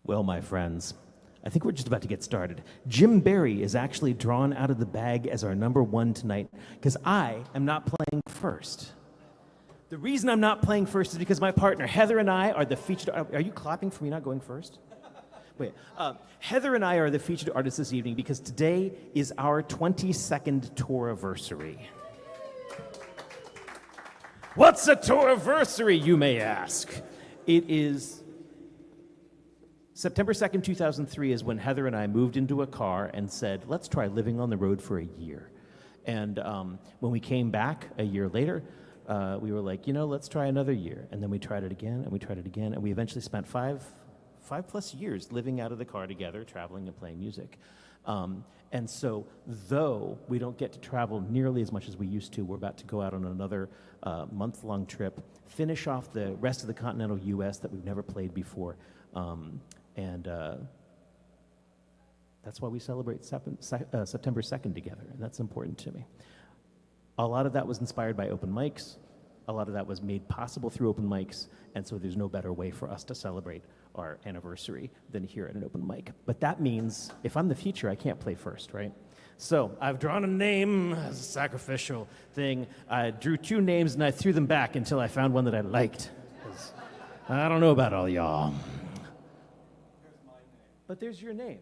Well, my friends, I think we're just about to get started. Jim Barry is actually drawn out of the bag as our number one tonight because I am not playing first. The reason I'm not playing first is because my partner Heather and I are the featured... Are you clapping for me not going first? Wait, Heather and I are the featured artists this evening because today is our 22nd tour-anniversary. What's a tour-anniversary, you may ask? It is September 2nd, 2003 is when Heather and I moved into a car and said, let's try living on the road for a year. And when we came back a year later, we were like, let's try another year. And then we tried it again, and we tried it again, and we eventually spent five plus years living out of the car together, traveling and playing music. And so, though we don't get to travel nearly as much as we used to, we're about to go out on another month-long trip, finish off the rest of the continental U.S. that we've never played before. And that's why we celebrate September 2nd together, and that's important to me. A lot of that was inspired by open mics. A lot of that was made possible through open mics, and so there's no better way for us to celebrate our anniversary than here at an open mic. But that means if I'm the future, I can't play first, right? So I've drawn a name as a sacrificial thing. I drew two names, and I threw them back until I found one that I liked. I don't know about all y'all. But there's your name.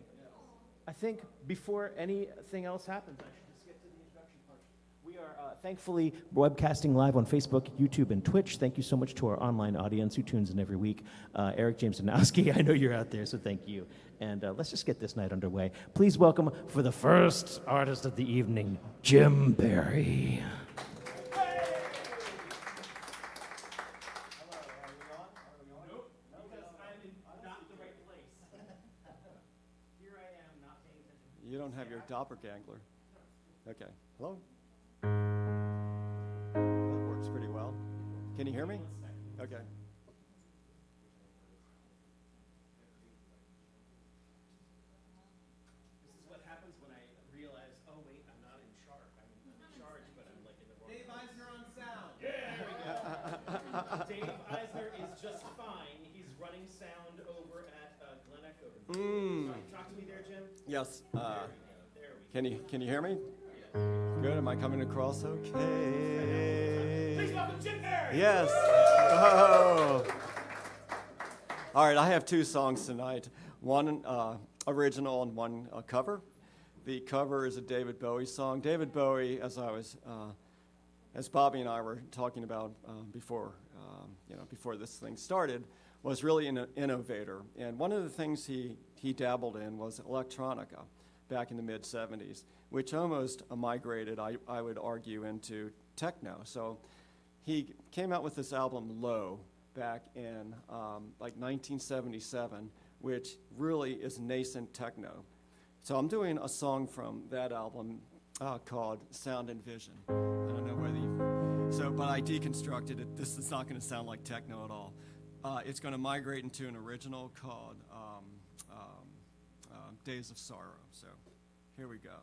I think before anything else happens, I should just get to the introduction part. We are thankfully webcasting live on Facebook, YouTube, and Twitch. Thank you so much to our online audience who tunes in every week. Eric James Danowski, I know you're out there, so thank you. And let's just get this night underway. Please welcome for the first artist of the evening, Jim Barry. You don't have your doppelganger. Okay. Hello? That works pretty well. Can you hear me? Okay. This is what happens when I realize, oh wait, I'm not in charge. I'm in charge, but I'm like in the wrong Dave Eisner on sound. Yeah, there we go. Dave Eisner is just fine. He's running sound over at Glen Echo. Talk to me there, Jim. Yes. There we go. Can you hear me? Good. Am I coming across okay? Please welcome Jim Barry. Yes. Oh. All right. I have two songs tonight. One original and one cover. The cover is a David Bowie song. David Bowie, as Bobby and I were talking about before this thing started, was really an innovator. And one of the things he dabbled in was electronica back in the mid-'70s, which almost migrated, I would argue, into techno. So he came out with this album, Low, back in 1977, which really is nascent techno. So I'm doing a song from that album called Sound and Vision. I don't know whether but I deconstructed it. This is not going to sound like techno at all. It's going to migrate into an original called Days of Sorrow. So here we go.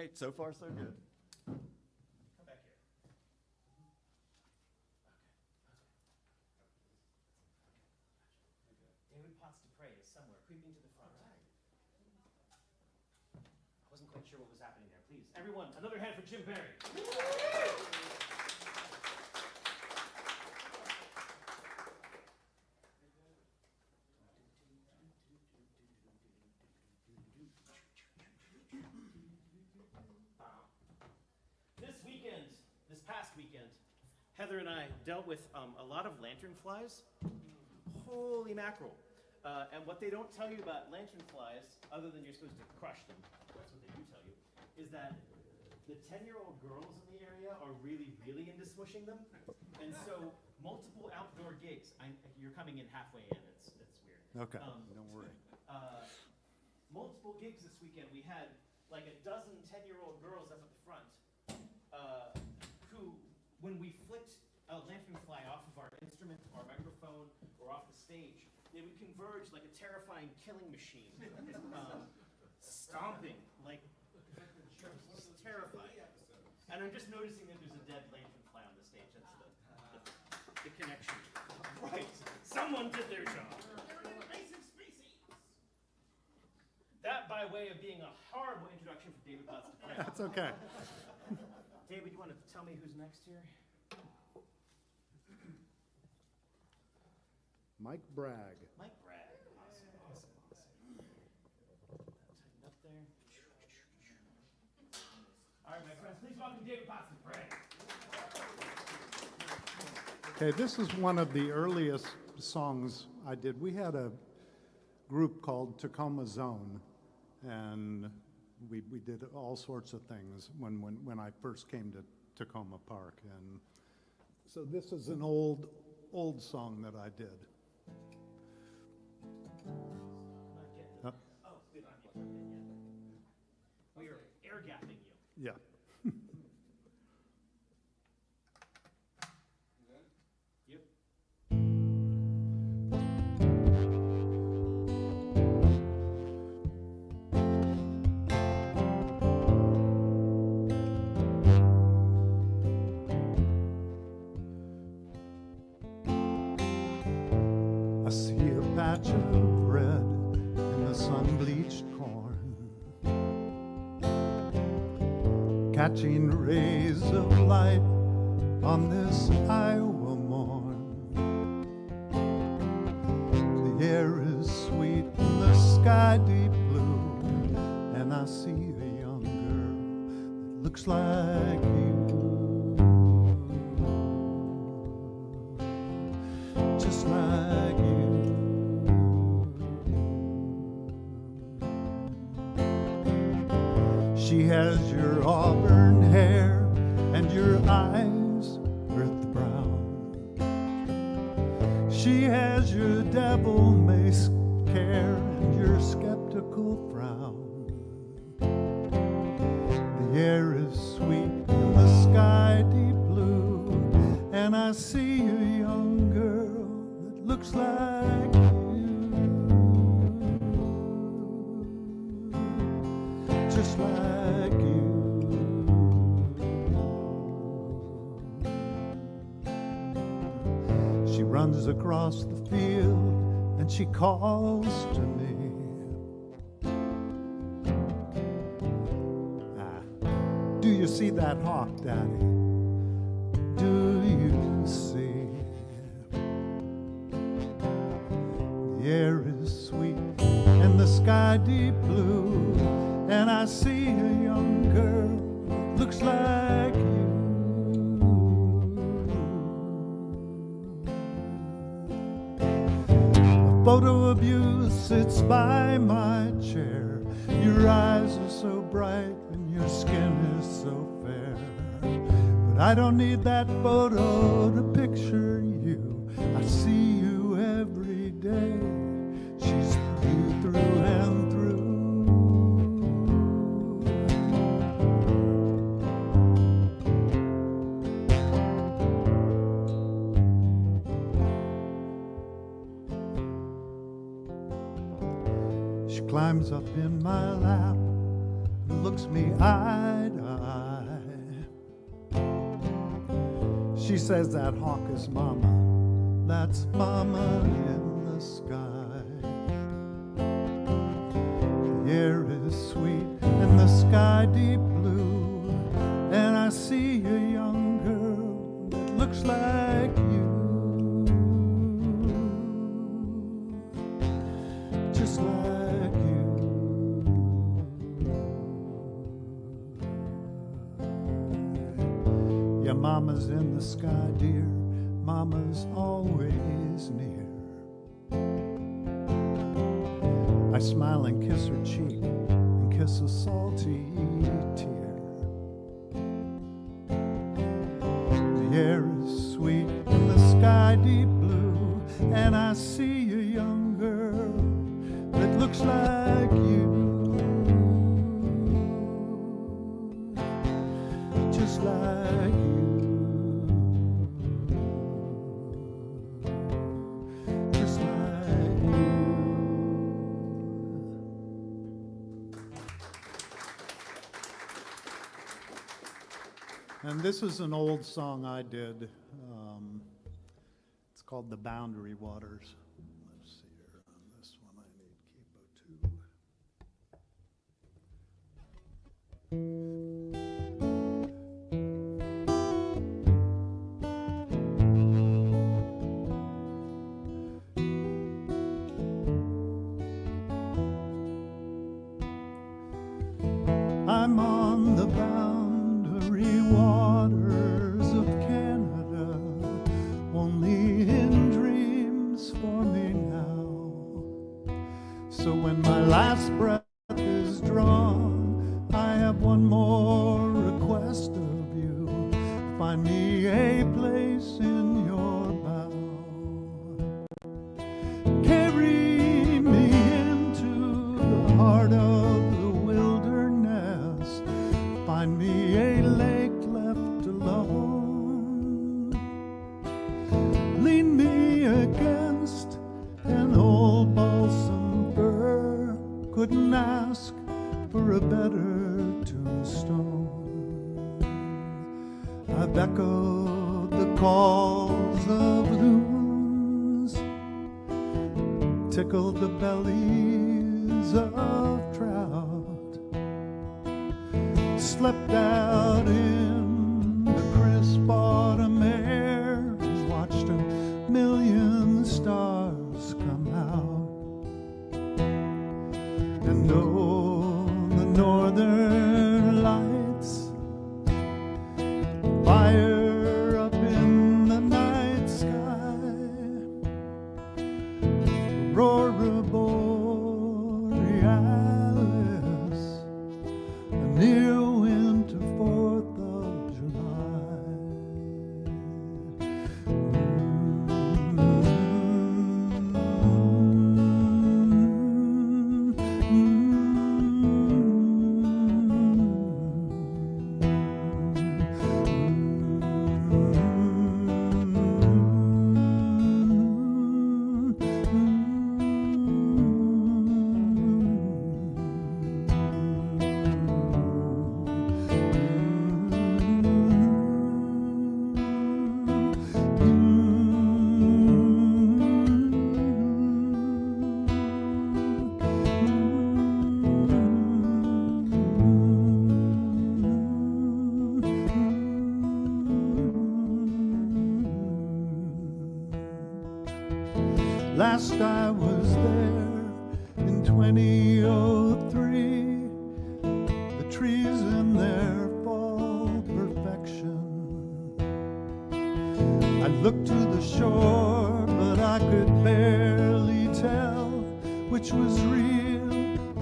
Okay, so far so good. Come back here. David Potts Dupre is somewhere creeping to the front. I wasn't quite sure what was happening there. Please, everyone, another hand for Jim Barry. This past weekend, Heather and I dealt with a lot of lantern flies. Holy mackerel. And what they don't tell you about lantern flies, other than you're supposed to crush them, that's what they do tell you, is that the 10-year-old girls in the area are really, really into smushing them. And so multiple outdoor gigs. You're coming in halfway in. It's weird. Okay, don't worry. Multiple gigs this weekend. We had like a dozen 10-year-old girls up at the front who, when we flicked a lantern fly off of our instrument, our microphone, or off the stage, they would converge like a terrifying killing machine, stomping, like just terrifying. And I'm just noticing that there's a dead lantern fly on the stage. That's the connection. Right. Someone did their job. They're an invasive species. That, by way of being a horrible introduction for David Potts. That's okay. David, you want to tell me who's next here? Mike Bragg. Mike Bragg. Awesome. Tighten up there. All right, my friends, please welcome David Potts. Okay, this is one of the earliest songs I did. We had a group called Takoma Zone, and we did all sorts of things when I first came to Takoma Park. And so this is an old song that I did. Oh, we don't have you plugged in yet. We are air gapping you. Yeah. Yep. I see a patch of red in the sun-bleached corn, catching rays of light on this Iowa morn. The air is sweet and the sky deep blue, and I see a young girl that looks like you, just like you. She has your auburn hair and your eyes earth brown. She has your devil-may care and your skeptical frown. The air is sweet and the sky deep blue, and I see a young girl that looks like you, just like you. She runs across the field and she calls to me. Do you see that hawk, Daddy? Do you see? The air is sweet and the sky deep blue, and I see a young girl that looks like you. A photo of you sits by my chair. Your eyes are so bright and your skin is so fair. But I don't need that photo to picture you. I see you every day. She's you through and through. She climbs up in my lap looks me eye to eye. She says that hawk is mama, that's mama in the sky. The air is sweet and the sky deep blue, and I see a young girl that looks like you, just like you. Yeah, mama's in the sky, dear, mama's always near. I smile and kiss her cheek and kiss a salty tear. The air is sweet and the sky deep blue, and I see a young girl that looks like you, just like you, just like you. And this is an old song I did. It's called The Boundary Waters. Let's see here. On this one, I need capo 2. I'm on the boundary waters of Canada, only in dreams for me now. So when my last breath is drawn, I have one more request of you. Find me a place in your bow. Carry me into the heart of the wilderness. Find me a lake left alone. Lean me against an old balsam fir. Couldn't ask for a better tombstone. I've echoed the calls of loons, tickled the bellies of trout, slept out in the crisp autumn air, watched a million stars come out. And oh, the northern lights, fire up in the night sky, aurora borealis, a near winter 4th of July. Last I was there in 2003, the trees in their fall perfection. I looked to the shore, but I could barely tell which was real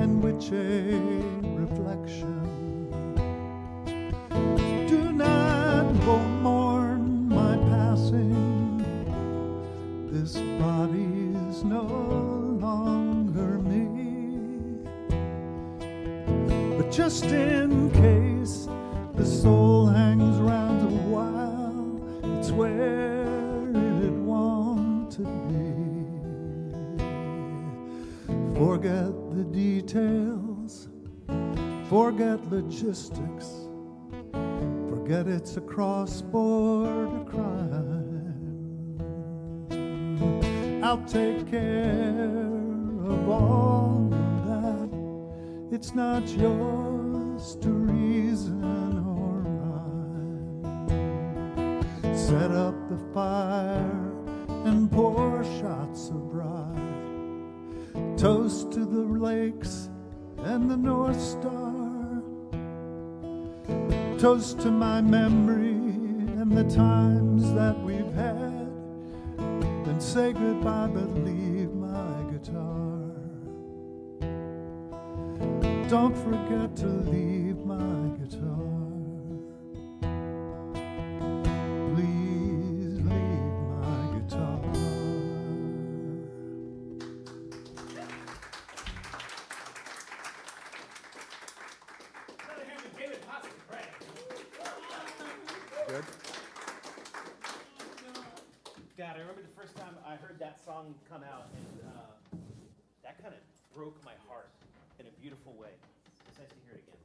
and which a reflection. Do not mourn my passing, this body is no longer me. But just in case the soul hangs round a while, it's where it wanted to be. Forget the details, Forget logistics. Forget it's a cross-border crime. I'll take care of all of that. It's not yours to reason or rhyme. Set up the fire and pour shots of rye. Toast to the lakes and the North Star. Toast to my memory and the times that we've had. Then say goodbye, but leave my guitar. Don't forget to leave my guitar. Please leave my guitar. Good. God, I remember the first time I heard that song come out, and that kind of broke my heart in a beautiful way. It's nice to hear it again.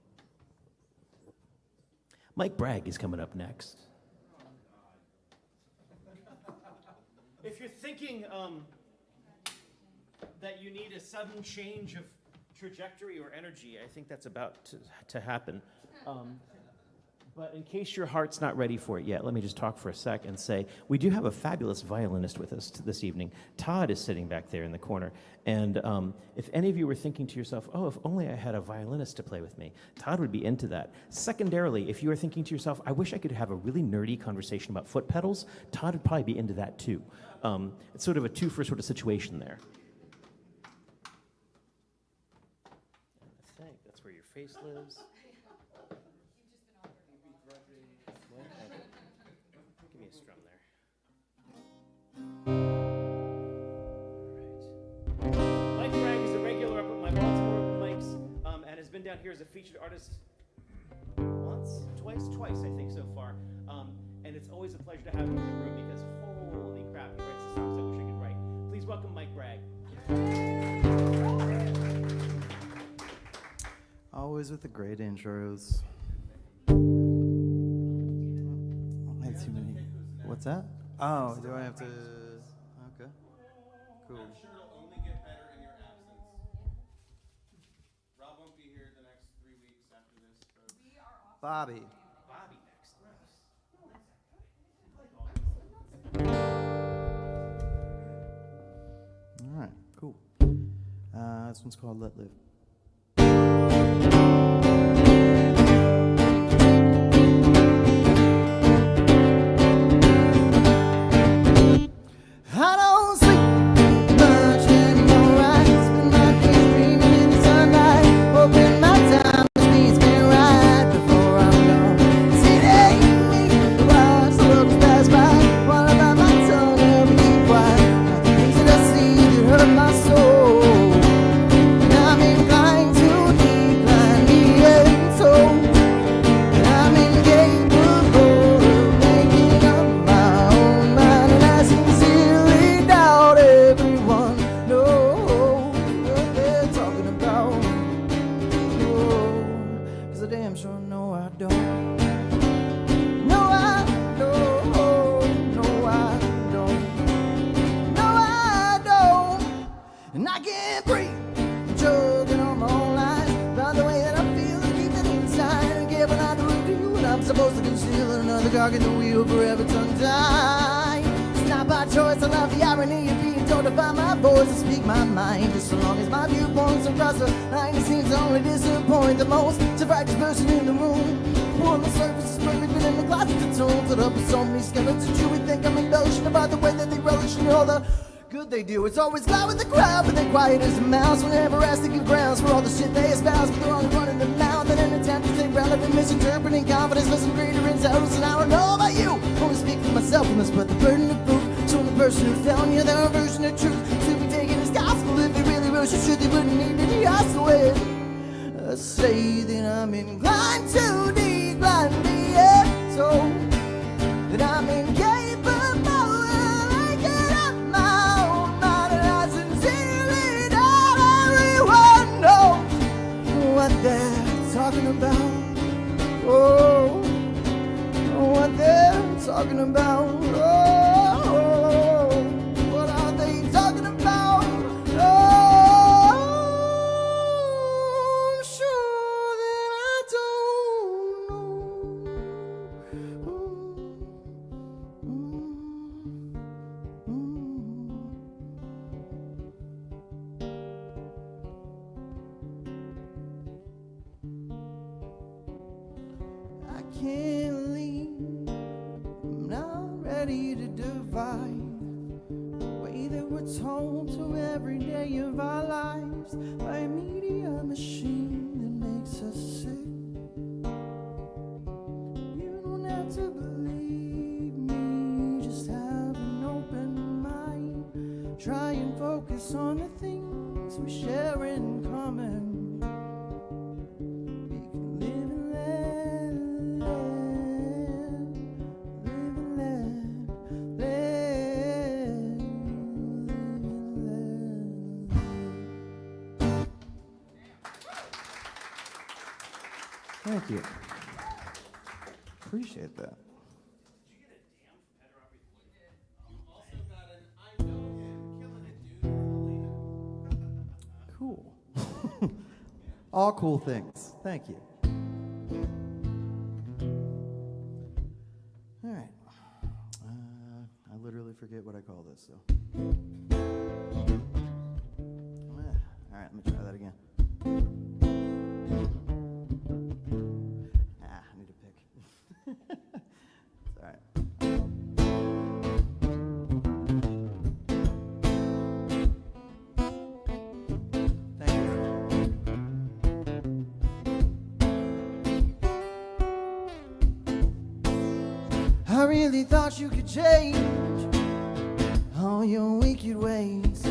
Mike Bragg is coming up next. If you're thinking that you need a sudden change of trajectory or energy, I think that's about to happen. But in case your heart's not ready for it yet, let me just talk for a sec and say we do have a fabulous violinist with us this evening. Todd is sitting back there in the corner. And if any of you were thinking to yourself, oh, if only I had a violinist to play with me, Todd would be into that. Secondarily, if you are thinking to yourself, I wish I could have a really nerdy conversation about foot pedals, Todd would probably be into that too. It's sort of a two-for sort of situation there. And I think that's where your face lives. Give me a strum there. All right. Mike Bragg is a regular up at my Baltimore open mics and has been down here as a featured artist twice, I think, so far. And it's always a pleasure to have him in the room because holy crap, he writes the songs I wish I could write. Please welcome Mike Bragg. Always with the great intros. Too many. What's that? Oh, do I have to? Okay. Cool. I'm sure it'll only get better in your absence. Rob won't be here the next 3 weeks after this. So. Bobby. Bobby next. All right. Cool. This one's called Let Live. I don't sleep much anymore. I spend my days dreaming in the sunlight, hoping my time speeds me right before I'm gone. See, they me watch the looks pass by, while about my tongue never keep quiet. Not the things that I see that hurt my soul. And I'm inclined to decline the end, so I'm incapable of making up my own mind, and I sincerely doubt everyone knows what they're talking about. Oh, 'cause I damn sure know I don't. No, I don't. No, I don't. No, I don't. And I can't breathe. I'm choking on my own lies. By the way that I feel, I keep it inside. And careful not to reveal what I'm supposed to conceal. Another cog in the wheel, forever tongue-tied. It's not by choice, I love the irony of being told to find my voice and speak my mind. Just so long as my viewpoints across the line, it seems to only disappoint the most. It's a practice person in the room. On the surface is perfect, but in the closet it's all filled up with so many skeletons that you would think I'm embellishing about the way that they relish and all the good they do. It's always loud with the crowd, but they're quiet as a mouse. Whenever asked to give grounds for all the shit they espouse, but they're only running their mouth in an attempt to stay relevant, misinterpreting confidence for some greater intelligence. And I don't know about you, only speak for myself and must put the burden of proof. So the person who's telling you their version of truth to be taken as gospel. If they really wish you should, they wouldn't need to be hostile with. Say that I'm inclined to decline the so that I'm incapable of making up my own mind, and I sincerely doubt everyone knows what they're talking about? Oh, what they're talking about. Oh, what are they talking about? Oh, I'm sure that I don't know. I can't leave. I'm not ready to divide the way that we're told to every day of our lives by a media machine that makes us sick. You don't have to believe me, just have an open mind. Try and focus on the things we share in common. We can live and let, live and let. Thank you. Appreciate that. Also got an I know him, killing it, dude. Cool. All cool things. Thank you. All right. I literally forget what I call this, so. All right, let me try that again. I need to pick. It's all right. Thank you. I really thought you could change all your wicked ways.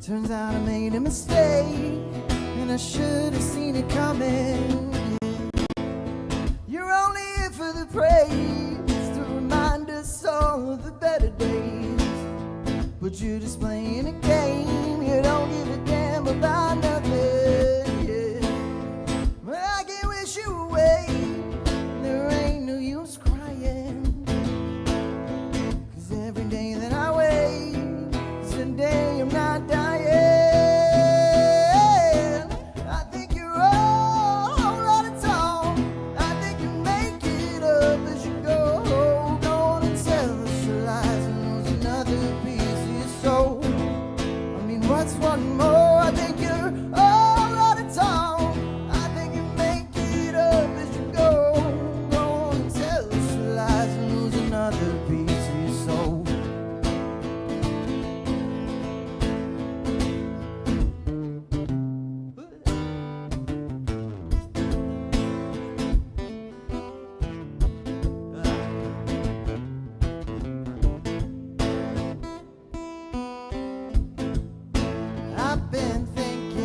Turns out I made a mistake, and I should have seen it coming. You're only here for the praise, to remind us all of the better days. But you're just playing a game, you don't give a damn about nothing. Yeah. Well, I can't wish you away, there ain't no use crying. 'Cause every day that I wait is a day I'm not dying. I think you're all out of town. I think you make it up as you go. Go on and tell us your lies and lose another piece of your soul. I mean, what's one more? I think you're all out of town. I think you make it up as you go. Go on and tell us your lies and lose another piece of your soul. I've been thinking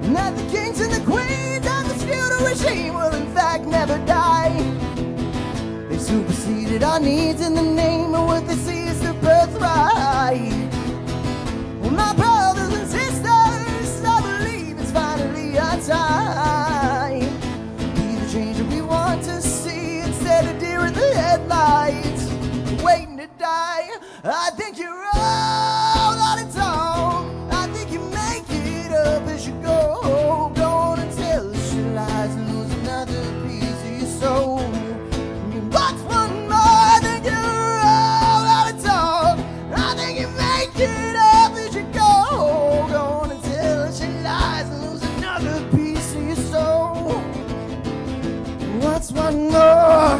and that the kings and the queens and the feudal regime will in fact never die. They superseded our needs in the name of what they see as the birthright. Well, my brothers and sisters, I believe it's finally our time. Be the change that we want to see instead of deer in the headlights, waiting to die. I think you're all on its own. I think you make it up as you go. Go on and tell us your lies and lose another piece of your soul. What's one more? I think you're all on its own. I think you make it up as you go. Go on and tell us your lies and lose another piece of your soul. What's one more?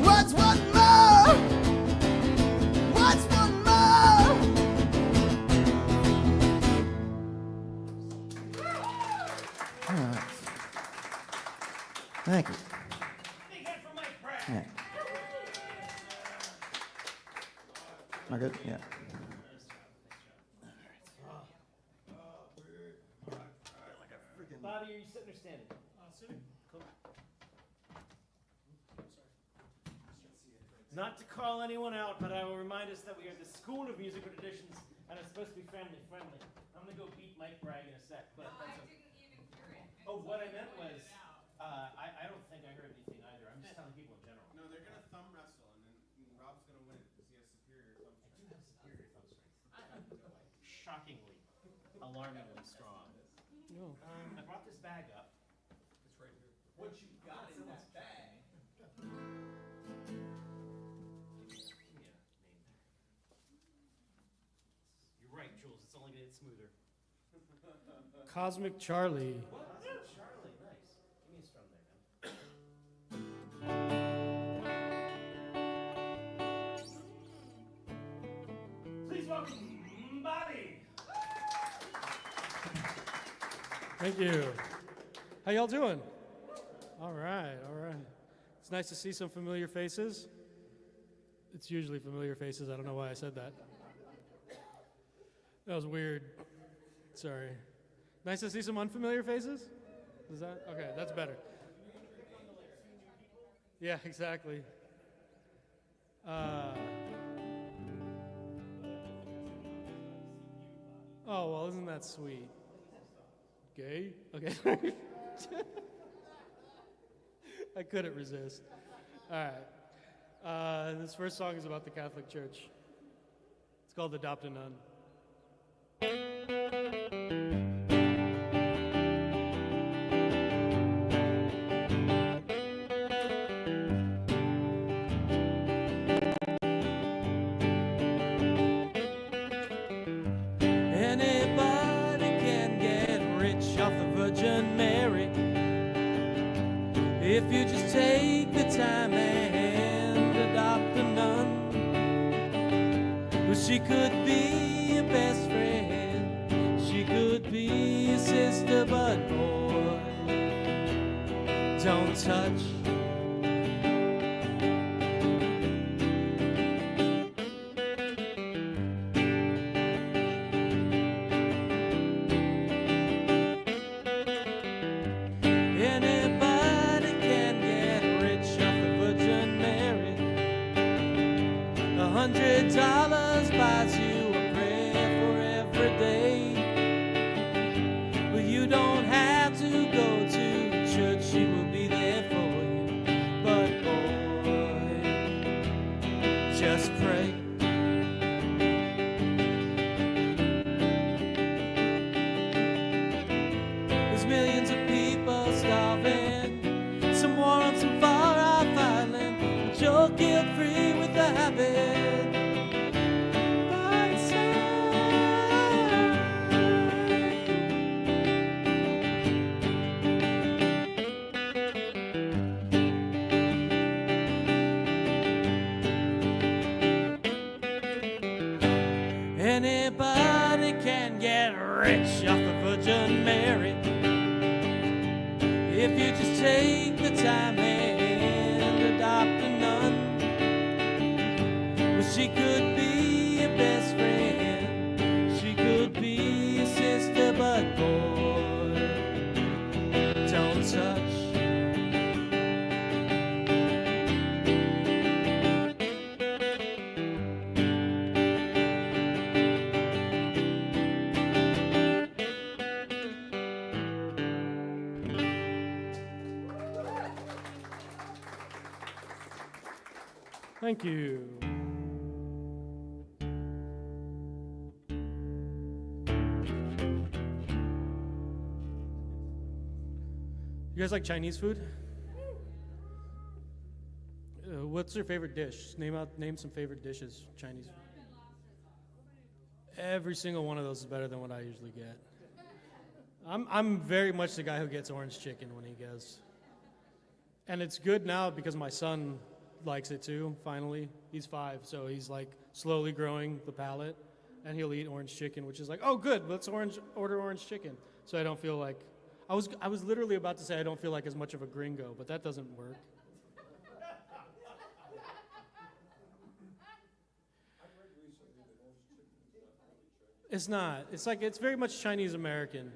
What's one more? What's one more? All right. Thank you. Big hand for Mike Bragg. Yeah. Am I good? Yeah. Bobby, are you sitting or standing? Sitting. Cool. Not to call anyone out, but I will remind us that we are the School of Musical Traditions and it's supposed to be family friendly. I'm gonna go beat Mike Bragg in a sec. But I didn't even hear it. oh, what I meant was, I don't think I heard anything either. I'm just telling people in general. No, they're gonna thumb wrestle, and then Rob's gonna win because he has superior thumb I do strength. have superior thumb strength. Shockingly, alarmingly strong. I brought this bag up. It's right here. What you got in that bag? You're right, Jules. It's only gonna get smoother. Cosmic Charlie. What? Charlie, nice. Give me a strum there, man. Please welcome Bobby. Thank you. How y'all doing? All right, all right. It's nice to see some familiar faces. It's usually familiar faces. I don't know why I said that. That was weird. Sorry. Nice to see some unfamiliar faces? Is that? Okay, that's better. Yeah, exactly. Oh, well, isn't that sweet? Gay? Okay. I couldn't resist. All right. This first song is about the Catholic Church. It's called Adopt a Nun. Anybody can get rich off the Virgin Mary if you just take the time and adopt a nun. Well, she could be a best friend, she could be a sister, but boy, don't touch. Anybody can get rich off the Virgin Mary. $100 buys you a prayer for every day. But you don't have to go to church, she will be there for you. But boy, just pray. There's millions of people starving, some war on some far-off island, but you're guilt-free with the habit. By your side. Anybody can get rich off the Virgin Mary. Thank you. You guys like Chinese food? What's your favorite dish? Name some favorite dishes, Chinese food. Every single one of those is better than what I usually get. I'm very much the guy who gets orange chicken when he goes. And it's good now because my son likes it too, finally. He's 5, so he's like slowly growing the palate, and he'll eat orange chicken, which is like, oh good, let's order orange chicken. So I don't feel like, I was literally about to say I don't feel like as much of a gringo, but that doesn't work. It's not. It's like, it's very much Chinese American.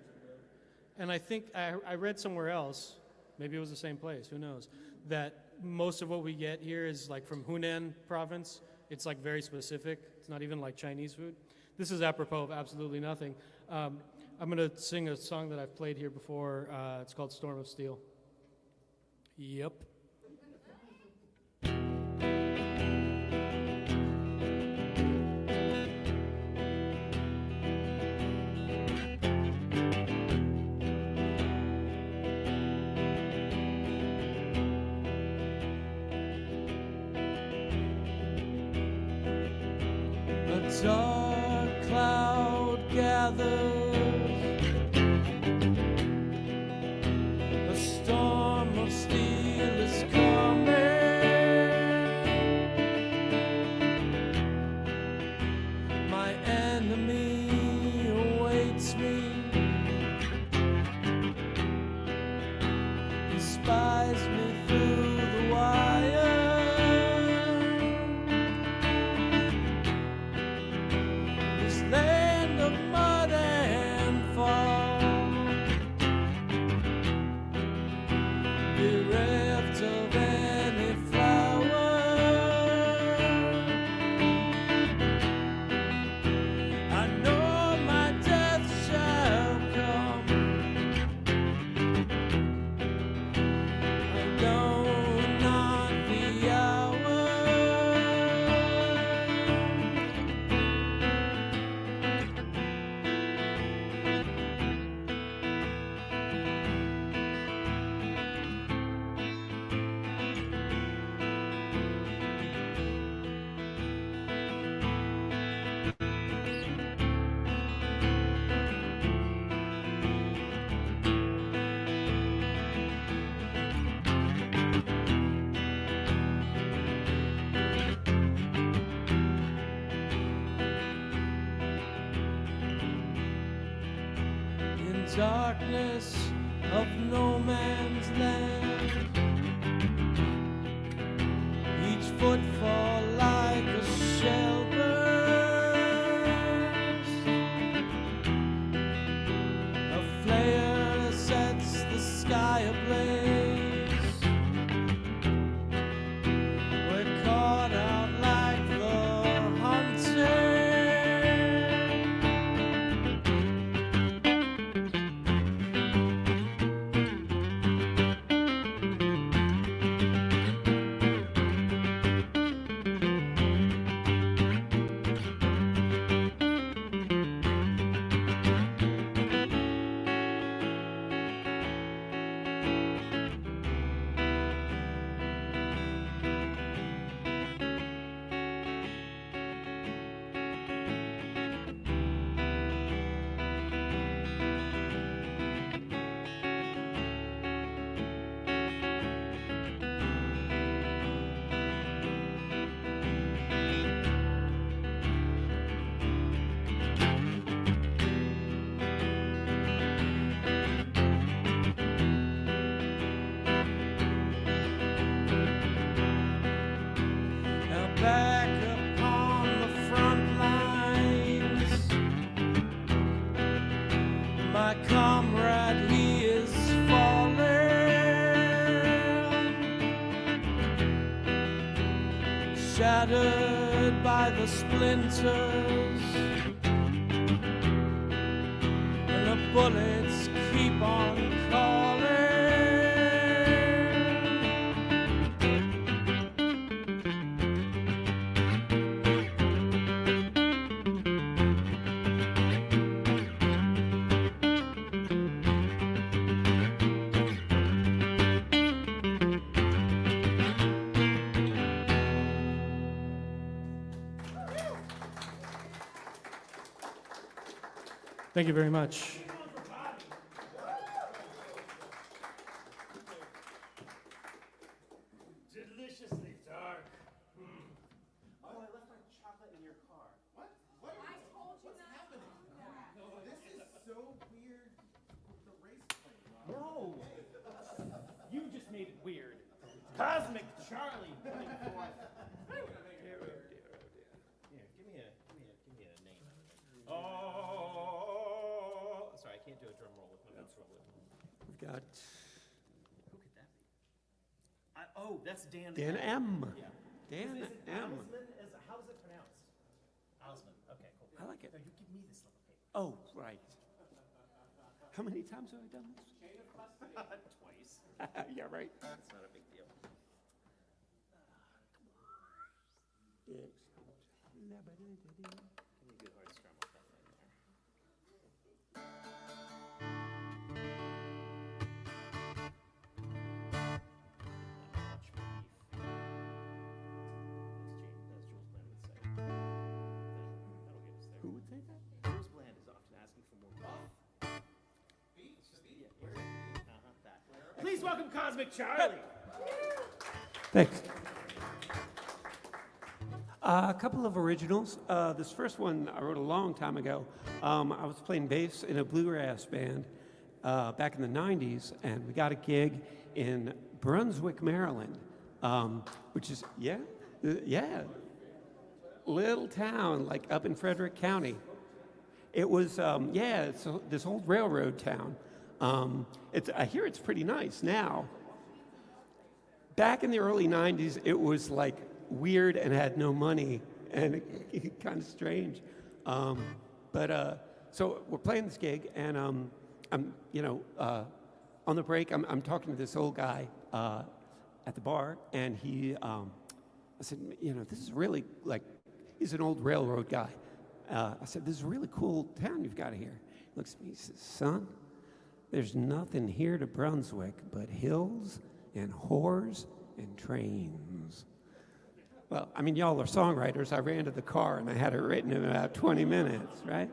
And I think I read somewhere else, maybe it was the same place, who knows, that most of what we get here is like from Hunan province. It's like very specific. It's not even like Chinese food. This is apropos of absolutely nothing. I'm going to sing a song that I've played here before. It's called Storm of Steel. Yep. A dark cloud gathers, a storm of steel is coming. My enemy awaits me. He spies me through the wire. Land of mud and fall, bereft of any flower. I know my death shall come. I know not the hour. Darkness of no man's land, each footfall like a shell burst. A flare sets the sky ablaze. We're caught out like the hunter. Back upon the front lines, my comrade, he is falling, shattered by the splinters, and the bullets keep on calling. Thank you very much. Deliciously dark. Oh, I left my chocolate in your car. What? I told you not to do that. This is so weird with the race plane. No! You just made it weird. Cosmic Charlie. Here, give me a name. Oh, sorry, I can't do a drum roll with my mouth rolling. We've got Who could that be? Oh, that's Dan. Dan M. Yeah. Dan Is it M. Osman? How's it pronounced? Osman. Okay, cool. I like it. No, you give me this little paper. Oh, right. How many times have I done this? Twice. Yeah, right. That's not a big deal. Give me a good hard strum with that thing there. Much relief. As Jules Bland would say. That'll get us there. Who would say that? Jules Bland is often asking for more beef. That. Please welcome Cosmic Charlie. Thanks. A couple of originals. This first one I wrote a long time ago. I was playing bass in a bluegrass band back in the 90s, and we got a gig in Brunswick, Maryland, which is, little town, like up in Frederick County. It was, it's this old railroad town. I hear it's pretty nice now. Back in the early 90s, it was like weird and had no money and kind of strange. So we're playing this gig, and I'm, on the break, I'm talking to this old guy at the bar, and I said, this is really like, he's an old railroad guy. I said, this is a really cool town you've got here. He looks at me, he says, son, there's nothing here to Brunswick but hills and whores and trains. Well, I mean, y'all are songwriters. I ran to the car and I had it written in about 20 minutes, right?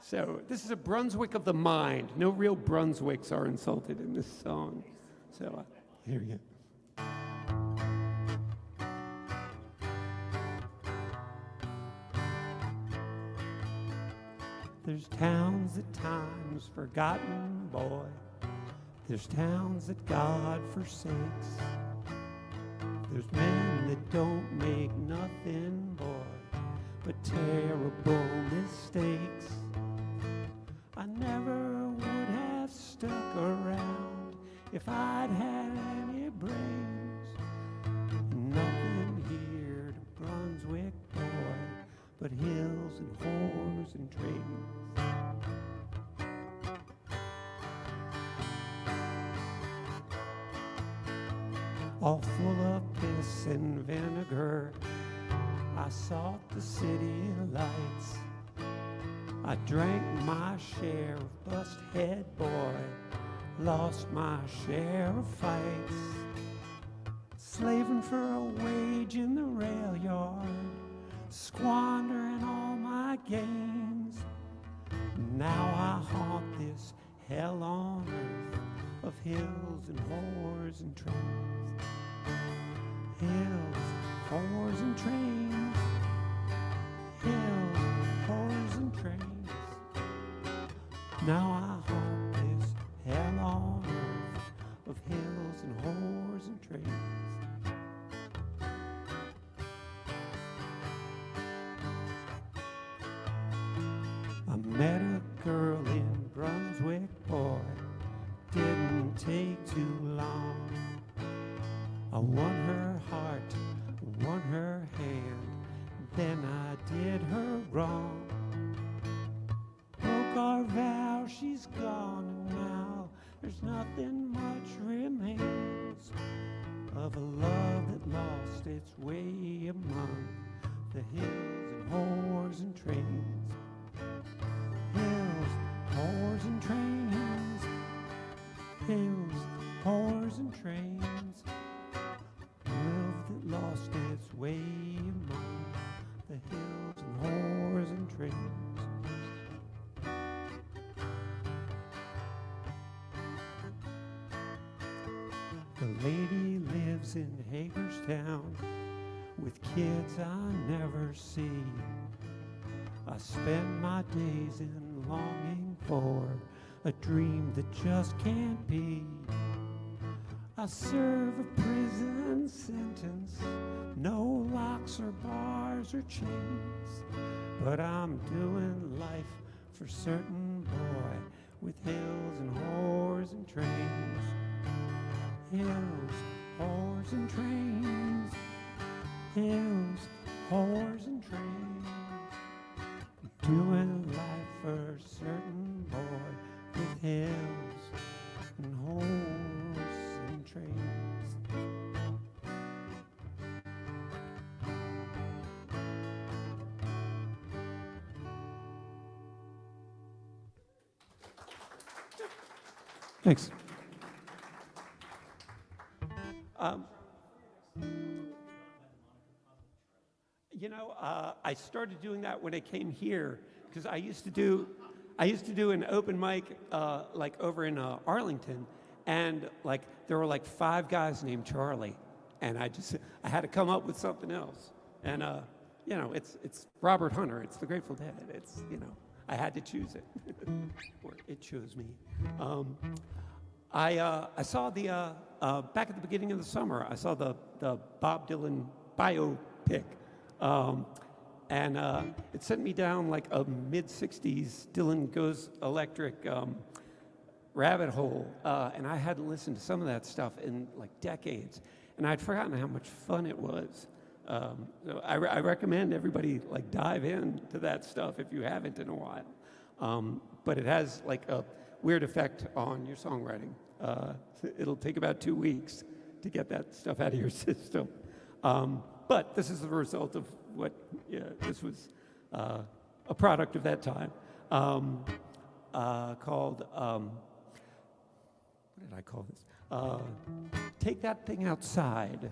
So this is a Brunswick of the mind. No real Brunswicks are insulted in this song. So here we go. There's towns that time's forgotten, boy. There's towns that God forsakes. There's men that don't make nothing, boy, but terrible mistakes. I never would have stuck around if I'd had any brains. Nothing here to Brunswick, boy, but hills and whores and trains. All full of piss and vinegar, I sought the city lights. I drank my share of bust head, boy, lost my share of fights. Slaving for a wage in the rail yard, squandering all my gains. Now I haunt this hell on earth of hills and whores and trains. Hills, whores and trains. Hills, whores and trains. Now I haunt this hell on earth of hills and whores and trains. I met a girl in Brunswick, boy, didn't take too long. I won her heart, won her hand, then I did her wrong. Broke our vow, she's gone, and now there's nothing much remains of a love that lost its way among the hills and whores and trains. Hills, whores and trains. Hills, whores and trains. Love that lost The lady lives in Hagerstown with kids I never see. I spend my days in longing for a dream that just can't be. I serve a prison sentence, no locks or bars or chains, but I'm doing life for certain, boy, with hills and whores and trains. Hills, whores and trains. Hills, whores and trains. Doing life for certain, boy, with hills and whores and trains. Thanks. I started doing that when I came here because I used to do an open mic like over in Arlington, and like there were like 5 guys named Charlie, and I had to come up with something else, and it's Robert Hunter, it's the Grateful Dead, it's I had to choose it, or it chose me. I saw the back at the beginning of the summer. I saw the Bob Dylan biopic, and it sent me down like a mid-'60s Dylan Goes Electric rabbit hole, and I hadn't listened to some of that stuff in like decades, and I'd forgotten how much fun it was. So I recommend everybody like dive into that stuff if you haven't in a while. But it has like a weird effect on your songwriting. It'll take about 2 weeks to get that stuff out of your system. But this is the result of what, this was a product of that time called, what did I call this? Take That Thing Outside.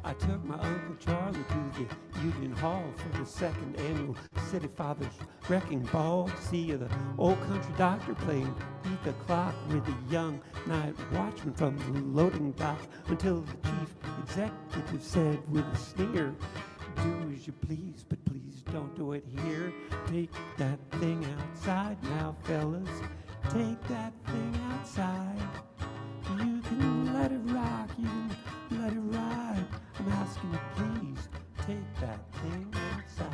I took my Uncle Charlie to the Union Hall for the 2nd annual City Fathers Wrecking Ball to see the old country doctor playing Beat the Clock with the young night watchman from the loading dock until the chief executive said with a sneer, do as you please, but please don't do it here. Take that thing outside now, fellas. Take that thing outside. You can let it rock, you can let it ride. I'm asking you, please, take that thing outside.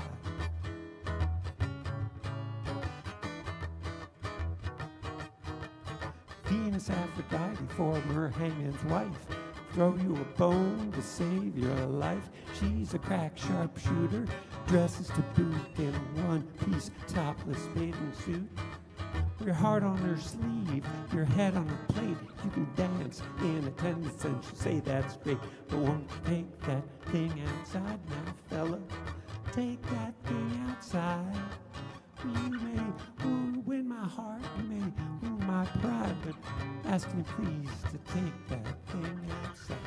Venus Aphrodite, former hangman's wife, throw you a bone to save your life. She's a crack sharpshooter, dresses to boot in one-piece topless bathing suit. Your heart on her sleeve, your head on her plate. You can dance in attendance and she'll say that's great. But won't you take that thing outside now, fella? Take that thing outside. You may win my heart, you may win my pride, but asking you please to take that thing outside.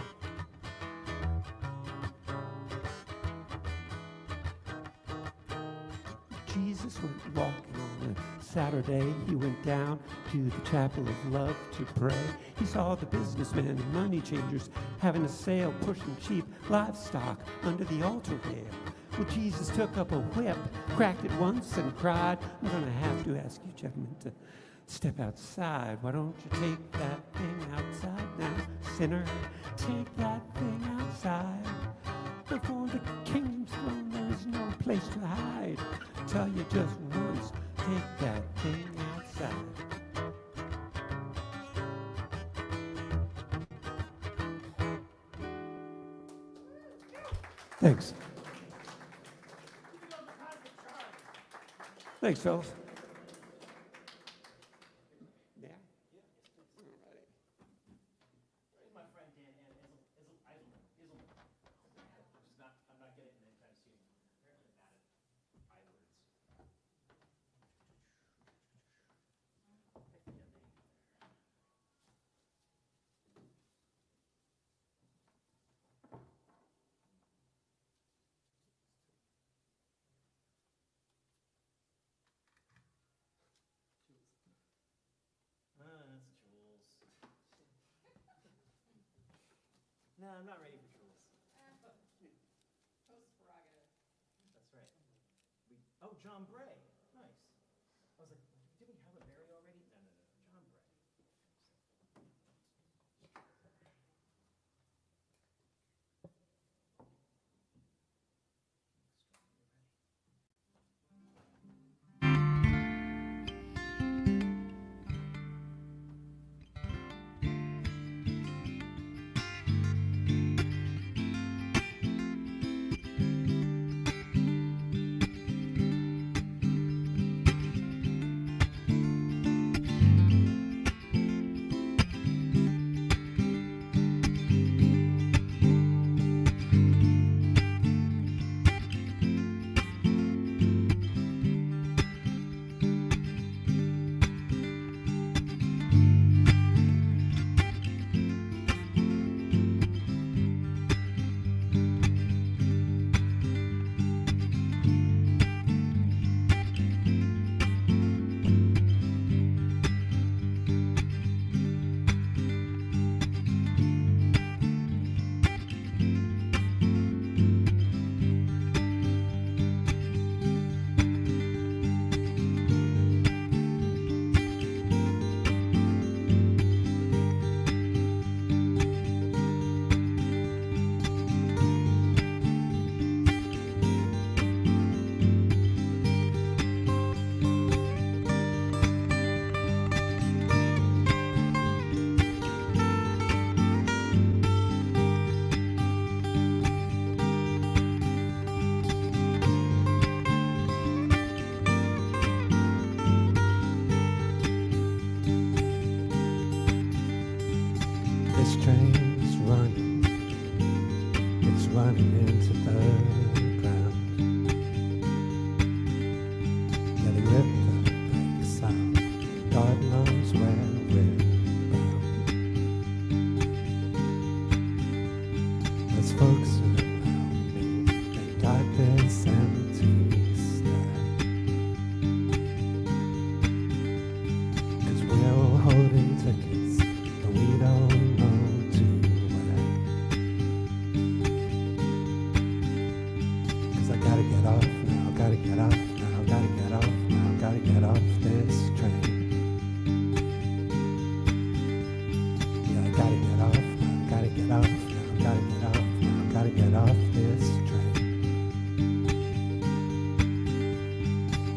Jesus went walking on a Saturday. He went down to the chapel of love to pray. He saw the businessmen and money changers having a sale, pushing cheap livestock under the altar rail. Well, Jesus took up a whip, cracked it once, and cried, I'm going to have to ask you gentlemen to step outside. Why don't you take that thing outside now, sinner? Take that thing outside. Before the kingdom's throne, there is no place to hide. Tell you just once, take that thing outside. Thanks. Thanks, fellas. No, I'm not ready for Jules. Post prerogative. That's right. Oh, John Bray. Nice. I was like, did we have a Mary already? No, no, no. John Bray. This train's running, it's running into the ground. Yeah, they ripped the brakes out, God knows where we're bound. There's folks around me, they got this empty stare. 'Cause we're all holding tickets, but we don't know to where. 'Cause I gotta get off now, gotta get off now, gotta get off now, gotta get off this train. Yeah, I gotta get off now, gotta get off now, gotta get off now, gotta get off this train.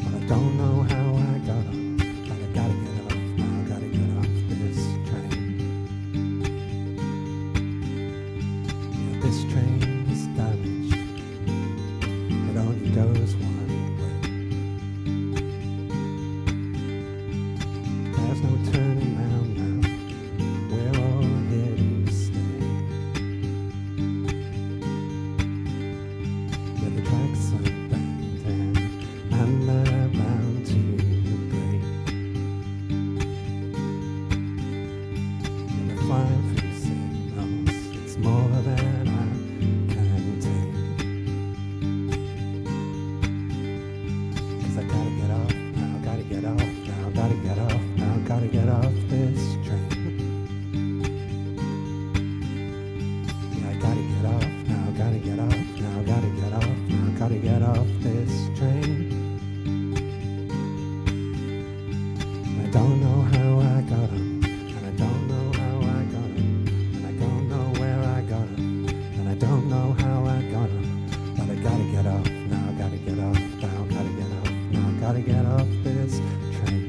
But I don't know how I got on, but I gotta get off now, gotta get off this train. Yeah, this train is damaged, it only goes one way. There's no turning round now, we're all here to stay. Yeah, the tracks are bending and they're bound to break. Yeah, we're flying through signals, it's more than I can take. 'Cause I gotta get off now, gotta get off now, gotta get off now, gotta get off this train. Yeah, I gotta get off now, gotta get off now, gotta get off now, gotta get off this train. I don't know how I got 'em, and I don't know how I got 'em, and I don't know where I got 'em, and I don't know how I got 'em, but I gotta get off now, gotta get off now, gotta get off now, gotta get off this train.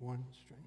one string.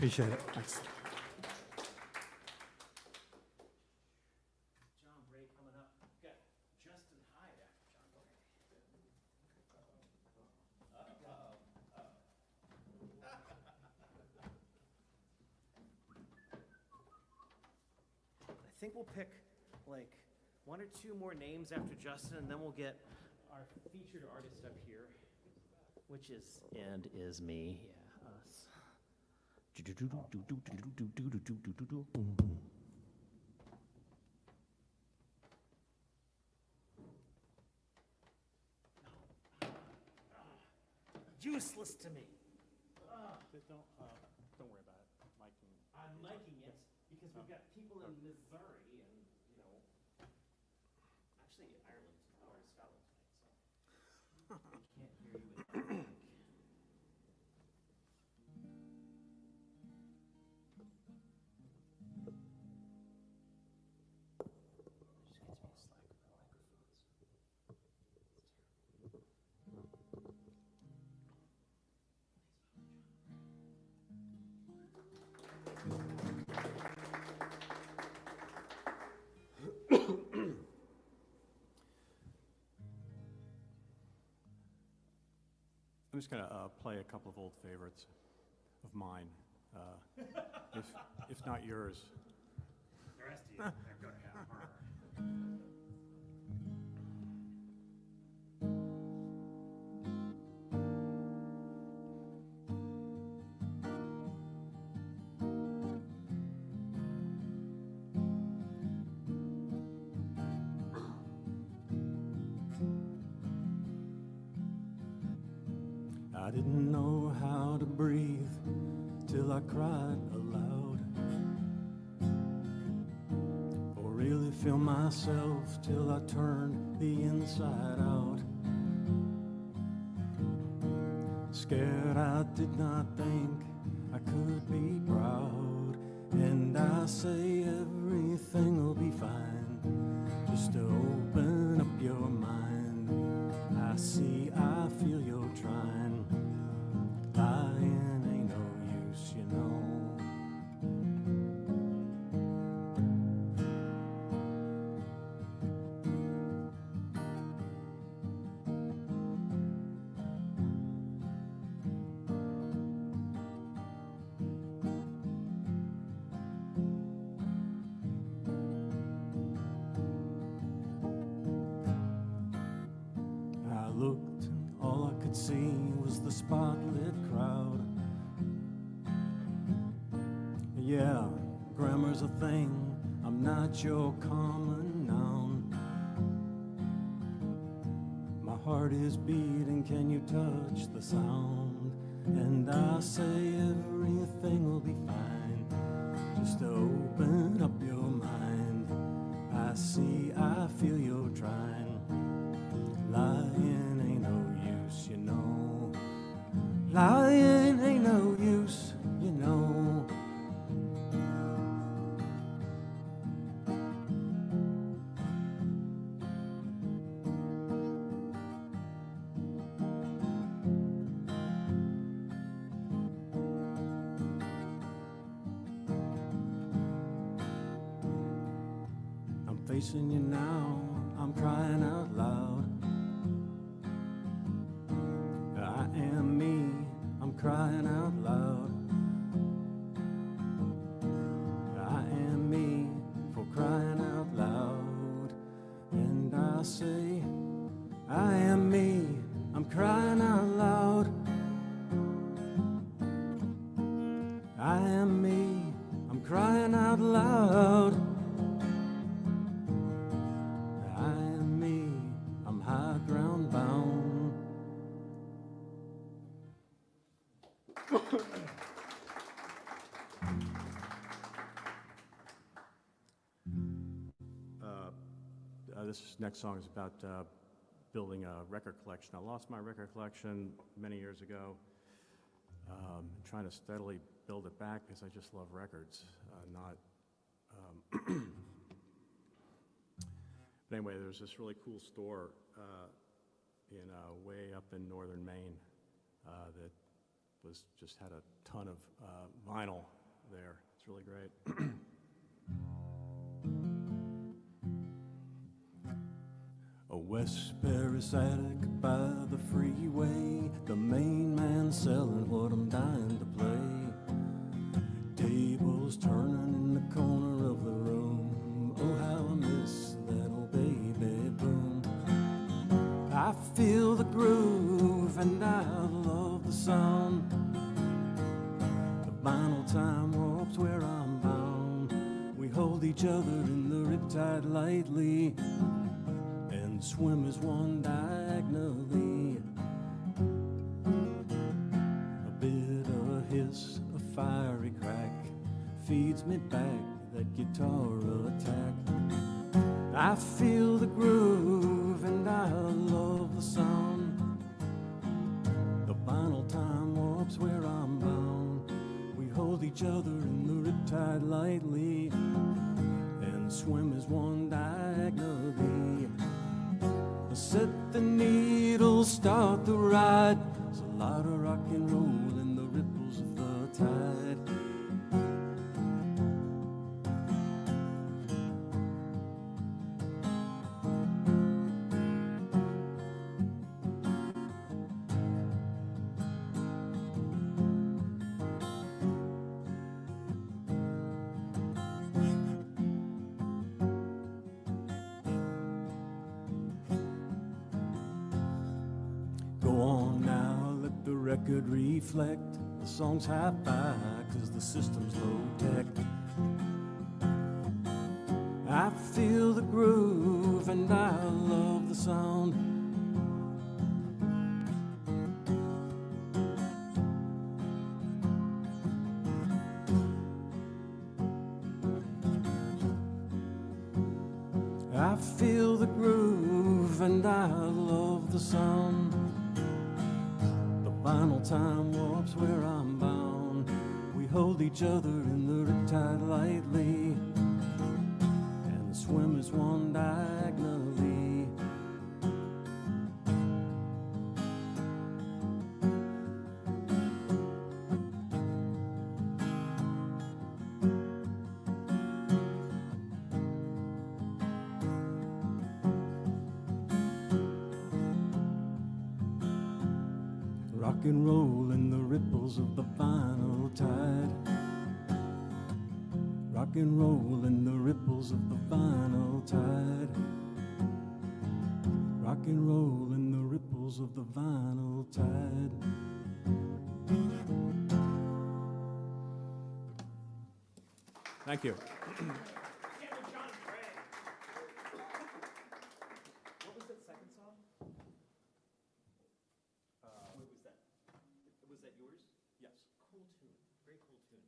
Appreciate it. Thanks. John Bray coming up. We've got Justin Hyde after John Bray. I think we'll pick like one or two more names after Justin, and then we'll get our featured artist up here, which is and is me. Yeah, us. Useless to me. Don't worry about it. I'm liking it because we've got people in Missouri and, you know, actually Ireland or Scotland tonight, so we can't hear you with the mic. Just gets me slack with the microphones. I'm just going to play a couple of old favorites of mine, if not yours. The rest of you, they're going to have her. I didn't know how to breathe till I cried aloud, or really feel myself till I turned the inside out. Scared I did not think I could be proud, and I say everything will be fine, just to open up your mind. I see, I feel you're trying. Lying ain't no use, you know. I looked, and all I could see was the spotlit crowd. Yeah, grammar's a thing, I'm not your common noun. My heart is beating, can you touch the sound? And I say everything will be fine, just to open up your mind. I see, I feel you're trying. Lying ain't no use, you know. Lying ain't no use, you know. I'm facing you now, I'm crying out loud. I am me, I'm crying out loud. I am me, for crying out loud. And I say, I am me, I'm crying out loud. I am me, I'm crying out loud. I am me, I'm high ground bound. This next song is about building a record collection. I lost my record collection many years ago. Trying to steadily build it back because I just love records, But anyway, there's this really cool store in way up in northern Maine that just had a ton of vinyl there. It's really great. A West Paris attic by the freeway, the main man selling what I'm dying to play. Tables turning in the corner of the room. Oh, how I miss that old baby boom. I feel the groove and I love the sound. The vinyl time warps where I'm bound. We hold each other in the riptide lightly, and swim as one diagonally. A bit of a hiss, a fiery crack feeds me back that guitar attack. I feel the groove and I love the sound. The vinyl time warps where I'm bound. We hold each other in the riptide lightly, and swim as one diagonally. Set the needle, start the ride. There's a lot of rock and roll in the ripples of the tide. record reflect the song's hi-fi, 'cause the system's low-tech. I feel the groove and I love the sound. I feel the groove and I love the sound. The final time warps where I'm bound. We hold each other in the riptide lightly, and the swim is one diagonally. Rock and roll in the ripples of the final tide. Rock and roll in the ripples of the final tide. Rock and roll in the ripples of the vinyl tide. Thank you. What was that second song? What was that? Was that yours? Yes. Cool tune. Very cool tune.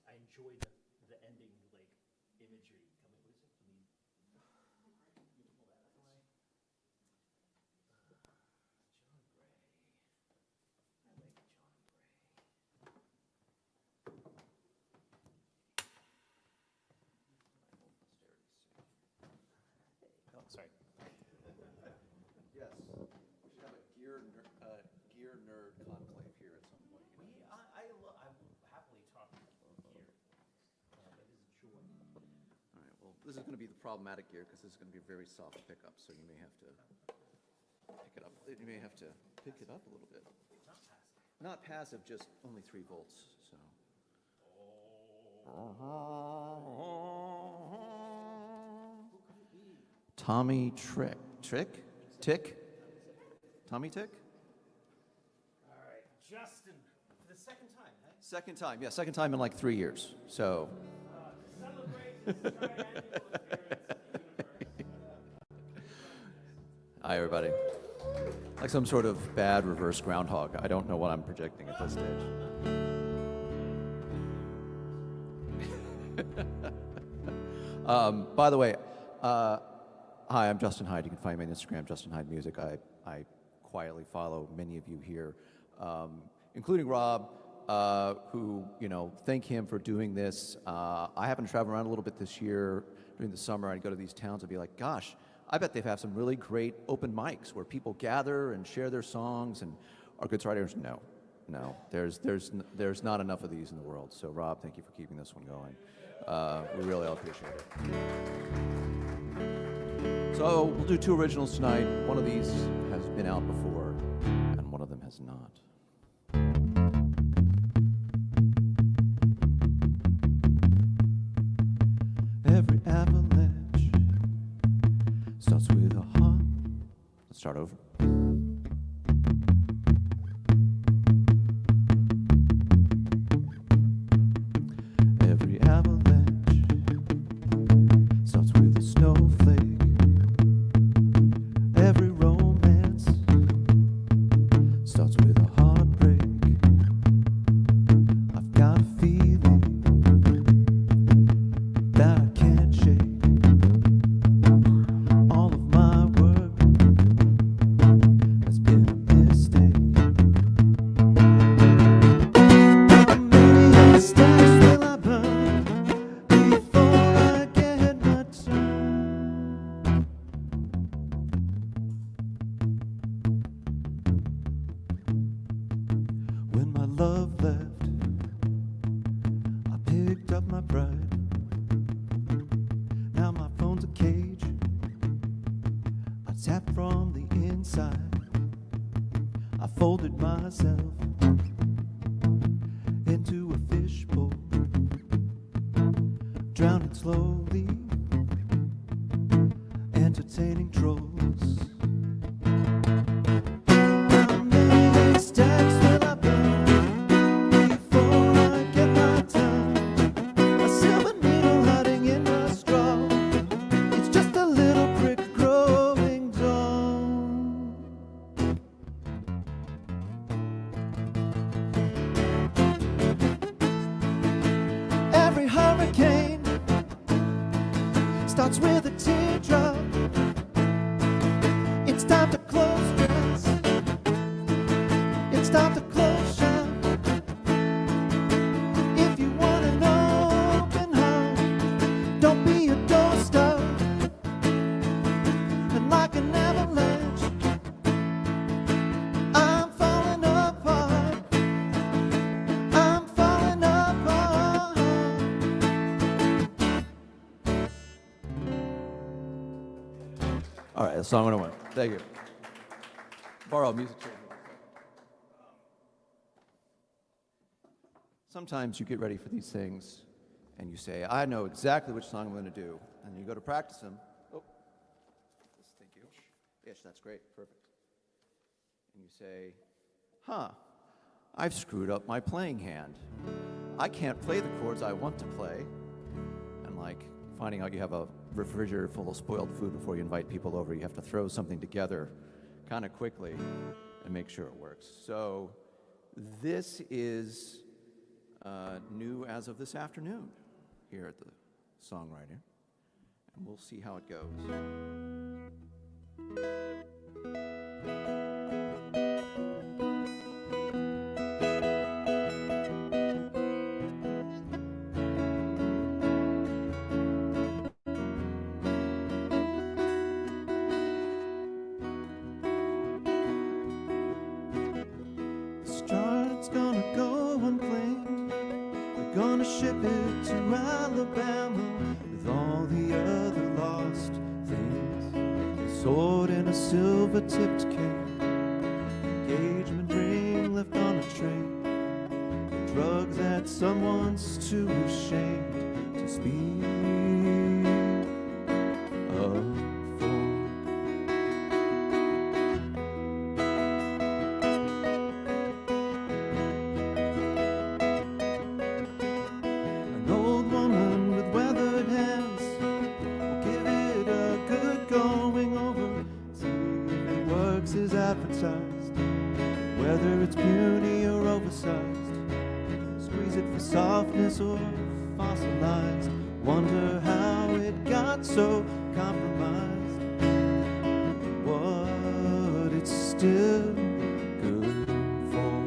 I enjoy the ending, like, imagery coming. What is it? Can you pull that up? John Gray. I like John Gray. Oh, sorry. Yes, we should have a gear nerd conclave here at some point. I will happily talk gear. It is a joy. All right, well, this is going to be the problematic gear because this is going to be a very soft pickup, so you may have to pick it up. You may have to pick it up a little bit. Not passive, just only 3 volts. So. Tommy Tick? Tommy Tick? All right, Justin, for the second time, eh? Second time, yeah, second time in like 3 years. So. Celebrate this triannual appearance in the universe. Hi, everybody. Like some sort of bad reverse groundhog. I don't know what I'm projecting at this stage. By the way, hi, I'm Justin Hyde. You can find me on Instagram, Justin Hyde Music. I quietly follow many of you here, including Rob, who, thank him for doing this. I happen to travel around a little bit this year during the summer. I'd go to these towns and be like, gosh, I bet they have some really great open mics where people gather and share their songs and are good writers. No, there's not enough of these in the world. So Rob, thank you for keeping this one going. We really all appreciate it. So we'll do 2 originals tonight. One of these has been out before, and one of them has not. Every avalanche starts with a heart. Let's start over. Every avalanche starts with a snowflake. Every romance starts with a heartbreak. I've got a feeling that I can't shake. All of my work has been a mistake. How many stacks will I burn before I get my turn? When my love left, I picked up my pride. Now my phone's a cage. I tap from the inside. I folded myself into a fishbowl, drowning slowly, entertaining trolls. stacks fill up before I get my turn. A silver needle hiding in a straw. It's just a little prick growing dawn. Every hurricane starts with a teardrop. It's time to close dress. It's time to close shop. If you want an open heart, don't be a doorstop. And like an avalanche, I'm falling apart. I'm falling apart. All right, that's song 101. Thank you. Borrow music chair. Sometimes you get ready for these things and you say, I know exactly which song I'm going to do. And you go to practice them. Oh, thank you. Ish, that's great. Perfect. And you say, I've screwed up my playing hand. I can't play the chords I want to play. And like finding out you have a refrigerator full of spoiled food before you invite people over, you have to throw something together kind of quickly and make sure it works. So this is new as of this afternoon here at the songwriting, and we'll see how it goes. Star's gonna go unclaimed. They're gonna ship it to Alabama with all the other lost things. Sword in a silver-tipped cane, engagement ring left on a train, drugs that someone's too ashamed to speak of. Whether it's puny or oversized, squeeze it for softness or fossilized. Wonder how it got so compromised. What it's still good for.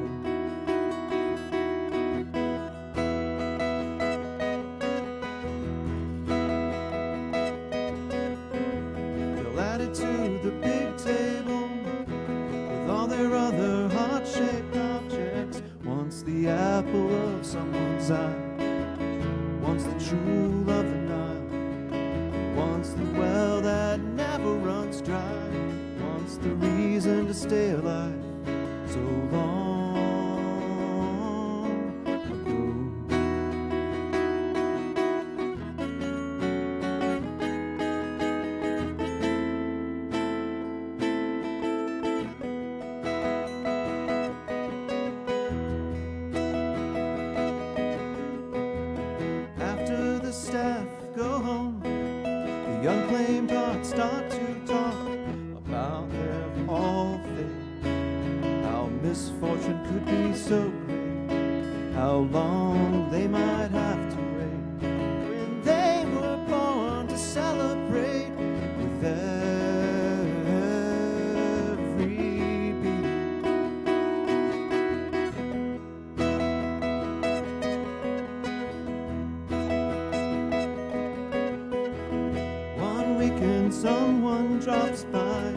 They'll add it to the big table with all their other heart-shaped objects. Once the apple of someone's eye, once the jewel of the Nile, once the well that never runs dry, once the reason to stay alive so long ago. After the staff go home, the unclaimed hearts start to talk about their all fate, how misfortune could be so great, how long they might have to wait when they were born to celebrate with every beat. One weekend someone drops by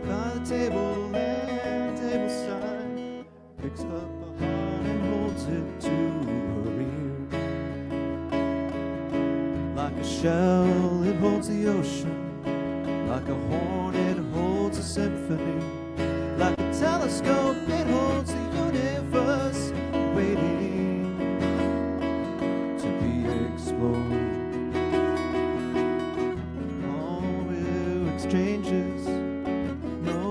the table and table side, picks up a heart and holds it to her ear. Like a shell, it holds the ocean. Like a horn, it holds a symphony. Like a telescope, it holds the universe, waiting to be explored. All real exchanges, no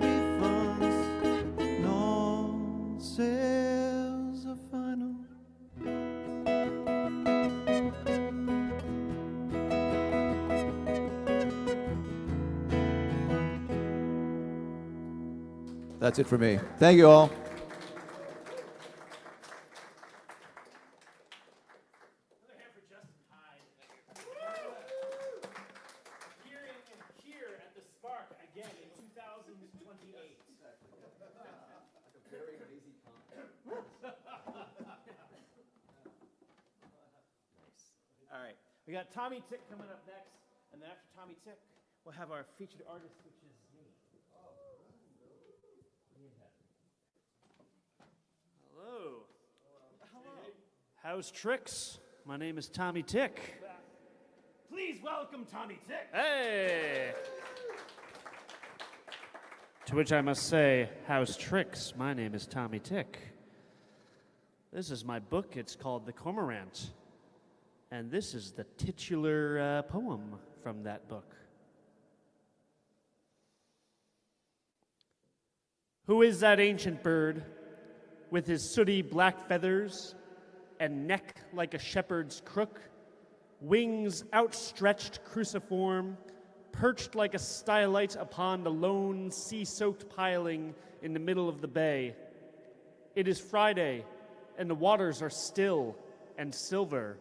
refunds, no That's it for me. Thank you all. Another hand for Justin Hyde. Appearing here at the Spark again in 2028. All right, we got Tommy Tick coming up next, and then after Tommy Tick, we'll have our featured artist, which is me. Hello. How's tricks? My name is Tommy Tick. Please welcome Tommy Tick. Hey! To which I must say, how's tricks? My name is Tommy Tick. This is my book. It's called The Cormorant. And this is the titular poem from that book. Who is that ancient bird with his sooty black feathers and neck like a shepherd's crook, wings outstretched cruciform, perched like a stylite upon the lone sea-soaked piling in the middle of the bay? It is Friday, and the waters are still and silver,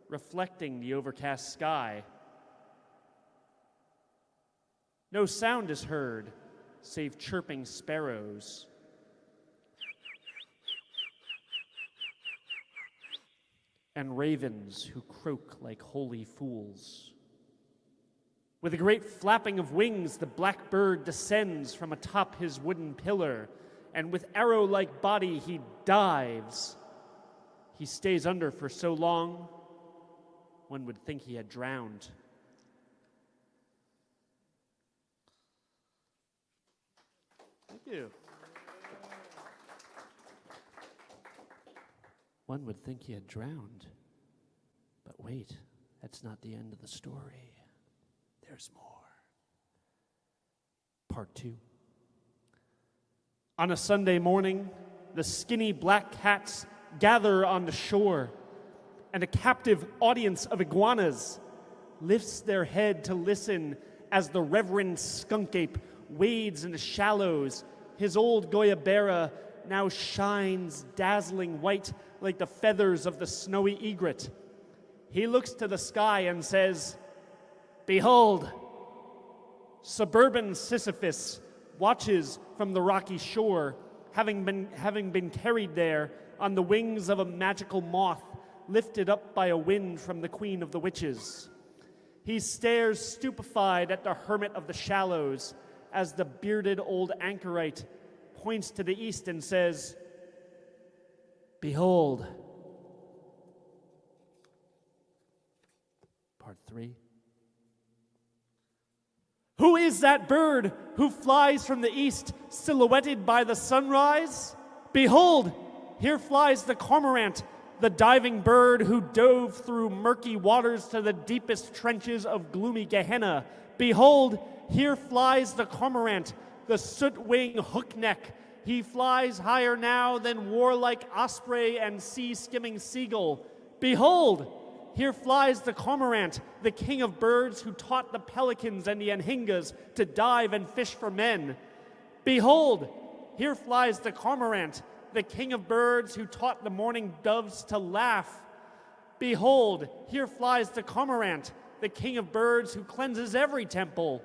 reflecting the overcast sky. No sound is heard, save chirping sparrows. And ravens who croak like holy fools. With a great flapping of wings, the black bird descends from atop his wooden pillar, and with arrow-like body he dives. He stays under for so long, one would think he had drowned. Thank you. One would think he had drowned. But wait, that's not the end of the story. There's more. Part 2. On a Sunday morning, the skinny black cats gather on the shore, and a captive audience of iguanas lifts their head to listen as the Reverend Skunk Ape wades in the shallows. His old Goyabera now shines dazzling white like the feathers of the snowy egret. He looks to the sky and says, "Behold!" Suburban Sisyphus watches from the rocky shore, having been carried there on the wings of a magical moth lifted up by a wind from the Queen of the Witches. He stares stupefied at the hermit of the shallows as the bearded old anchorite points to the east and says, "Behold." Part 3. Who is that bird who flies from the east, silhouetted by the sunrise? Behold, here flies the cormorant, the diving bird who dove through murky waters to the deepest trenches of gloomy Gehenna. Behold, here flies the cormorant, the soot-wing hookneck. He flies higher now than warlike osprey and sea-skimming seagull. Behold, here flies the cormorant, the king of birds who taught the pelicans and the anhingas to dive and fish for men. Behold, here flies the cormorant, the king of birds who taught the morning doves to laugh. Behold, here flies the cormorant, the king of birds who cleanses every temple.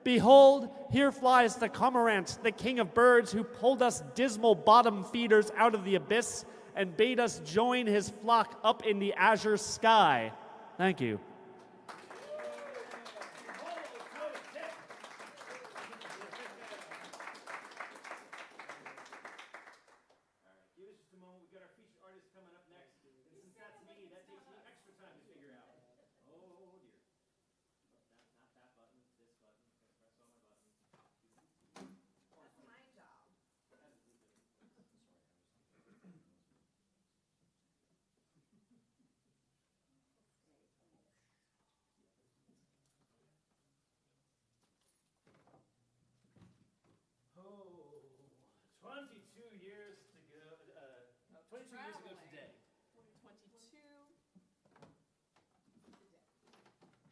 Behold, here flies the cormorant, the king of birds who pulled us dismal bottom feeders out of the abyss and bade us join his flock up in the azure sky. Thank you.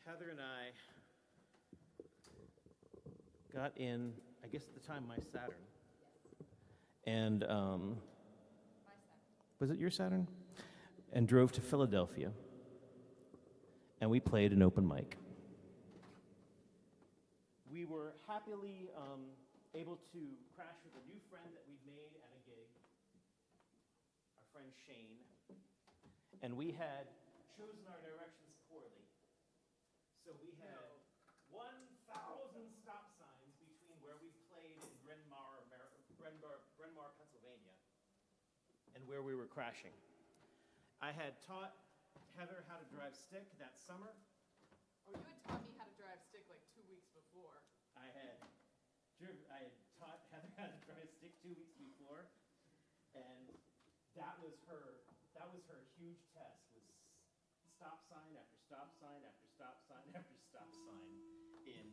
Heather and I got in, I guess at the time, my Saturn. and was it your Saturn? And drove to Philadelphia, and we played an open mic. We were happily able to crash with a new friend that we'd made at a gig, our friend Shane, and we had chosen our directions poorly. So we had 1,000 stop signs between where we played in Bryn Mawr, Pennsylvania, and where we were crashing. I had taught Heather how to drive stick that summer. Oh, you had taught me how to drive stick like 2 weeks before. I had taught Heather how to drive stick 2 weeks before, and that was her huge test, was stop sign after stop sign after stop sign after stop sign in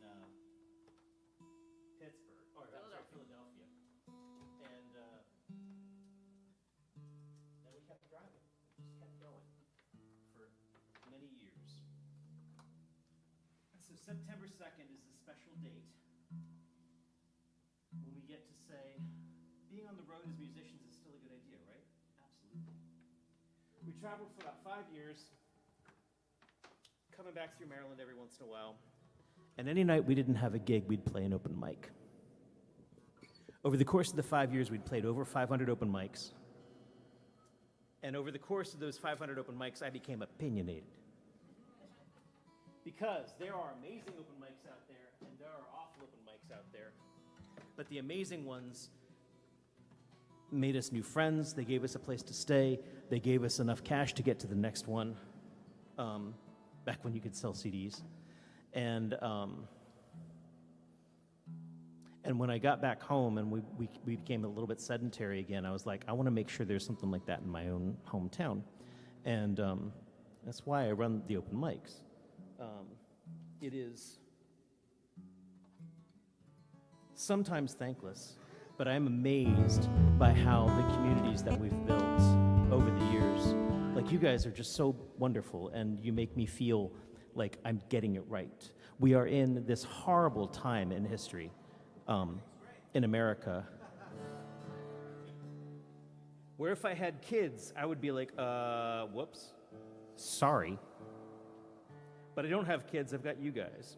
Pittsburgh, or Philadelphia. And then we kept driving, just kept going for many years. So September 2nd is a special date when we get to say, being on the road as musicians is still a good idea, right? Absolutely. We traveled for about 5 years, coming back through Maryland every once in a while. And any night we didn't have a gig, we'd play an open mic. Over the course of the 5 years, we'd played over 500 open mics. And over the course of those 500 open mics, I became opinionated. Because there are amazing open mics out there, and there are awful open mics out there. But the amazing ones made us new friends. They gave us a place to stay. They gave us enough cash to get to the next one, back when you could sell CDs. And when I got back home and we became a little bit sedentary again, I was like, I want to make sure there's something like that in my own hometown. And that's why I run the open mics. It is sometimes thankless, but I'm amazed by how the communities that we've built over the years, like you guys are just so wonderful, and you make me feel like I'm getting it right. We are in this horrible time in history in America, where if I had kids, I would be like, whoops, sorry. But I don't have kids, I've got you guys.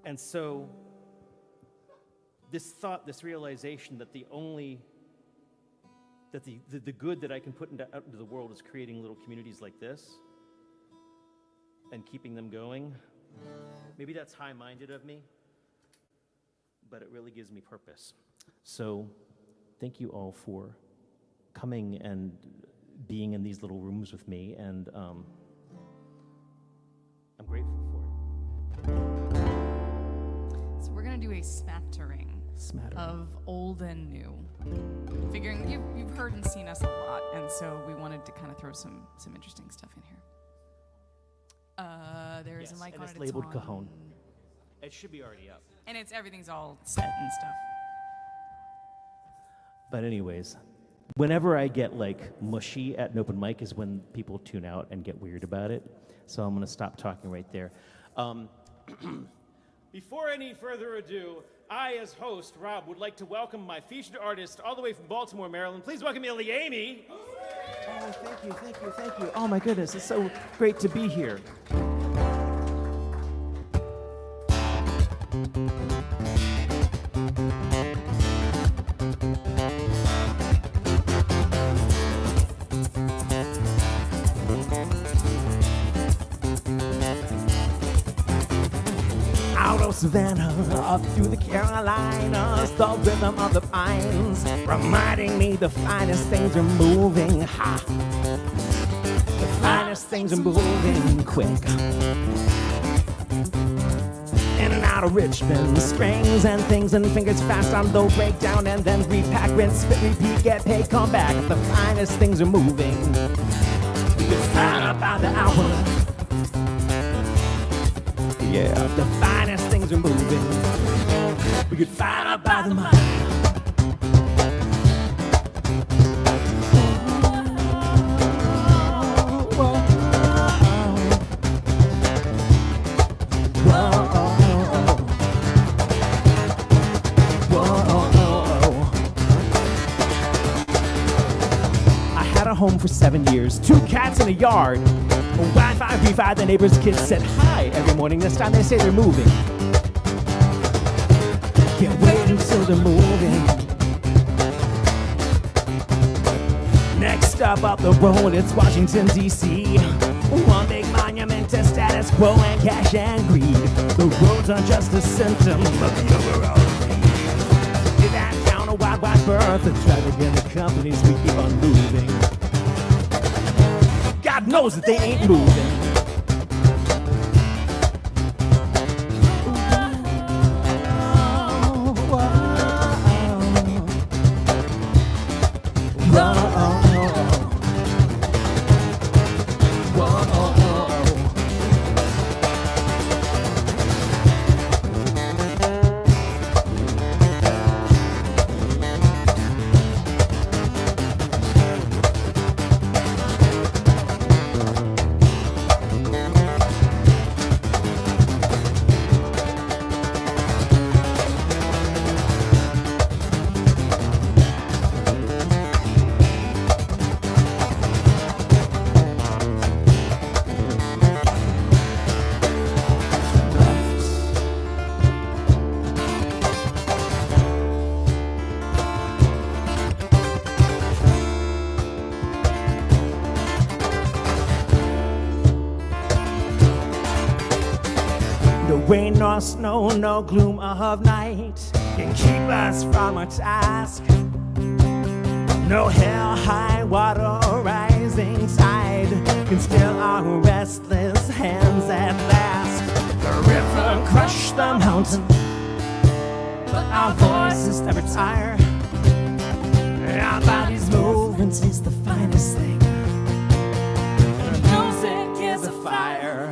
And so this thought, this realization that the good that I can put out into the world is creating little communities like this and keeping them going. Maybe that's high-minded of me, but it really gives me purpose. So thank you all for coming and being in these little rooms with me, and I'm grateful for it. So we're gonna do a smattering of old and new. Figuring you've heard and seen us a lot, and so we wanted to kind of throw some interesting stuff in here. There is a mic and on it's it. labeled on. Cajon. It should be already up. And everything's all set and stuff. But anyways, whenever I get like mushy at an open mic is when people tune out and get weird about it. So I'm going to stop talking right there. Before any further ado, I, as host, Rob, would like to welcome my featured artist all the way from Baltimore, Maryland. Please welcome ilyAIMY. Oh, thank you, thank you, thank you. Oh my goodness, it's so great to be here. Out of Savannah, up through the Carolinas, the rhythm of the pines, reminding me the finest things are moving hot. The finest things are moving quick. In and out of Richmond, strings and things and fingers fast on the breakdown, and then repack, rinse, spit, repeat, get paid, come back. The finest things are moving. We can find out by the hour. Yeah, the finest things are moving. We could find out by the mile. for 7 years. 2 cats in a yard. Wi-Fi, Wi-Fi, the neighbor's kids said hi every morning. This time they say they're moving. Can't wait until they're moving. Next up the road, it's Washington, D.C. One big monument to status quo and cash and greed. The roads are just a symptom of the overall greed. Did that count a wide berth? The traffic and the companies, we keep on moving. God knows that they ain't moving. Rain nor snow, no gloom of night can keep us from our task. No hell, high water, rising tide can still our restless hands at last. The river crushed the mountain, but our voices never tire. Our bodies' movements is the finest thing. And music is a fire.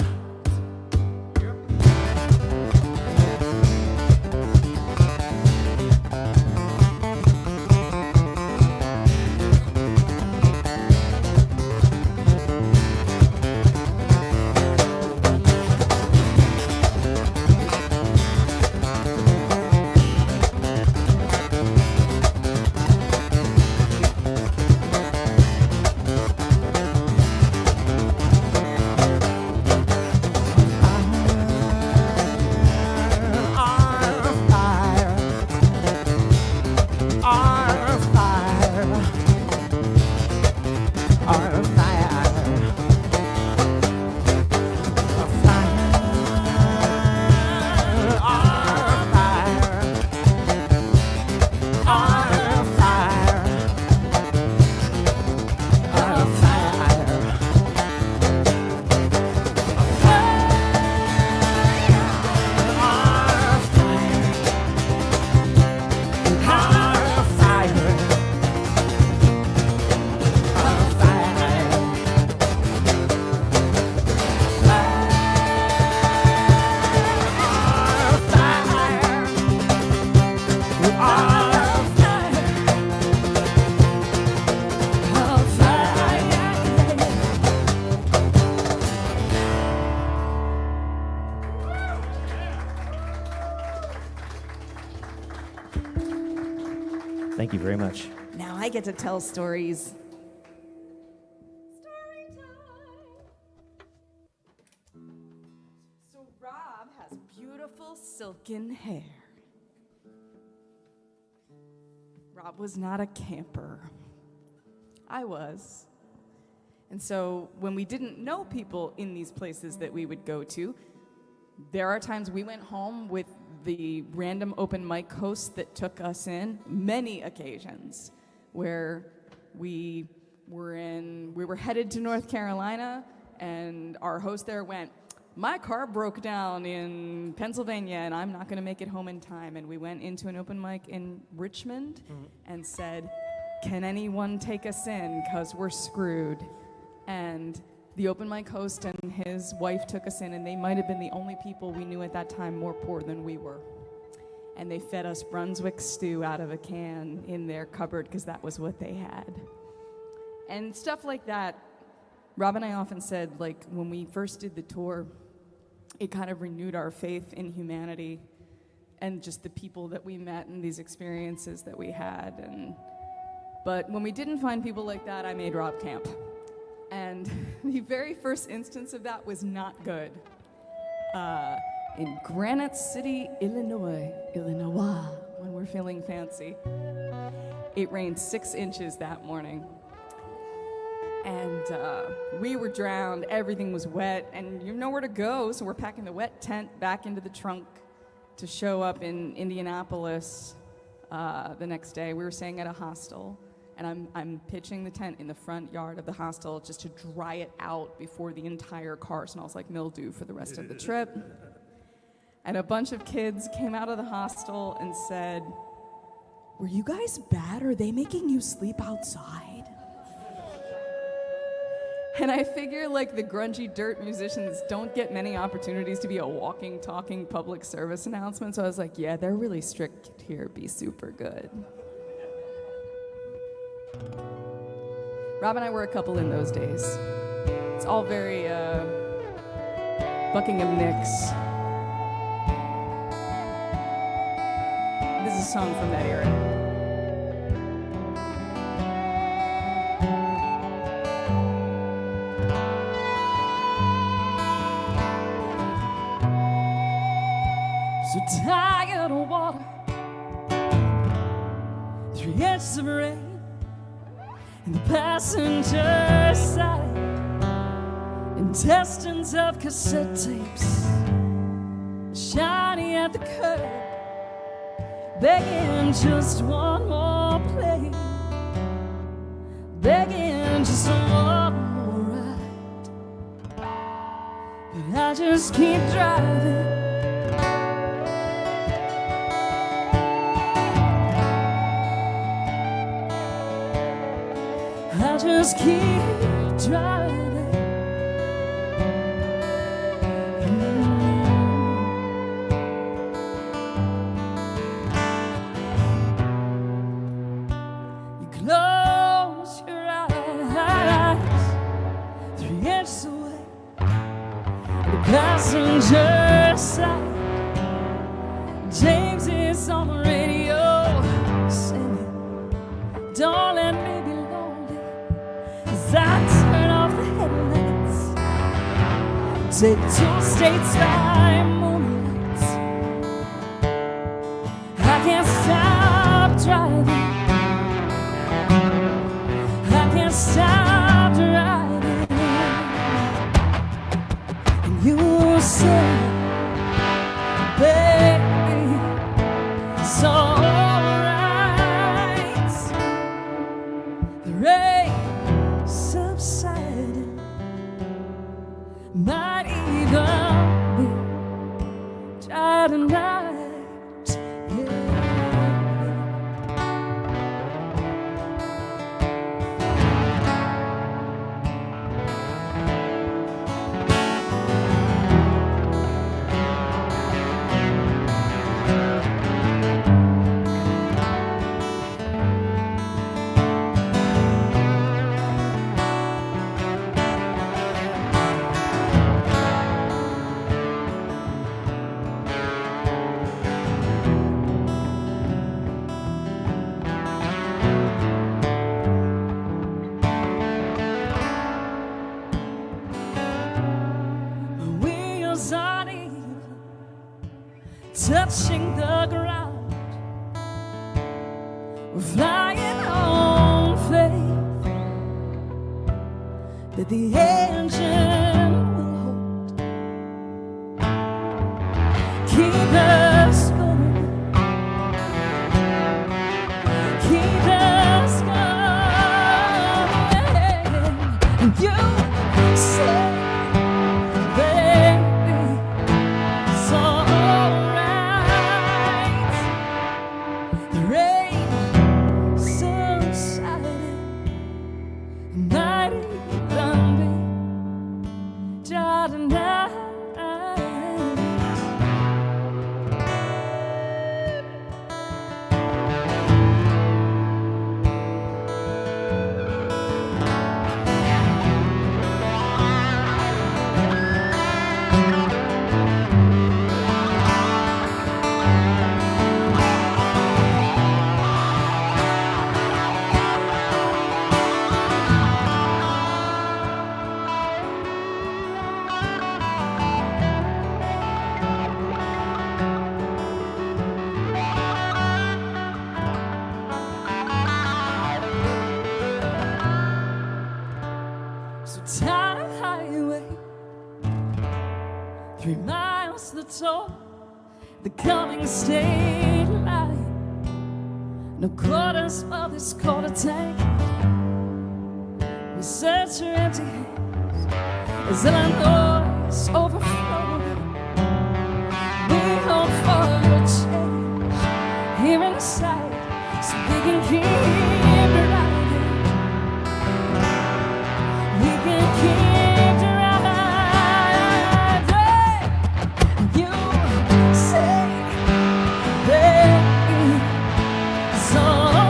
Thank you very much. Now I get to tell stories. So Rob has beautiful silken hair. Rob was not a camper. I was. And so when we didn't know people in these places that we would go to, there are times we went home with the random open mic host that took us in, many occasions, where we were headed to North Carolina, and our host there went, "My car broke down in Pennsylvania, and I'm not going to make it home in time." And we went into an open mic in Richmond and said, "Can anyone take us in? Because we're screwed." And the open mic host and his wife took us in, and they might have been the only people we knew at that time more poor than we were. And they fed us Brunswick stew out of a can in their cupboard because that was what they had. And stuff like that. Rob and I often said, like, when we first did the tour, it kind of renewed our faith in humanity and just the people that we met and these experiences that we had. But when we didn't find people like that, I made Rob camp. And the very first instance of that was not good. In Granite City, Illinois, when we're feeling fancy. It rained 6 inches that morning. And we were drowned, everything was wet, and you have nowhere to go, so we're packing the wet tent back into the trunk to show up in Indianapolis the next day. We were staying at a hostel, and I'm pitching the tent in the front yard of the hostel just to dry it out before the entire car smells like mildew for the rest of the trip. And a bunch of kids came out of the hostel and said, "Were you guys bad? Are they making you sleep outside?" And I figure like the grungy dirt musicians don't get many opportunities to be a walking, talking public service announcement. So I was like, yeah, they're really strict here. Be super good. Rob and I were a couple in those days. It's all very Buckingham Nicks. This is a song from that era. So tired of water, 3 inches of rain, and the passenger side, intestines of cassette tapes, shiny at the curb, begging just one more play, begging just one more ride. But I just keep driving. I just keep driving. You close your eyes, 3 inches away, the passenger side. James is on the radio singing, "Don't let me be lonely." As I turn off the headlights, take 2 states by moonlight. I can't stop driving. I can't stop driving. And you say, baby, it's alright. The rain subsided, might even be dry tonight. Wheels uneven, touching the ground. We're flying on faith that the engine will hold. Keep us going, keep us going. And you say, baby, it's alright. The rain subsided, might even at all. The coming state line. No quarters for this quarter tank. We search your empty hands as Illinois overflowing. We hope for a change here inside, so we can keep riding. We can keep riding. You say that it's alright.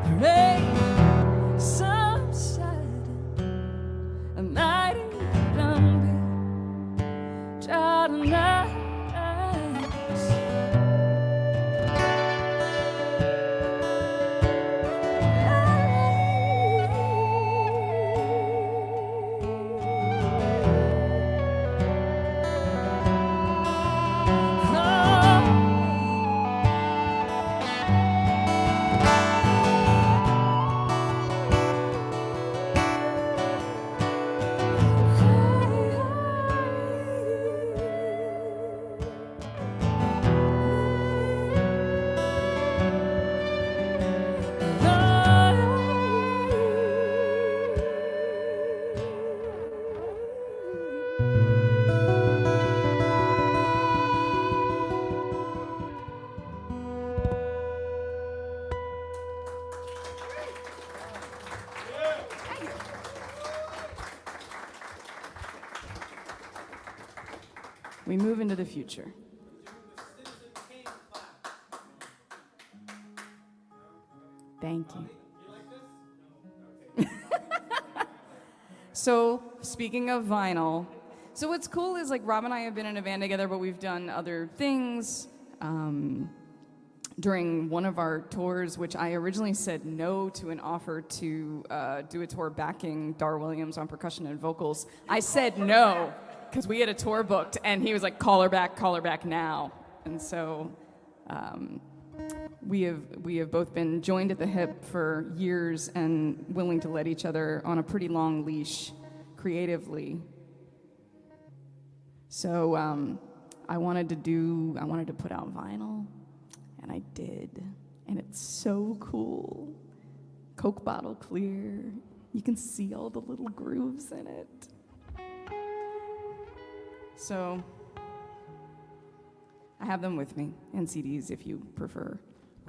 The rain subsided, a mighty lumber, child of night. We move into the future. Thank you. So, speaking of vinyl, so what's cool is like Rob and I have been in a band together, but we've done other things. During one of our tours, which I originally said no to an offer to do a tour backing Dar Williams on percussion and vocals, I said no because we had a tour booked, and he was like, call her back now. And so we have both been joined at the hip for years and willing to let each other on a pretty long leash creatively. So I wanted to put out vinyl. And I did, and it's so cool. Coke bottle clear. You can see all the little grooves in it. So I have them with me, and CDs if you prefer.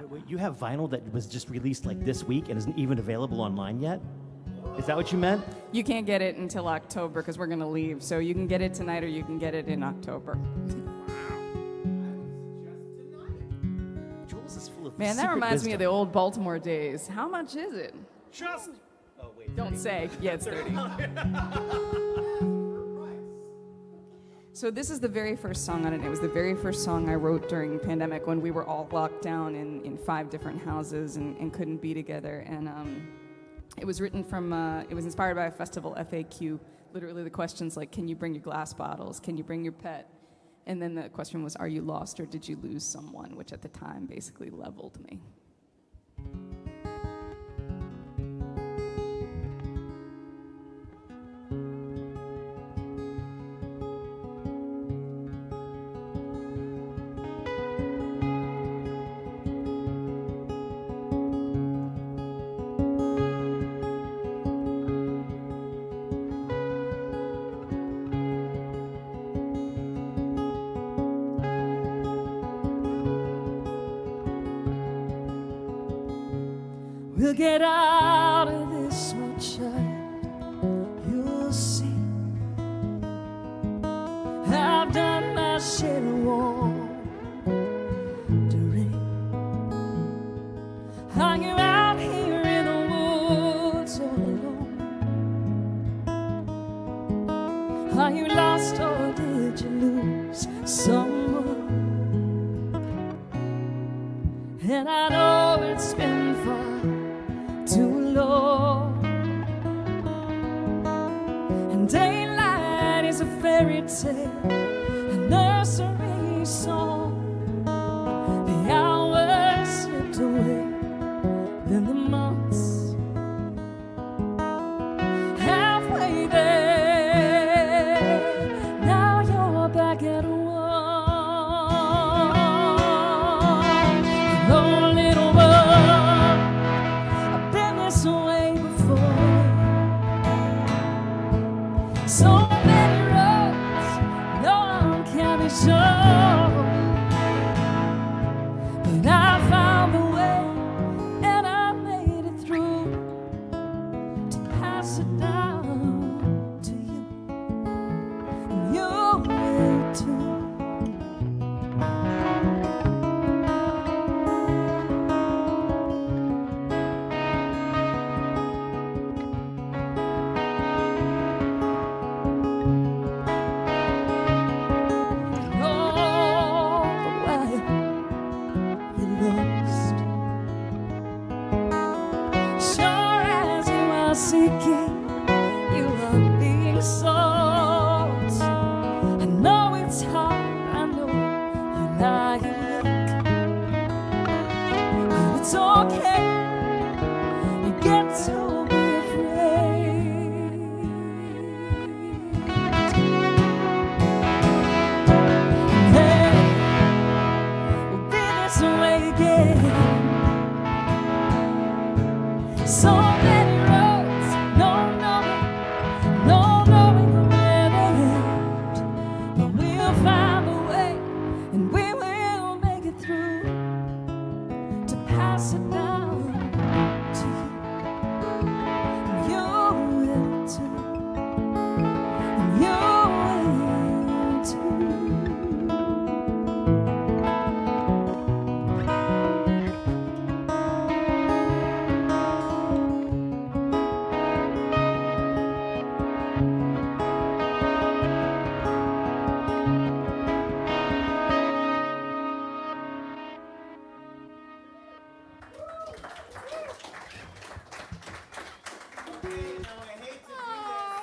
Wait, you have vinyl that was just released like this week and isn't even available online yet? Is that what you meant? You can't get it until October because we're going to leave. So you can get it tonight or you can get it in October. Man, that reminds me of the old Baltimore days. How much is it? Just. Oh, wait. Don't say. Yeah, it's 30. So this is the very first song on it. It was the very first song I wrote during the pandemic when we were all locked down in 5 different houses and couldn't be together. And it was written from, it was inspired by a festival FAQ. Literally the questions like, can you bring your glass bottles? Can you bring your pet? And then the question was, are you lost or did you lose someone? Which at the time basically leveled me. We'll get out of this, my child. You'll see. I've done my share of wandering. Are you out here in the woods all alone? Are you lost or did you lose someone? And I know it's been far too long, and daylight is a fairy tale, a nursery song. The seeking, you are being sought. I know it's hard, I know you're lying weak, but it's okay. You get to be afraid. Hey, we'll be this way again. So many roads, no knowing where they end. But we'll find a way, and we will make it through to pass it down to you. And you will too. And you will too.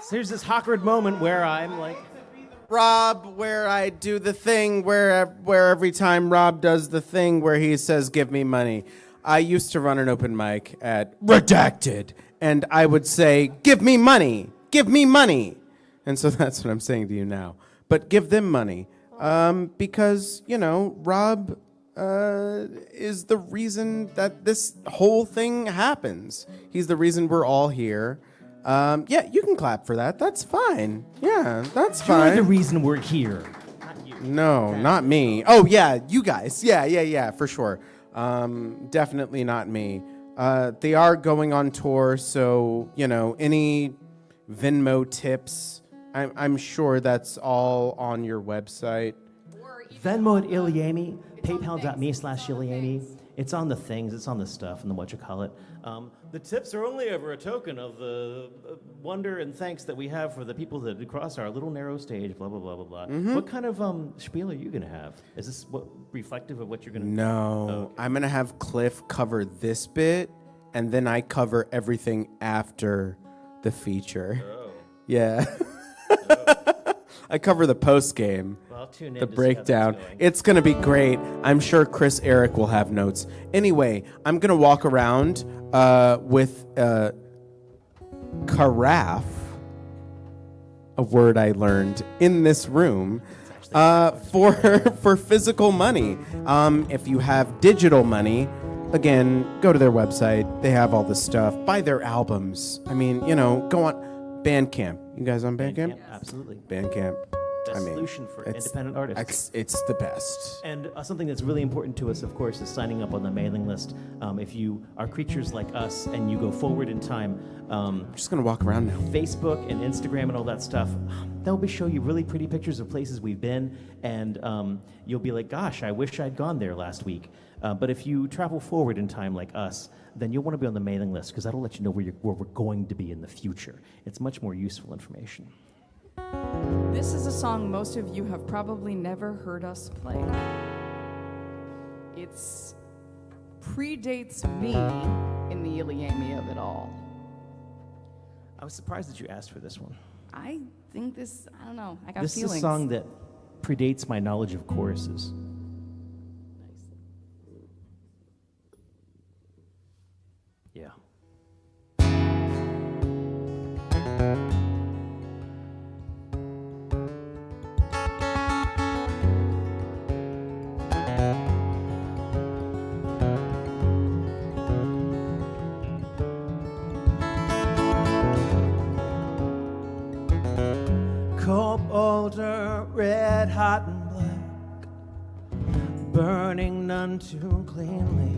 So here's this awkward moment where I'm like, Rob, where I do the thing where every time Rob does the thing where he says, give me money. I used to run an open mic at Redacted, and I would say, give me money, give me money. And so that's what I'm saying to you now. But give them money. Because, you know, Rob is the reason that this whole thing happens. He's the reason we're all here. Yeah, you can clap for that. That's fine. Yeah, that's fine. you're the reason we're here. No, not me. Oh, yeah, you guys. Yeah, for sure. Definitely not me. They are going on tour, so, you know, any Venmo tips, I'm sure that's all on your website. Venmo at ilyAIMY, paypal.me/ilyAIMY. It's on the things, it's on the stuff, and the whatchamacallit. The tips are only ever a token of the wonder and thanks that we have for the people that cross our little narrow stage, blah, blah, blah, blah, blah. Mm-hmm. What kind of spiel are you going to have? Is this reflective of what you're going to No, Oh, okay. I'm going to have Cliff cover this bit, and then I cover everything after the feature. Oh. Yeah. I cover the post game, Well, I'll tune in the to see how breakdown. that's going. It's going to be great. I'm sure Chris Eric will have notes. Anyway, I'm going to walk around with carafe, a word I learned in this room, for physical money. If you have digital money, again, go to their website. They have all the stuff. Buy their albums. I mean, you know, go on Bandcamp. You guys on Bandcamp? Absolutely. Bandcamp. Best solution for independent artists. It's the best. And something that's really important to us, of course, is signing up on the mailing list. If you are creatures like us and you go forward in time, I'm just going to walk around now. Facebook and Instagram and all that stuff, they'll show you really pretty pictures of places we've been, and you'll be like, gosh, I wish I'd gone there last week. But if you travel forward in time like us, then you'll want to be on the mailing list because that'll let you know where we're going to be in the future. It's much more useful information. This is a song most of you have probably never heard us play. It's predates me in the ilyAIMY of it all. I was surprised that you asked for this one. I think this, I don't know, I got This feelings. is a song that predates my knowledge of choruses. Yeah. Cold boulder, red hot and black, burning none too cleanly.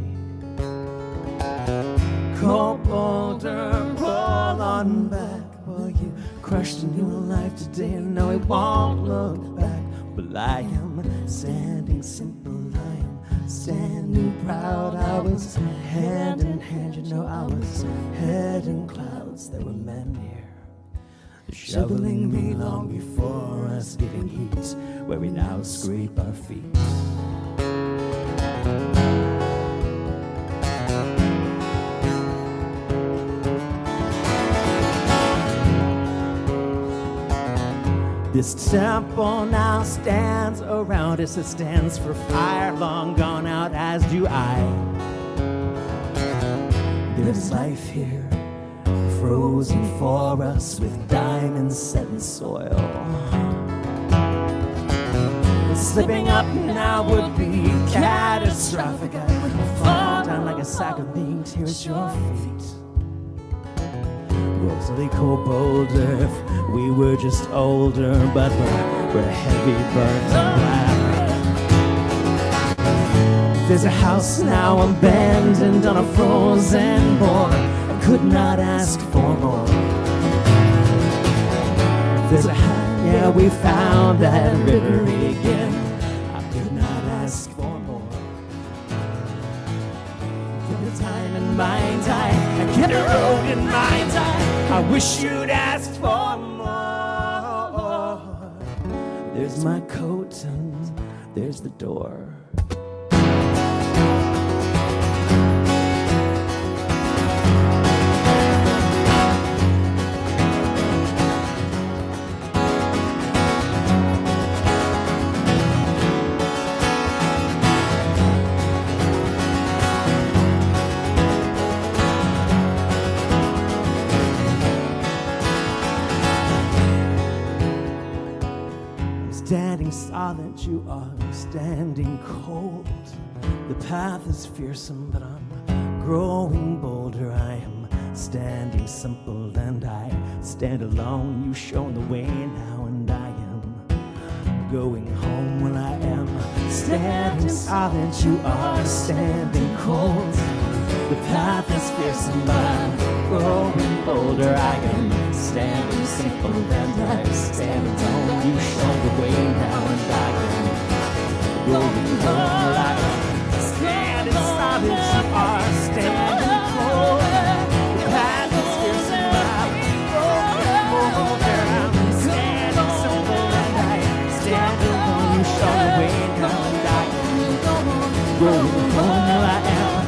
Cold boulder, roll on back. Well, you crushed a new life today, and no, it won't look back. Well, I am standing simple, I am standing proud. I was hand in hand, you know, I was head in clouds. There were men here shoveling me long before us, giving heat where we now scrape our feet. This temple now stands around us. It stands for fire long gone out, as do I. There's life here, frozen for us with diamonds set in soil. Slipping up now would be catastrophic. I would fall down like a sack of beans. Here at your feet. Rosalie Boulder, if we were just older, but we're heavy, burnt and black. There's a house now abandoned on a frozen board. I could not ask for more. There's a yeah, we found that river again. I could not ask for more. Give the time in mind, I get a road in mind, I wish you'd asked for more. There's my coat and there's the door. Standing silent, you are standing cold. The path is fearsome, but I'm growing bolder. I am standing simple, and I stand alone. You've shown the way now, and I am going home. When I am standing silent, you are standing cold. The path is fearsome, but I'm growing bolder. I am standing simple, and I stand alone. You show the way now, and I am going home. I am standing silent, you are standing cold. The path is fearsome, but I'm growing bolder. I'm standing simple, and I stand alone. You show the way now, and I am going home. I am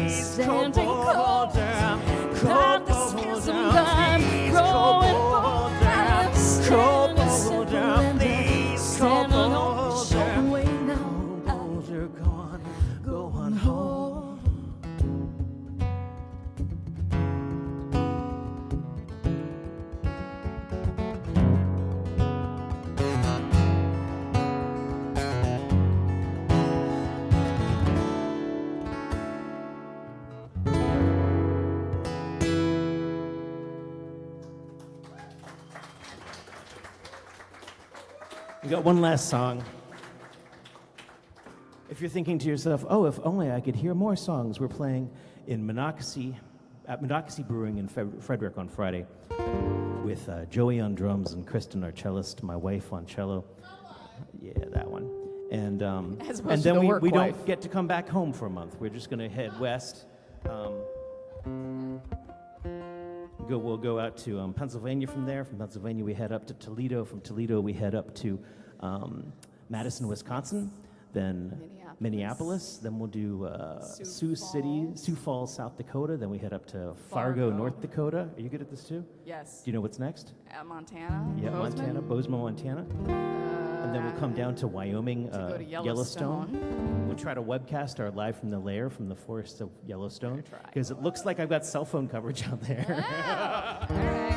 standing cold, I'm fearsome, I'm growing bolder. I'm standing simple, and I stand alone. Show the way now, bolder, go on home. We got one last song. If you're thinking to yourself, oh, if only I could hear more songs, we're playing in Monocacy, at Monocacy Brewing in Frederick on Friday with Joey on drums and Kristen, our cellist, my wife on cello. Yeah, that one. And then we don't get to come back home for a month. We're just going to head west. We'll go out to Pennsylvania from there. From Pennsylvania, we head up to Toledo. From Toledo, we head up to Madison, Wisconsin. Then Minneapolis. Then we'll do Sioux Falls, South Dakota. Then we head up to Fargo, North Dakota. Are you good at this too? Yes. Do you know what's next? Montana. Yeah, Bozeman? Bozeman, Montana. And then we'll come down to Wyoming, to go to Yellowstone. We'll try to webcast our Live from the Lair from the forest of Yellowstone, because it looks like I've got cell phone coverage out there. All right.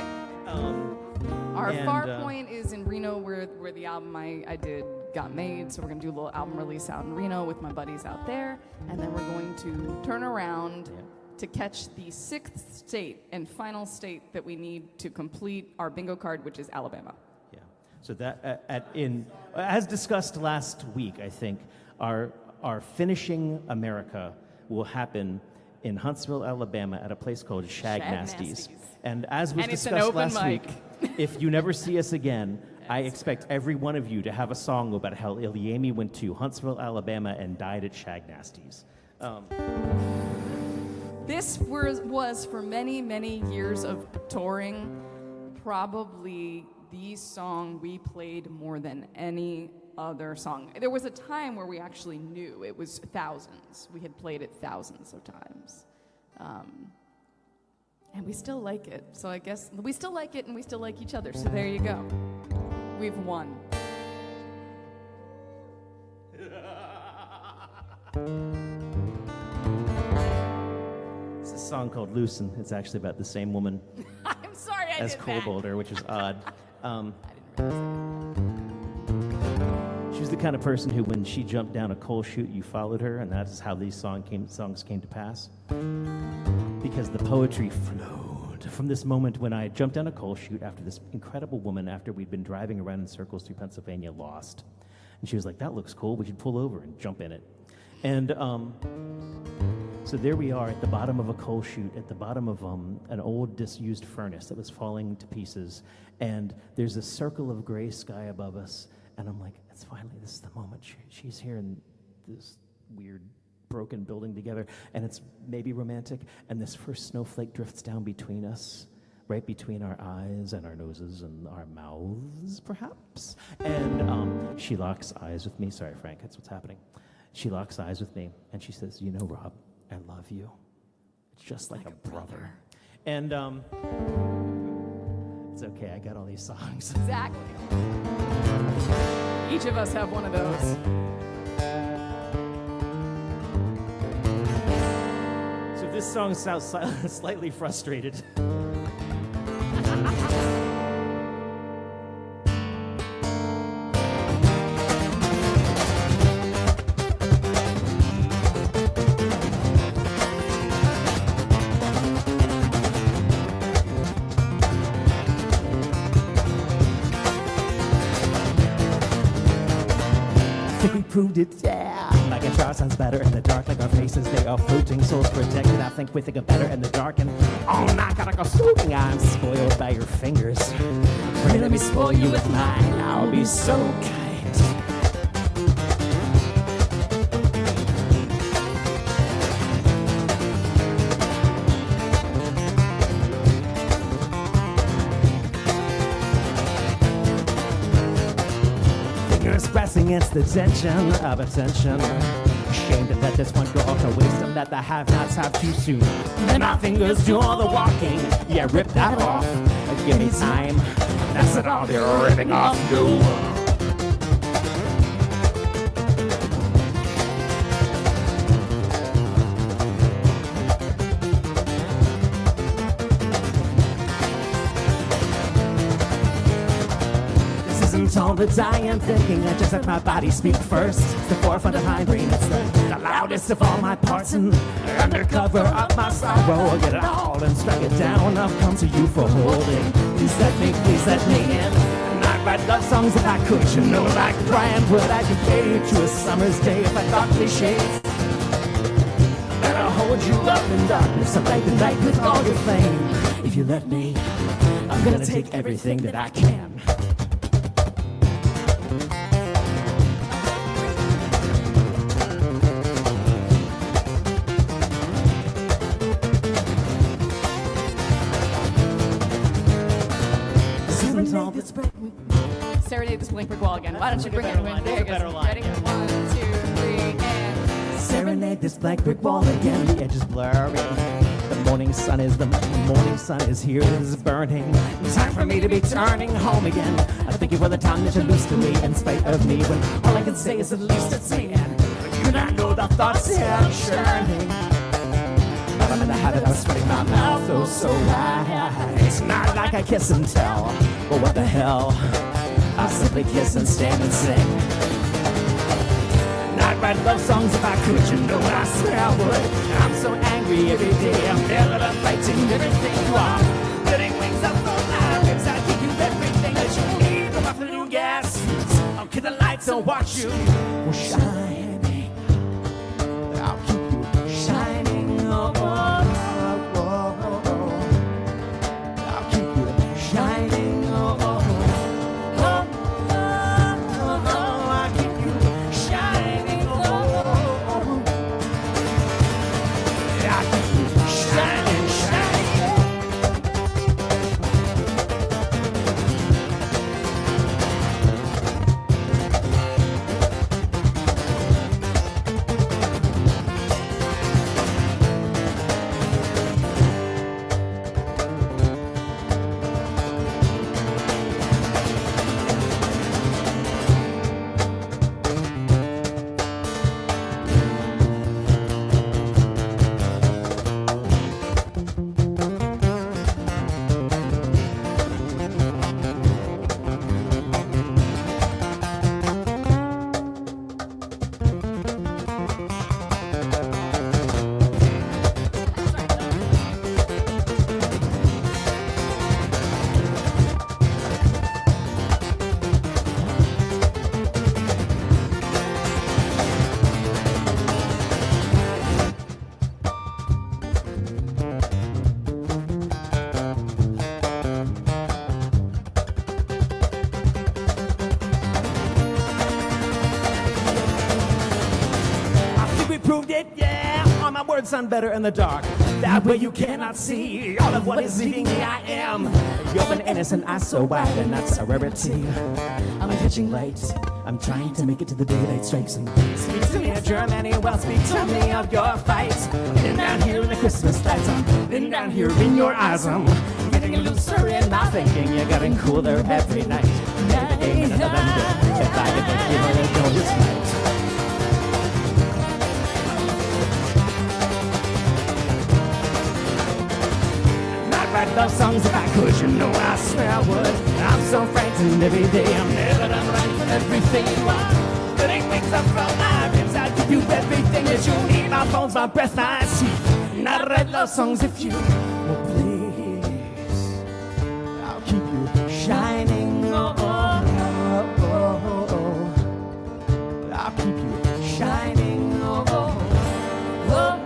Our far point is in Reno, where the album I did got made. So we're going to do a little album release out in Reno with my buddies out there. And then we're going to turn around to catch the 6th state and final state that we need to complete our bingo card, which is Alabama. Yeah. So that as discussed last week, I think our Finishing America will happen in Huntsville, Alabama, at a place called Shag Nasties. And as was discussed last week, if you never see us again, I expect every one of you to have a song about how ilyAIMY went to Huntsville, Alabama, and died at Shag Nasties. This was for many, many years of touring, probably the song we played more than any other song. There was a time where we actually knew it was thousands. We had played it thousands of times. And we still like it. So I guess we still like it and we still like each other. So there you go. We've won. It's a song called Loosen. It's actually about the same woman I'm sorry I as did Cole that. Boulder, which is odd. I didn't realize She was the kind of person who, when she jumped down a coal chute, you followed her, and that is how these songs came to pass. Because the poetry flowed from this moment when I jumped down a coal chute after this incredible woman, after we'd been driving around in circles through Pennsylvania, lost. And she was like, that looks cool, we should pull over and jump in it. And so there we are at the bottom of a coal chute, at the bottom of an old disused furnace that was falling to pieces. And there's a circle of gray sky above us. And I'm like, it's finally, this is the moment. She's here in this weird broken building together, and it's maybe romantic, and this first snowflake drifts down between us, right between our eyes and our noses and our mouths, perhaps. And she locks eyes with me. Sorry, Frank, that's what's happening. She locks eyes with me, and she says, you know, Rob, I love you. It's just like a brother. And it's okay, I got all these songs. Exactly. Each of us have one of those. So if this song sounds slightly frustrated, proved it, yeah. My guitar sounds better in the dark, like our faces, they are floating, souls protected. I think we think of better in the dark, and oh, I gotta go soaking. I'm spoiled by your fingers. Pray let me spoil you with mine. I'll be so kind. Pressing against the tension of attention. Ashamed to let this one go off to waste, and that the have-nots have too soon. Then my fingers do all the walking. Yeah, rip that off. Give me time. That's it, all they're ripping off. No. All that I am thinking, I just let my body speak first. It's the forefront of my brain, it's the loudest of all my parts, and undercover of my sorrow, I'll get it all and strike it down. I've come to you for holding. Please let me in. And I'd write love songs if I could, you know, like Brian would. I could fade to a summer's day if I thought cliches. That I'll hold you up in darkness, I'll light the night with all your flame. If you let me, I'm gonna take everything that I can. Serenade this blank brick wall again. Why don't you bring it in? There you go. Ready? 1, 2, 3, and serenade this blank brick wall again. The edge is blurry. The morning sun is here. It is burning. Time for me to be turning home again. I thank you for the time that you lose to me, in spite of me, when all I can say is at least it's me. And you not know the thoughts I'm churning. But I'm in the habit of spreading my mouth so wide. It's not like I kiss and tell. Well, what the hell? I'll simply kiss and stand and sing. And I'd write love songs if I could, you know, I swear I would. I'm so angry every day, I'm never fighting everything you are. Putting wings up on my ribs, I give you everything that you need. From off the new gas, I'll keep the lights and watch you shine. I'll keep you shining, oh, oh, oh, oh, oh. I'll keep you shining, oh, oh, oh. sound better in the dark. That way you cannot see all of what is leaving me. I am. You're an innocent eye so wide, and that's a rarity. I'm hitching late. I'm trying to make it to the daylight strikes. And speak to me of Germany, well, speak to me of your fights. Been down here in the Christmas lights. Been down here in your eyes. I'm getting looser in my thinking. You're getting cooler every night. Maybe the game in November. If I ever give it a go, it's right. Write love songs if I could, you know I swear I would. I'm so frightened every day, I'm never done right for everything you are. Putting wings up from my ribs, I'll give you everything that you need. My bones, my breath, my teeth. And I write love songs if you will please. I'll keep you shining, oh, oh, oh, oh, oh. I'll keep you shining, oh, oh, oh.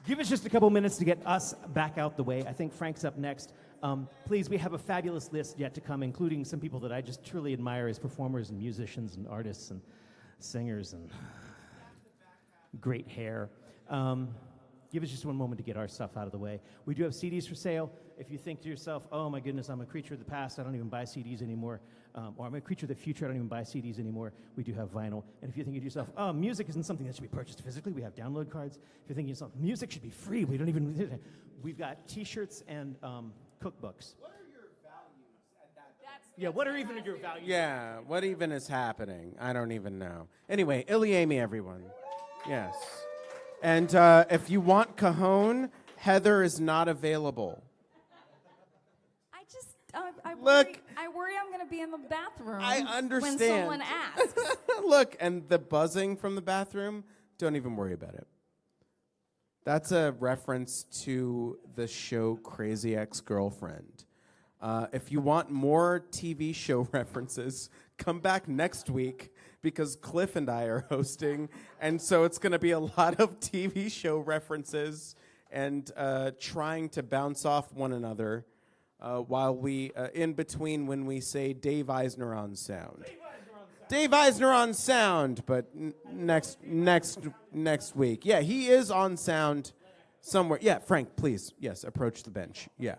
Give us just a couple minutes to get us back out the way. I think Frank's up next. Please, we have a fabulous list yet to come, including some people that I just truly admire as performers and musicians and artists and singers and great hair. Give us just one moment to get our stuff out of the way. We do have CDs for sale. If you think to yourself, oh my goodness, I'm a creature of the past, I don't even buy CDs anymore, or I'm a creature of the future, I don't even buy CDs anymore, we do have vinyl. And if you think to yourself, oh, music isn't something that should be purchased physically, we have download cards. If you're thinking to yourself, music should be free, we don't even, we've got t-shirts and cookbooks. What are your values at that? Yeah, what are even your values? Yeah, what even is happening? I don't even know. Anyway, ilyAIMY, everyone. Yes. And if you want cajon, Heather is not available. I worry I'm going to be in the bathroom. I understand. When someone asks. Look, and the buzzing from the bathroom, don't even worry about it. That's a reference to the show Crazy Ex-Girlfriend. If you want more TV show references, come back next week because Cliff and I are hosting, and so it's going to be a lot of TV show references and trying to bounce off one another while we, in between when we say Dave Eisner on sound. Dave Eisner on sound, but next week. Yeah, he is on sound somewhere. Yeah, Frank, please, yes, approach the bench. Yeah.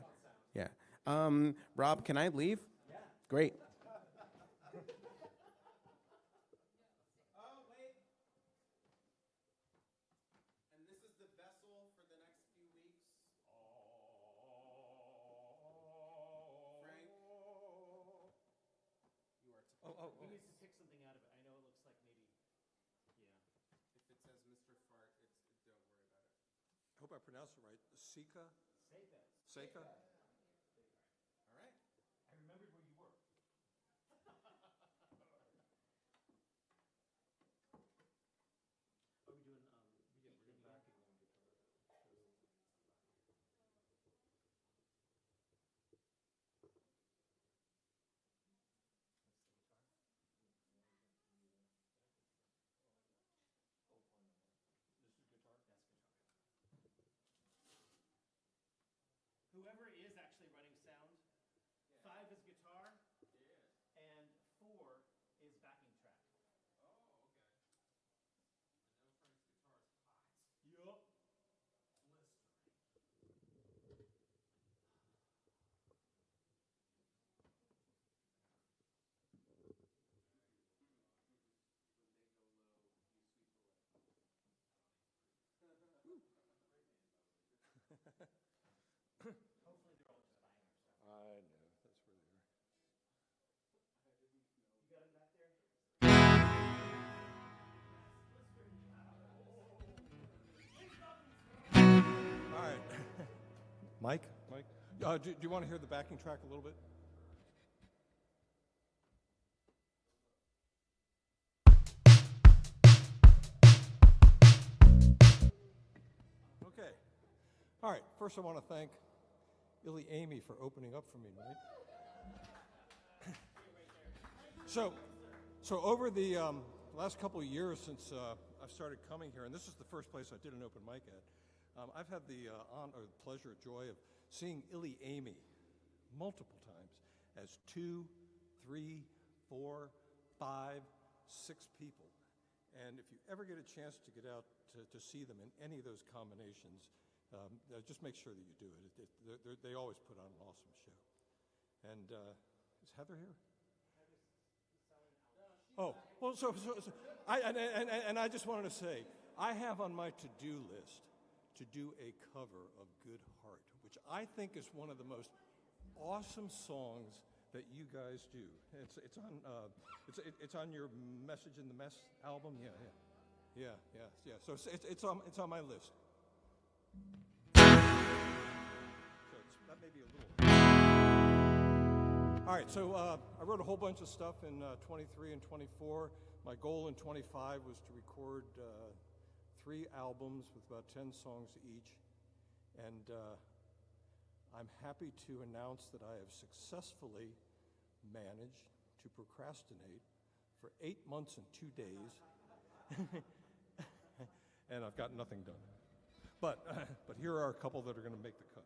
Rob, can I leave? Yeah. Great. He needs to pick something out of it. I know it looks like maybe, yeah. If it says Mr. Fart, don't worry about it. I hope I pronounced it right. Sika? Sika? All right. I remembered where you were. Are we doing, we're doing back and then guitar? Whoever is actually running sound, 5 is guitar, and 4 is backing track. Oh, okay. I know Frank's guitar is hot. Yup. Hopefully they're all just buying our stuff. I know, that's where they are. You got him back there? All right. Mike? Do you want to hear the backing track a little bit? Okay. All right. First, I want to thank ilyAIMY for opening up for me tonight. So over the last couple of years since I've started coming here, and this is the first place I did an open mic at, I've had the pleasure, joy of seeing ilyAIMY multiple times as 2, 3, 4, 5, 6 people. And if you ever get a chance to get out to see them in any of those combinations, just make sure that you do it. They always put on an awesome show. And is Heather here? Oh, well, I just wanted to say, I have on my to-do list to do a cover of Good Heart, which I think is one of the most awesome songs that you guys do. It's on your Message in the Mess album. Yeah. So it's on my list. So that may be a little. All right. So I wrote a whole bunch of stuff in 23 and 24. My goal in 25 was to record 3 albums with about 10 songs each, and I'm happy to announce that I have successfully managed to procrastinate for 8 months and 2 days, and I've got nothing done. But here are a couple that are going to make the cut.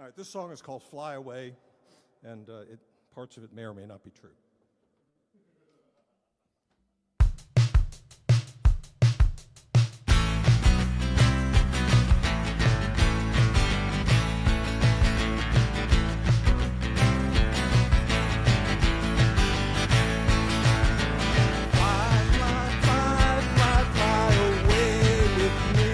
All right, this song is called Fly Away, and parts of it may or may not be true. Fly away with me.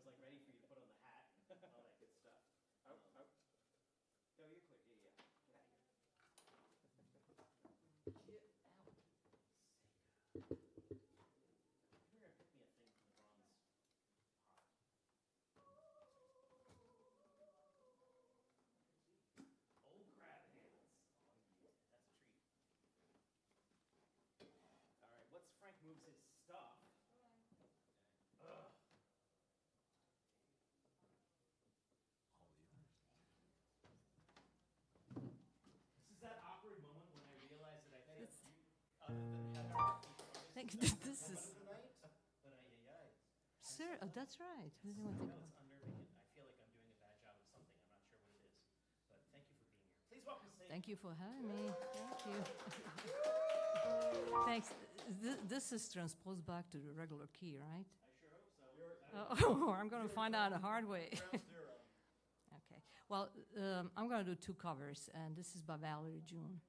was like ready for you to put on the hat and all that good stuff. No, you're clear. Yeah. Get out of here. Get out. You're gonna pick me a thing from the bronze pot. Old crab hands. That's a treat. All right, once Frank moves his stuff. Ugh. This is that awkward moment when I realized that I had other than Heather. This is. Sir, oh, that's right. I know it's unnerving. I feel like I'm doing a bad job of something. I'm not sure what it is. But thank you for being here. Please welcome to stage. Thank you for having me. Thank you. Thanks. This is transposed back to the regular key, right? I sure hope so. Oh, I'm going to find out the hard way. Okay. Well, I'm going to do two covers, and this is by Valerie June.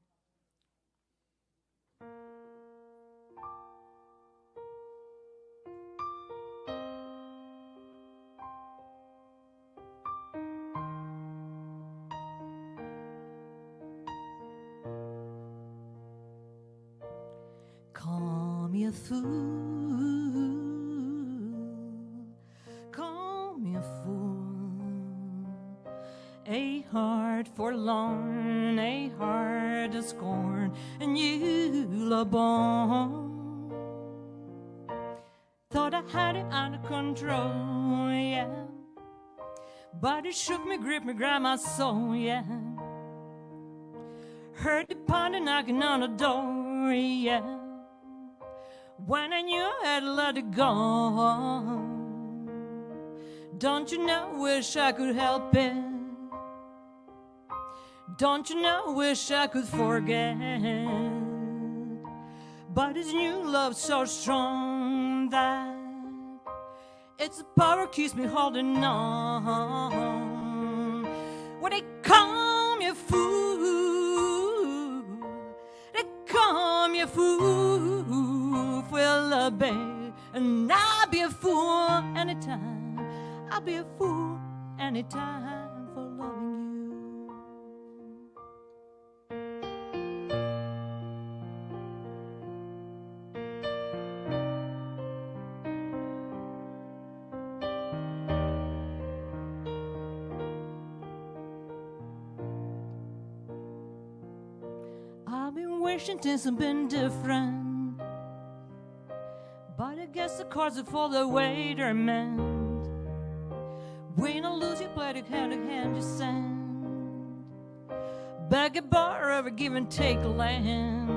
Call me a fool, call me a fool, a heart forlorn, a heart of scorn, and you are born. Thought I had it under control, yeah, but it shook me, gripped me, grabbed my soul, yeah. Heard the pounding knocking on the door, yeah. When I knew I had to let it go, don't you know, wish I could help it. Don't you know, wish I could forget. But this new love so strong that it's the power keeps me holding on. When they call me a fool, they call me a fool. Well, babe, and I'll be a fool anytime. I'll be a fool anytime for loving you. I've been wishing things have been different, but I guess the cards are fall the way they're meant. Win or lose, you play the hand in hand, you send. Beg a bar, ever give and take a land.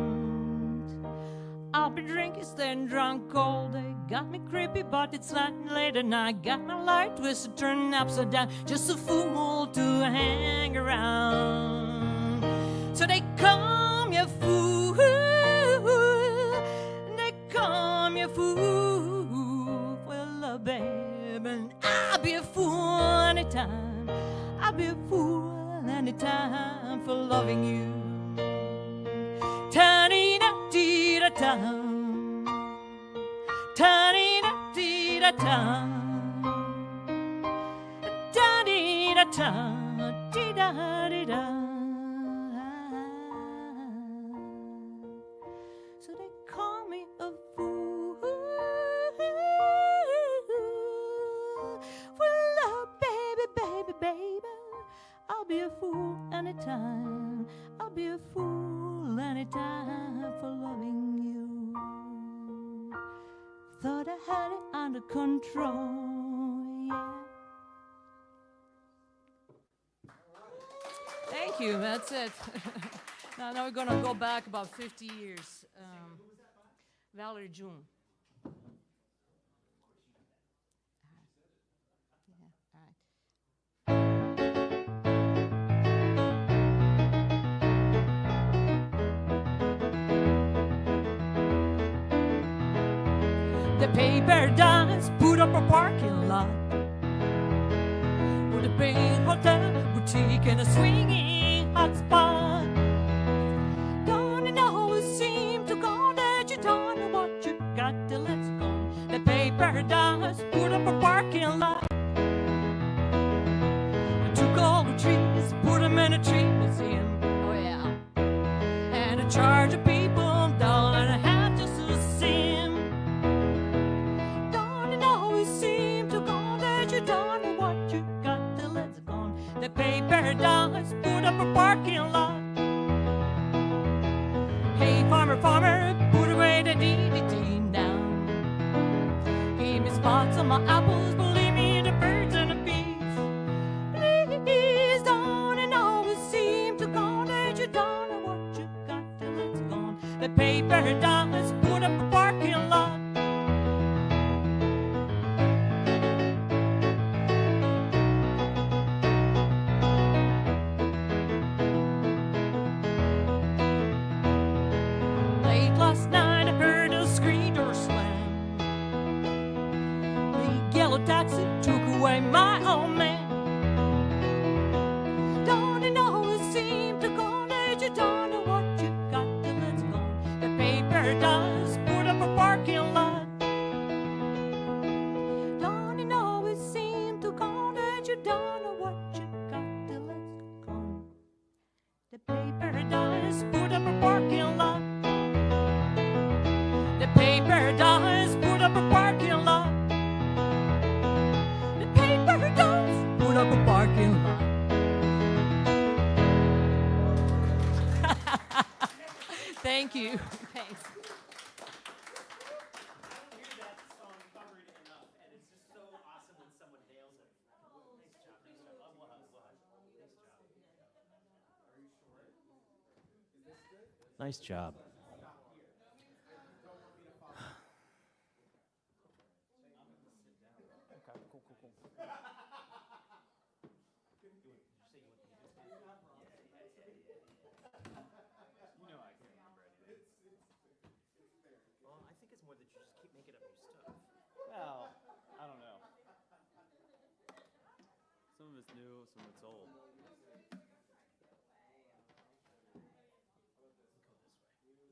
I'll be drinking, staying drunk all day. Got me creepy, but it's late at night. Got my light twisted, turning upside down. Just a fool to hang around. So they call me a fool. They call me a fool. Well, babe, and I'll be a fool anytime. I'll be a fool anytime for loving you. Ta-dee-da-dee-da-da, ta-dee-da-dee-da-da, da-dee-da-da, dee-da-dee-da. So they call me a fool. Well, baby, baby, baby, I'll be a fool anytime. I'll be a fool anytime for loving you. Thought I had it under control, yeah. Thank you, that's it. Now we're gonna go back about 50 years. Valerie June. Yeah, all right. The paper dolls put up a parking lot with a big hotel, boutique, and a swinging hot spot. Don't you know it seemed to go that you don't know what you got till it's gone. The paper dolls put up a parking lot spots on my apples, believe me, the birds and the bees. Please don't always seem to go that you don't know what you got till it's gone. The paper dolls put up a parking lot. Late last night I heard a screen door slam. The yellow taxi took away my old man. Don't it always seem to go that you don't know what you got till it's gone. The paper does put up a parking lot. Don't it always seem to go that you don't know what you got till it's gone. The paper does put up a parking lot. The paper does put up a parking lot. The paper does put up a parking lot. Thank you. Thanks. Nice job. Well, I don't know. Some of it's new, some of it's old.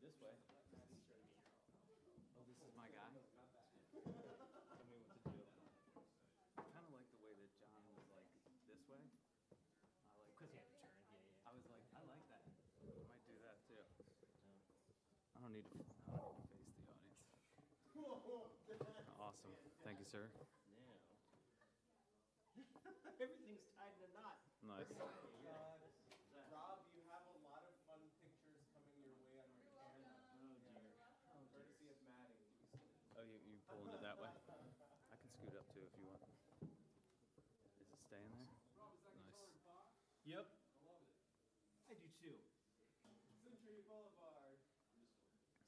This way. Oh, this is my guy. Tell me what to do. I kind of like the way that John was like this way. I like because he had to turn. Yeah. I was like, I like that. I might do that too. I don't need to face the audience. Awesome. Thank you, sir. Everything's tied in a knot. Nice. Rob, you have a lot of fun pictures coming your way on your camera. Oh, dear. Courtesy of Maddie. Oh, you pulling it that way? I can scoot up too if you want. Is it staying there? Nice. Yep. I do too. Century Boulevard.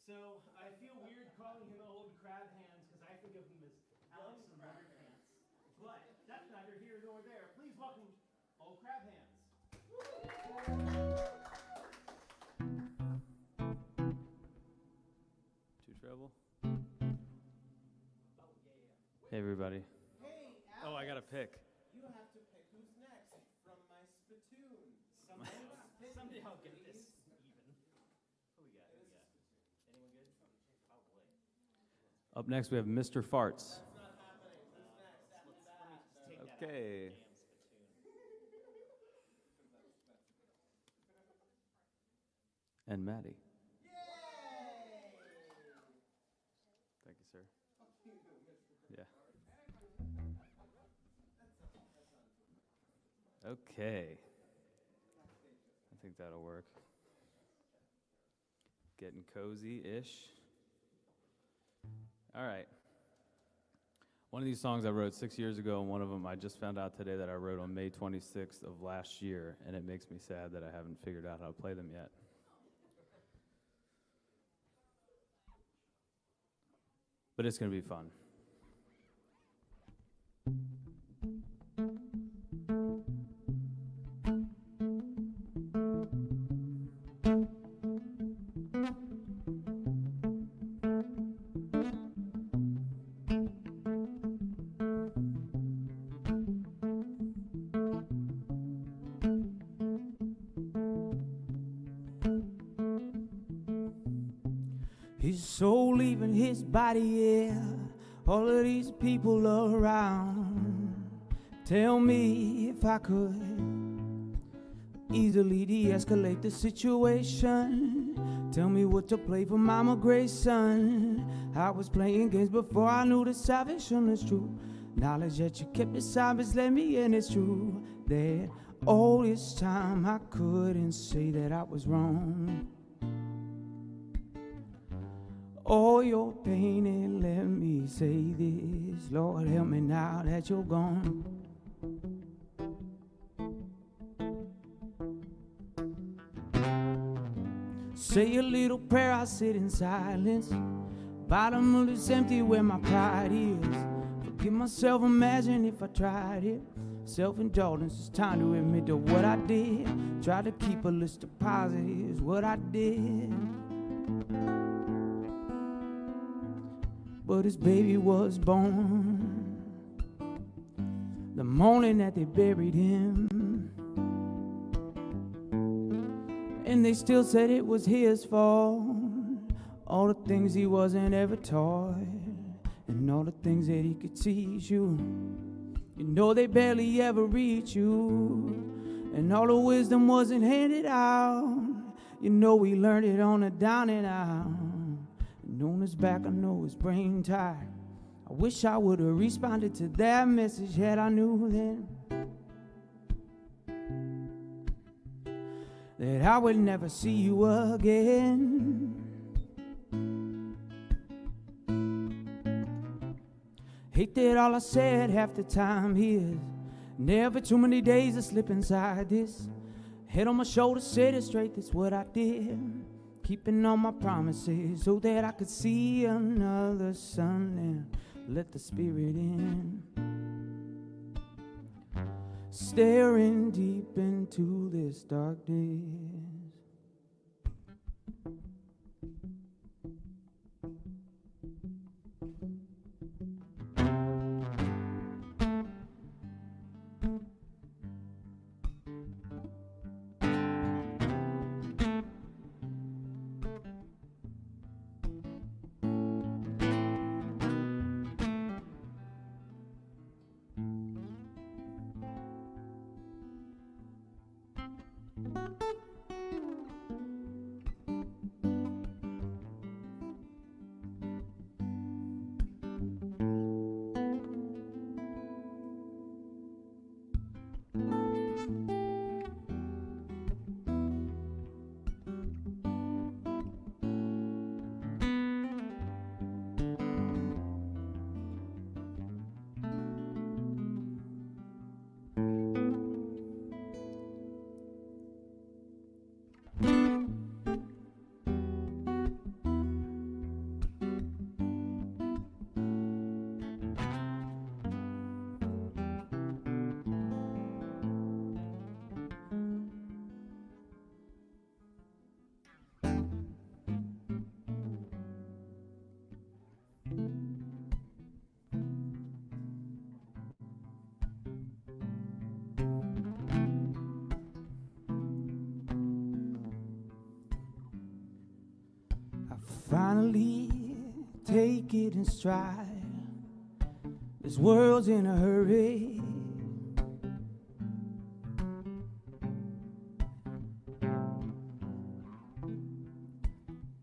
So I feel weird calling him old crab hands because I think of him as Alex from Leather Pants. But that's neither here nor there. Please welcome old crab hands. Two treble. Hey, everybody. Hey, Oh, I got to pick. You have to pick who's next from my spittoon. Someday I'll get this even. Who we got? Anyone good? Probably. Up next, we have Mr. Farts. That's not happening. Who's next after that? Okay. And Maddie. Thank you, sir. Yeah. Okay. I think that'll work. Getting cozy-ish. All right. One of these songs I wrote 6 years ago, and one of them I just found out today that I wrote on May 26th of last year, and it makes me sad that I haven't figured out how to play them yet. But it's going to be fun. His soul leaving his body, yeah. All of these people around. Tell me if I could easily de-escalate the situation. Tell me what to play for Mama Grayson. I was playing games before I knew the salvation is true. Knowledge that you kept beside misled me, and it's true that all this time I couldn't say that I was wrong. all your pain, and let me say this, Lord, help me now that you're gone. Say a little prayer, I sit in silence. Bottom of this empty where my pride is. Forgive myself, imagine if I tried it. Self-indulgence, it's time to admit to what I did. Try to keep a list of positives, what I did. But his baby was born the morning that they buried him. And they still said it was his fault. All the things he wasn't ever taught, and all the things that he could teach you. You know they barely ever reach you, and all the wisdom wasn't handed out. You know we learned it on the down and out. And on his back I know his brain tired. I wish I would have responded to that message had I knew then that I would never see you again. Hate that all I said half the time is never too many days to slip inside this. Head on my shoulder, set it straight, that's what I did. Keeping all my promises so that I could see another sun and let the spirit in. Staring deep into this darkness. Finally, take it in stride. This world's in a hurry.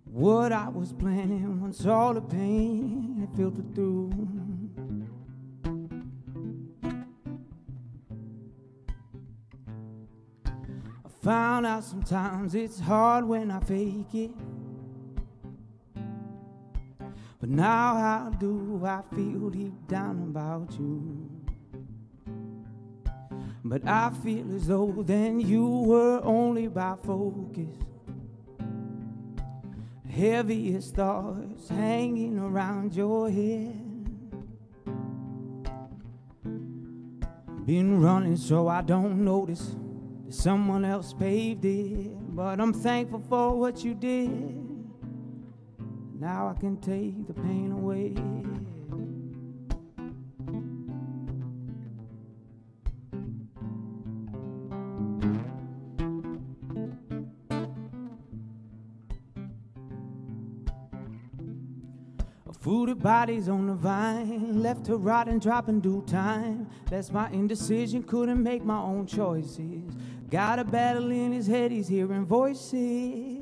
What I was planning once all the pain had filtered through. I found out sometimes it's hard when I fake it. But now how do I feel deep down about you? But I feel as though then you were only by focus. Heaviest thoughts hanging around your head. Been running so I don't notice that someone else paved it. But I'm thankful for what you did. Now I can take the pain away. Fruited bodies on the vine, left to rot and drop in due time. That's my indecision, couldn't make my own choices. Got a battle in his head, he's hearing voices.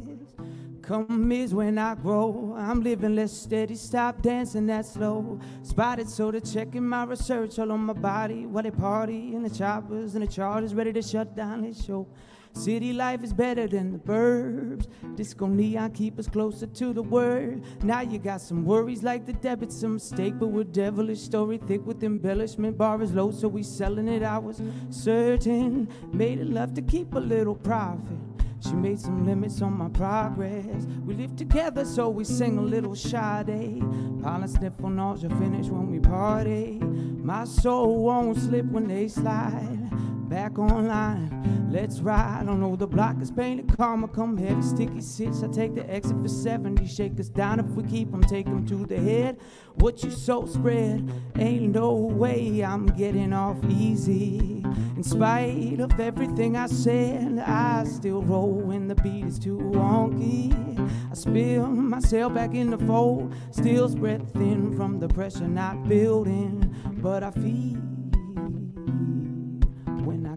Come is when I grow, I'm living less steady, stop dancing that slow. Spotted soda, checking my research all on my body while they party in the choppers and the chargers, ready to shut down this show. City life is better than the burbs. Disco neon keep us closer to the word. Now you got some worries like the debit's a mistake, but we're devilish, story thick with embellishment. Bar is low, so we selling it. I was certain, made it love to keep a little profit. She made some limits on my progress. We live together, so we sing a little Sade. Pollen sniff on nausea, finish when we party. My soul won't slip when they slide. Back online, let's ride. I don't know, the block is painted karma, come heavy, sticky sits. I take the exit for 70, shake us down if we keep them, take them to the head. What you so spread, ain't no way I'm getting off easy. In spite of everything I said, I still roll when the beat is too wonky. I spill myself back in the fold, still spread thin from the pressure not building, but I feel when I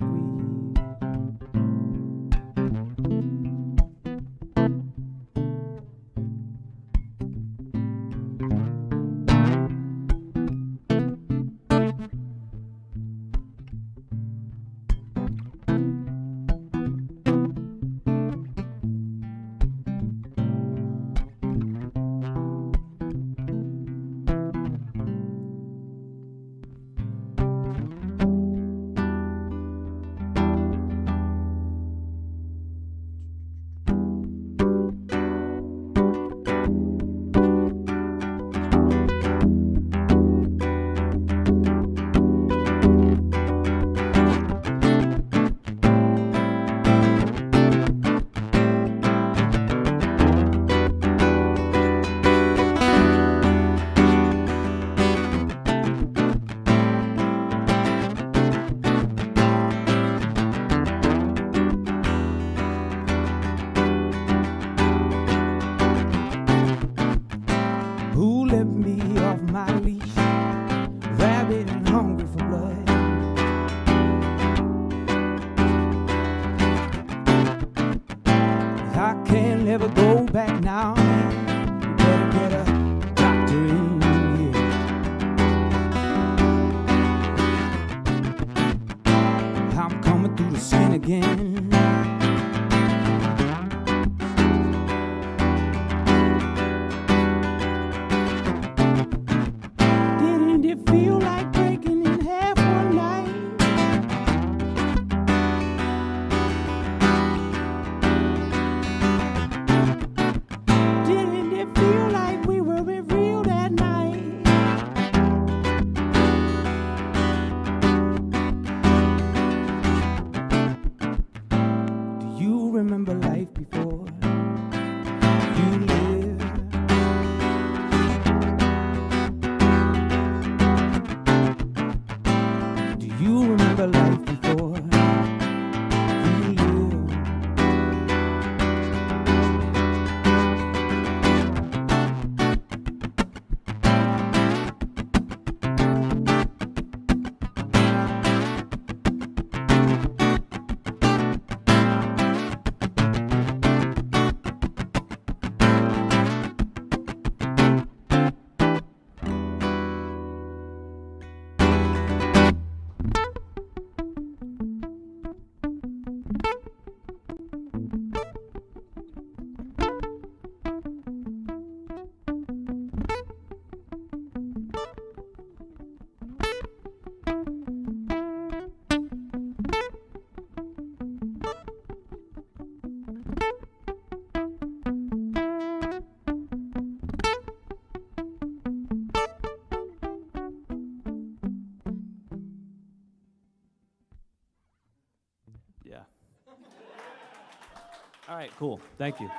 All right, cool. Thank you. I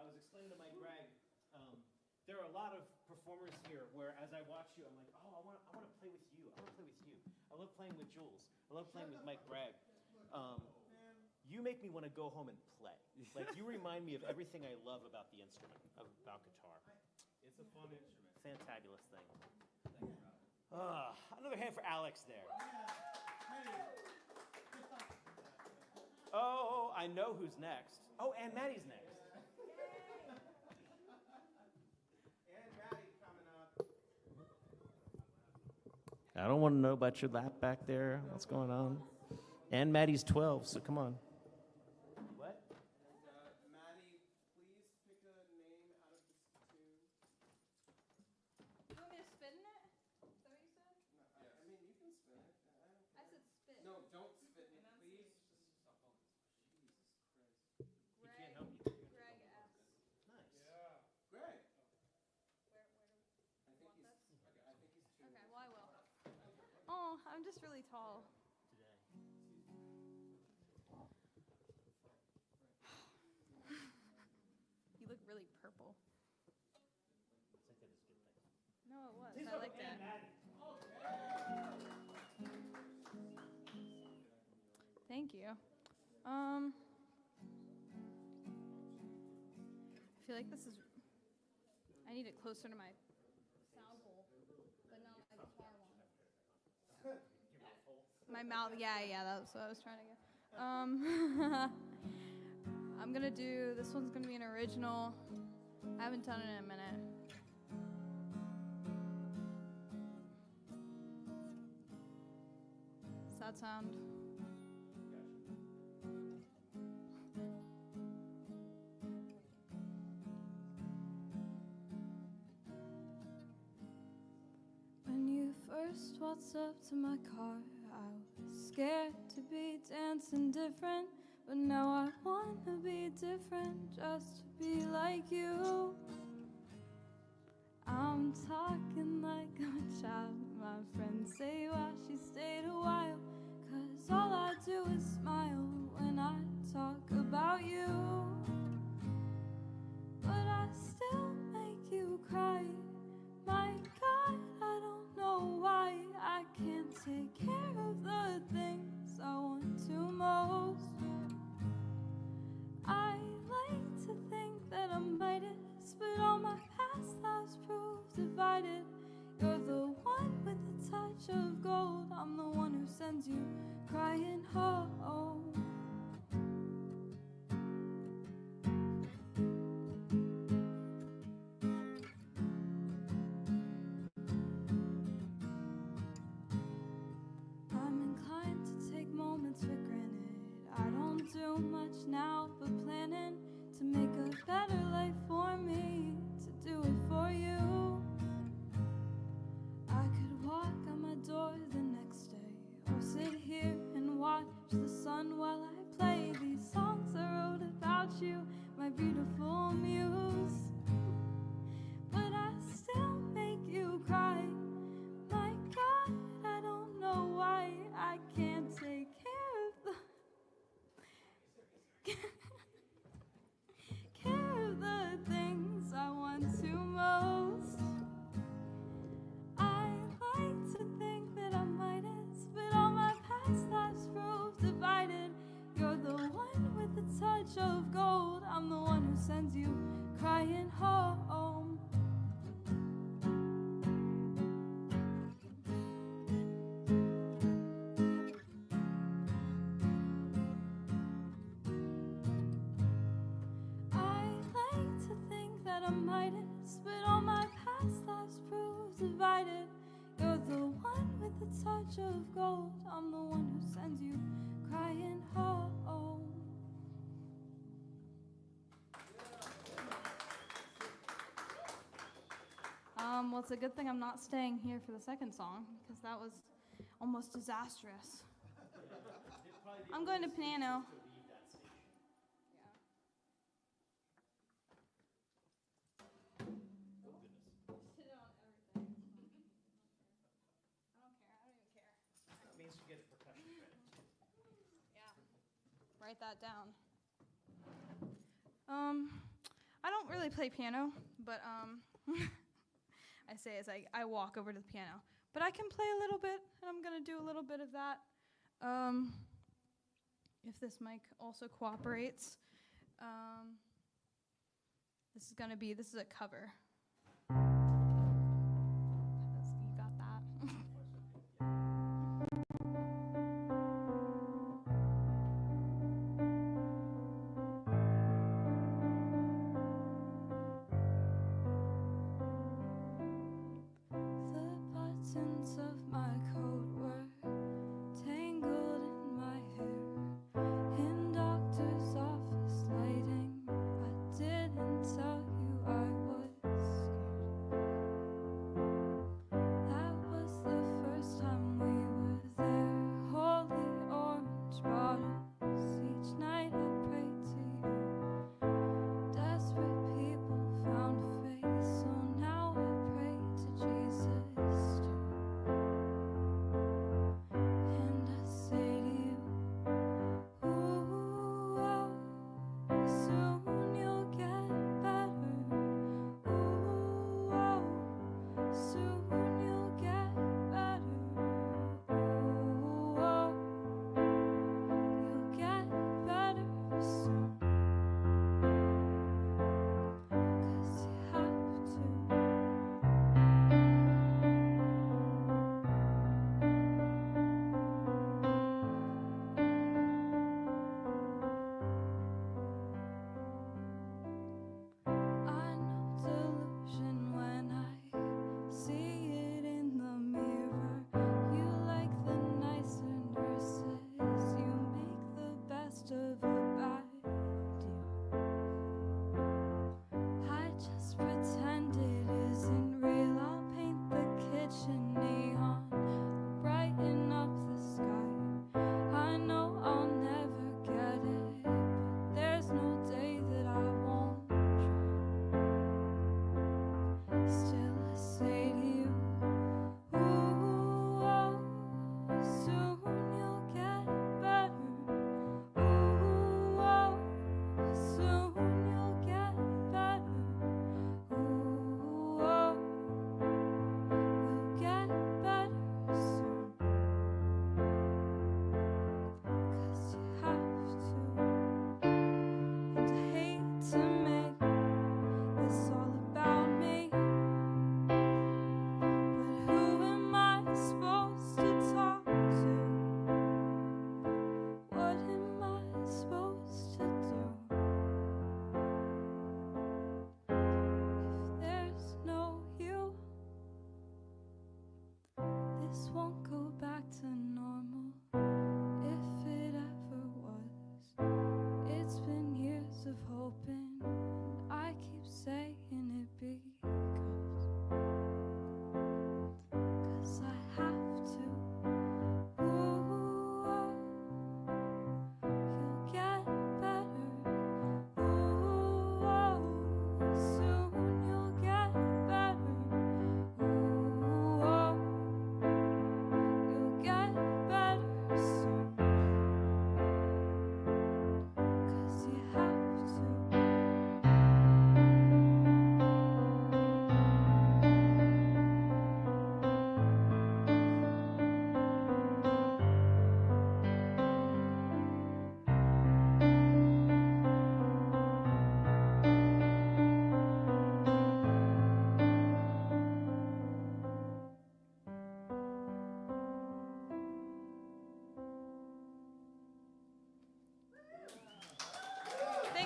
was explaining to Mike Bragg, there are a lot of performers here where as I watch you, I'm like, oh, I want to play with you. I want to play with you. I love playing with Jules. I love playing with Mike Bragg. You make me want to go home and play. Like, you remind me of everything I love about the instrument, about guitar. It's a fun instrument. Fantabulous thing. Another hand for Alex there. Oh, I know who's next. Oh, and Maddie's next. And Maddie coming up. I don't want to know about your lap back there. What's going on? And Maddie's 12, so come on. What? Maddie, please pick a name out of this tune. You want me to spin it? Is that what you said? No, I mean, you can spin it. I said spin. No, don't spin it, please. Greg, can't help you. Greg S. Nice. Yeah. Greg. Where do I think he's. Okay, I think he's too. Okay, well, I will. Oh, I'm just really tall. You look really purple. No, it was. I like that. Thank you. I feel like this is. I need it closer to my sound hole, but not my guitar one. My mouth, yeah, that's what I was trying to get. I'm gonna do, this one's gonna be an original. I haven't done it in a minute. Does that sound? When you first waltzed up to my car, I was scared to be dancing different, but now I wanna be different just to be like you. I'm talking like a child. My friends say why she stayed a while, 'cause all I do is smile when I talk about you. But I still make you cry. My God, I don't know why I can't take care of the things I want to most. I like to think that I might have, but all my past lives prove divided. You're the one with the touch of gold. I'm the one who sends you crying home. I'm inclined to take moments for granted. I don't do much now but planning to make a better life for me, to do it for you. I could walk out my door the next day, or sit here and watch the sun while I play these songs I wrote about you, my beautiful muse. But I still make you cry. My God, I don't know why I can't take care of the care of the things I want to most. I like to think that I might have, but all my past lives prove divided. You're the one with the touch of gold. I'm the one who sends you crying home. I like to think that I might have, but all my past lives prove divided. You're the one with the touch of gold. I'm the one who sends you crying home. Well, it's a good thing I'm not staying here for the second song, because that was almost disastrous. I'm going to piano. That means you get a percussion credit. Yeah. Write that down. I don't really play piano, but I say as I walk over to the piano. But I can play a little bit, and I'm gonna do a little bit of that. If this mic also cooperates. This is a cover. You got that. The buttons of my coat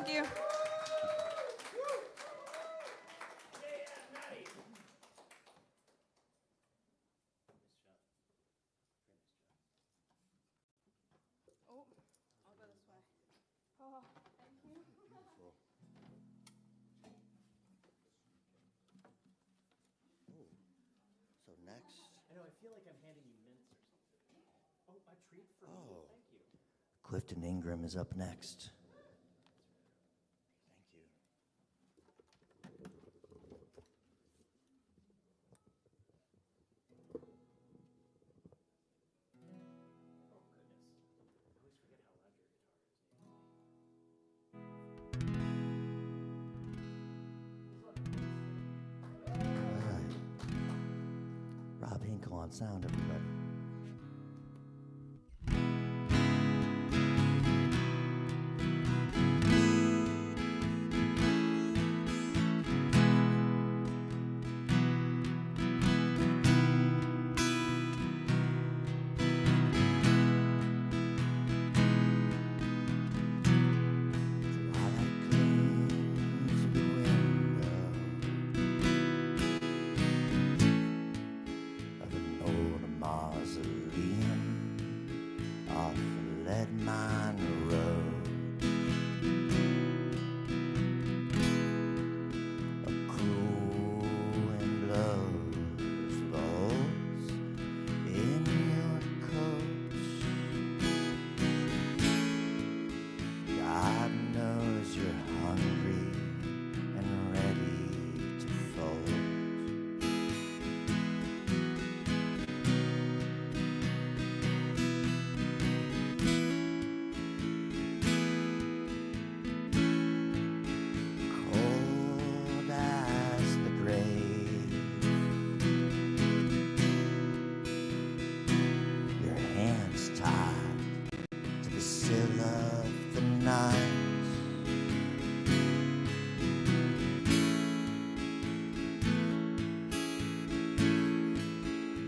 Thank you. Oh, I'll go this way. Oh, thank you. So next, I know, I feel like I'm handing you mints or something. Oh, a treat for me. Oh. Thank you. Clifton Ingram is up next. Thank you. Oh, goodness. I always forget how loud your guitar is. Rob Hinkal on sound, everybody.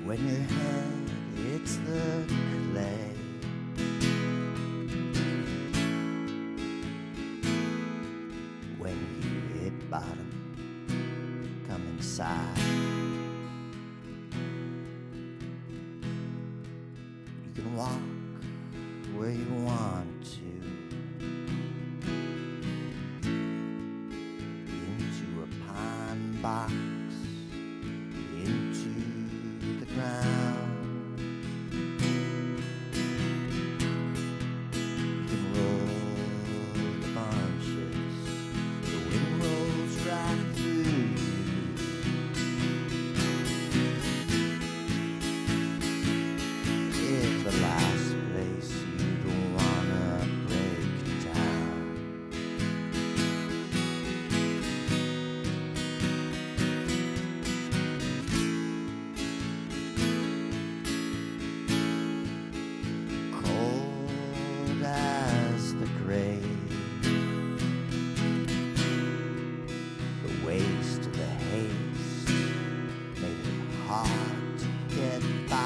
When your head hits the clay, when you hit bottom, come inside. You can walk where you want to, into a pine box, into the ground. You can roll the bunches, the wind rolls right through you. It's the last place you'd wanna break down. Cold as the grave, the waste of the haste made it hard to get by.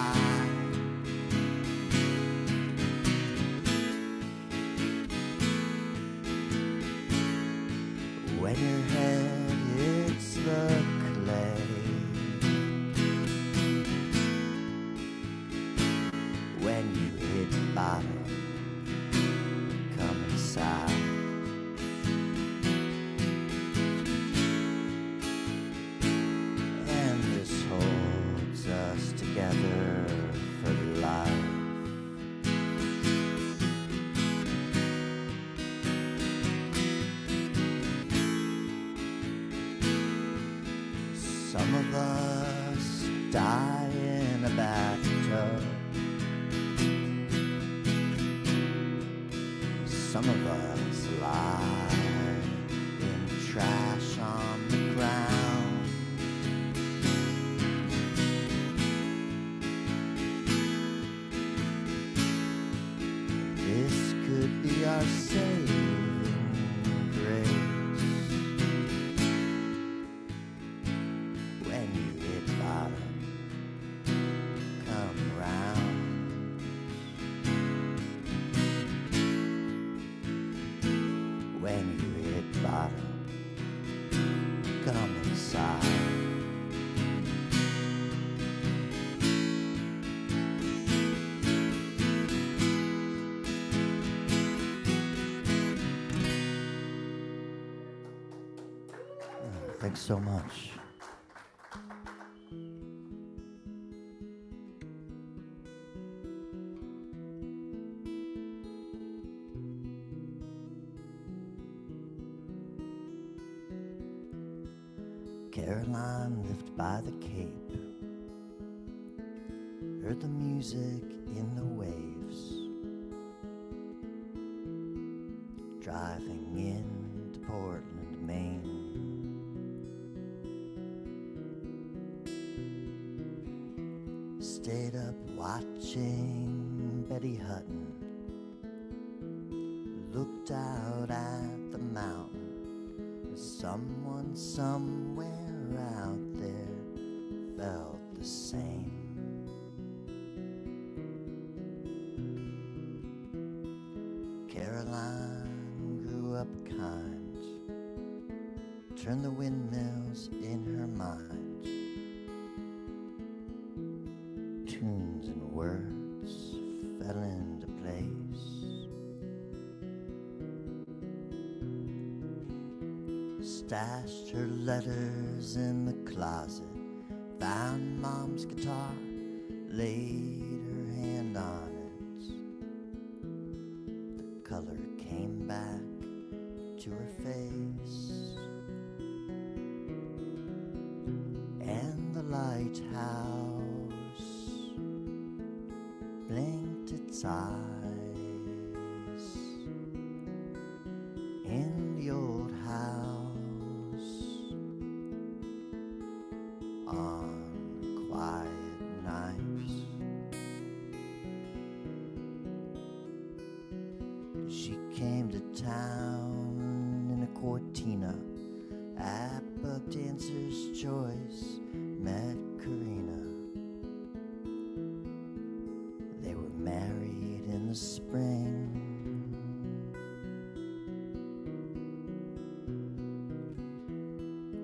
When your head hits the clay, when you hit bottom, come inside. And this holds us together for life. Some of us die in a bathtub. Some of us lie in trash on the ground. This could be our saving grace. When you hit bottom, come round. come inside. Thanks so much. Caroline lived by the Cape, heard the music in the waves, driving into Portland, Maine. Stayed up watching Betty Hutton, looked out at the mountain. Someone somewhere out there felt the same. Caroline grew up kind, turned the windmills in her mind. Tunes and words fell into place. Stashed her letters in the closet, found Mom's guitar, laid her hand on it. The color came back to her face, and the lighthouse blinked its eyes in the old house. On quiet nights, she came to town in a Cortina at Buck Dancer's Choice, met Karina. They were married in the spring.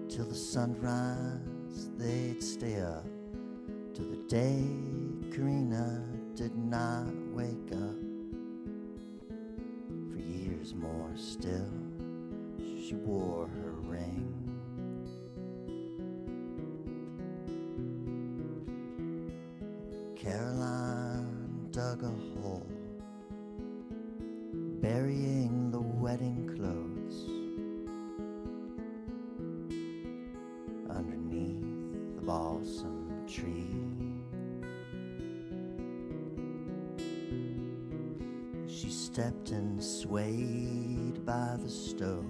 Till the sunrise they'd stay up till the day Karina did not wake up. For years more still, she wore her ring. Caroline dug a hole, burying the wedding clothes underneath the balsam tree. She stepped and swayed by the stove.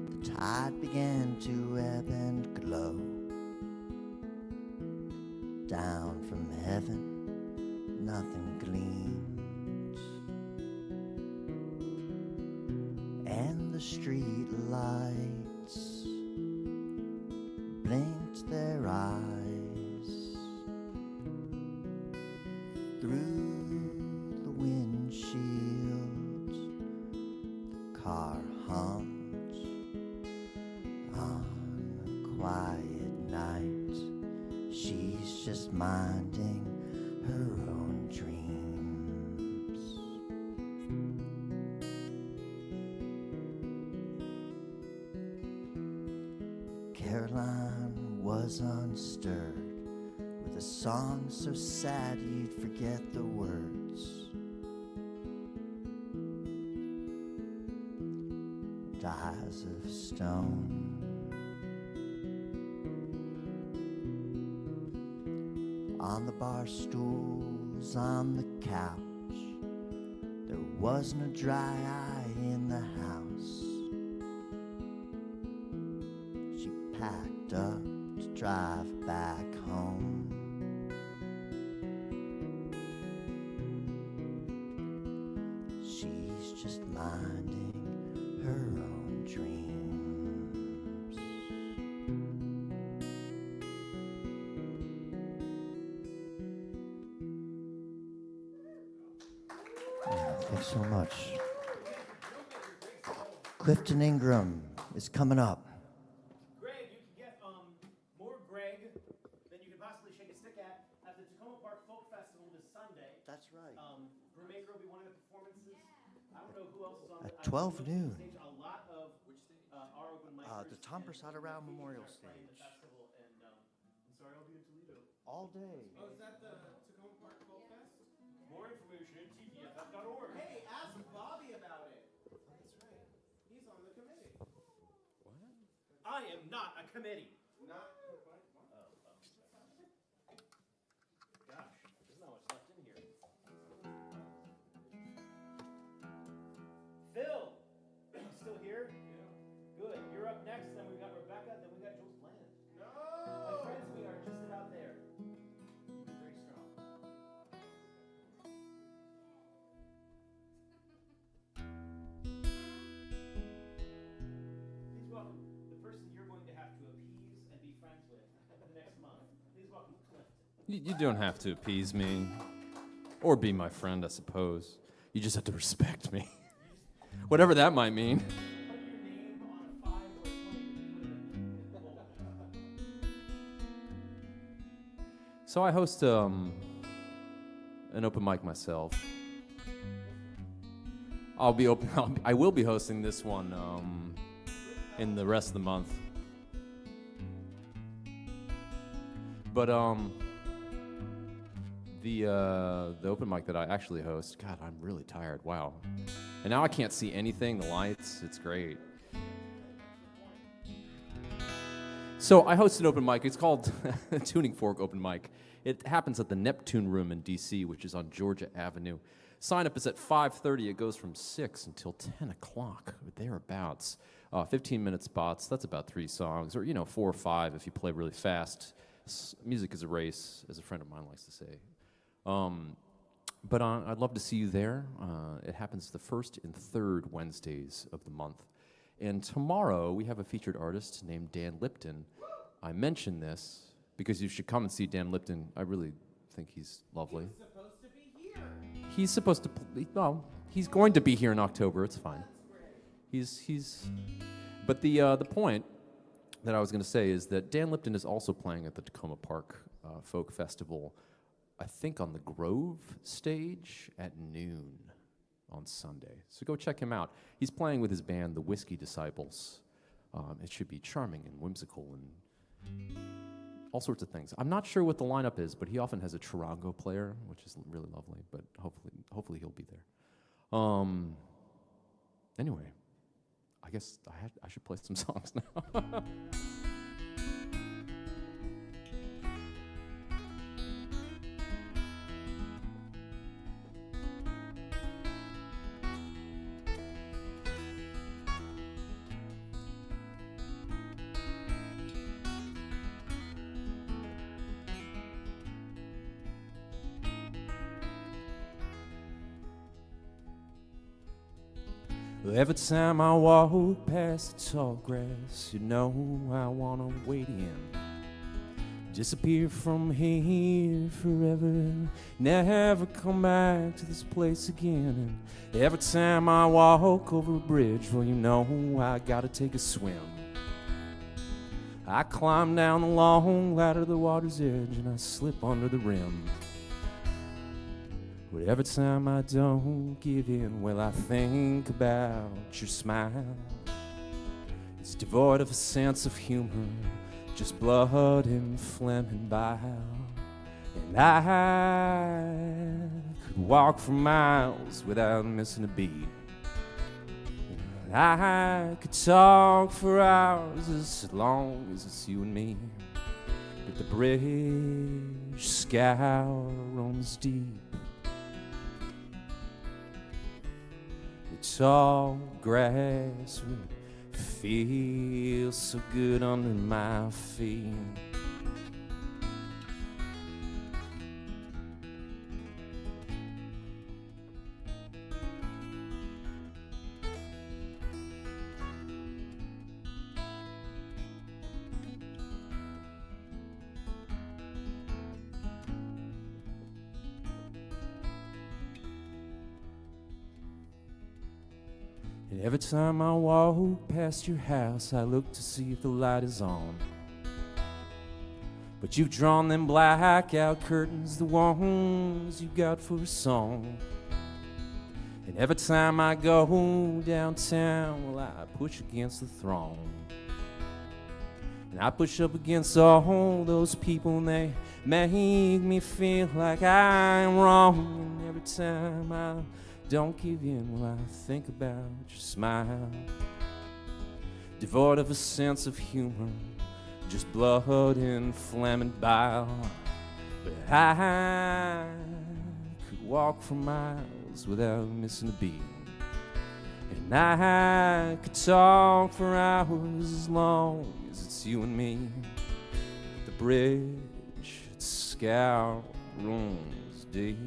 The tide began to ebb and glow. Down from heaven, nothing gleamed, and the street lights blinked their eyes through the windshield. The car hummed on a quiet night. She's just minding her own dreams. Caroline was unstirred with a song so sad you'd forget the words. And eyes of stone. On the bar stools, on the couch, there wasn't a dry eye in the house. She packed up to drive back home. She's just minding her own dreams. Thanks so much. Clifton Ingram is coming up. 12 noon. The Tom Prasad Rao Memorial Stage. All day. Oh, is that the Takoma Park Folk Fest? More information at tpff.org. Hey, ask Bobby about it. That's right. He's on the committee. What? I am not a committee. Not. Gosh, there's not much left in here. Phil, you still here? Yeah. Good. You're up next. Then we got Rebecca. Then we got Jules Bland. No. My friends, we are just about there. Very strong. Please welcome the person you're going to have to appease and be friends with next month. Please welcome Clifton. You don't have to appease me. Or be my friend, I suppose. You just have to respect me. Whatever that might mean. So I host an open mic myself. I will be hosting this one in the rest of the month. But the open mic that I actually host, God, I'm really tired. Wow. And now I can't see anything, the lights, it's great. So I host an open mic. It's called Tuning Fork Open Mic. It happens at the Neptune Room in D.C., which is on Georgia Avenue. Sign up is at 5:30. It goes from 6 until 10 o'clock, or thereabouts. 15-minute spots, that's about 3 songs, or 4 or 5 if you play really fast. Music is a race, as a friend of mine likes to say. But I'd love to see you there. It happens the first and third Wednesdays of the month. And tomorrow, we have a featured artist named Dan Lipton. I mention this because you should come and see Dan Lipton. I really think he's lovely. He's supposed to be here. He's supposed to, well, he's going to be here in October. It's fine. But the point that I was going to say is that Dan Lipton is also playing at the Takoma Park Folk Festival, I think on the Grove stage at noon on Sunday. So go check him out. He's playing with his band, the Whiskey Disciples. It should be charming and whimsical and all sorts of things. I'm not sure what the lineup is, but he often has a charango player, which is really lovely, but hopefully he'll be there. Anyway, I guess I should play some songs now. Every time I walk past the tall grass, I wanna wade in. Disappear from here forever, never come back to this place again. And every time I walk over a bridge, I gotta take a swim. I climb down the long ladder to the water's edge and I slip under the rim. But every time I don't give in, I think about your smile. It's devoid of a sense of humor, just blood and phlegm and bile. And I could walk for miles without missing a beat. And I could talk for hours as long as it's you and me. But the British scour runs deep. Tall grass would feel so good under my feet. And every time I walk past your house, I look to see if the light is on. But you've drawn them blackout curtains, the ones you got for a song. And every time I go downtown, well, I push against the throng. And I push up against all those people, and they make me feel like I'm wrong. And every time I don't give in, well, I think about your smile. Devoid of a sense of humor, just blood and flaming bile. But I could walk for miles without missing a beat. And I could talk for hours as long as it's you and me. The bridge, its scout runs deep.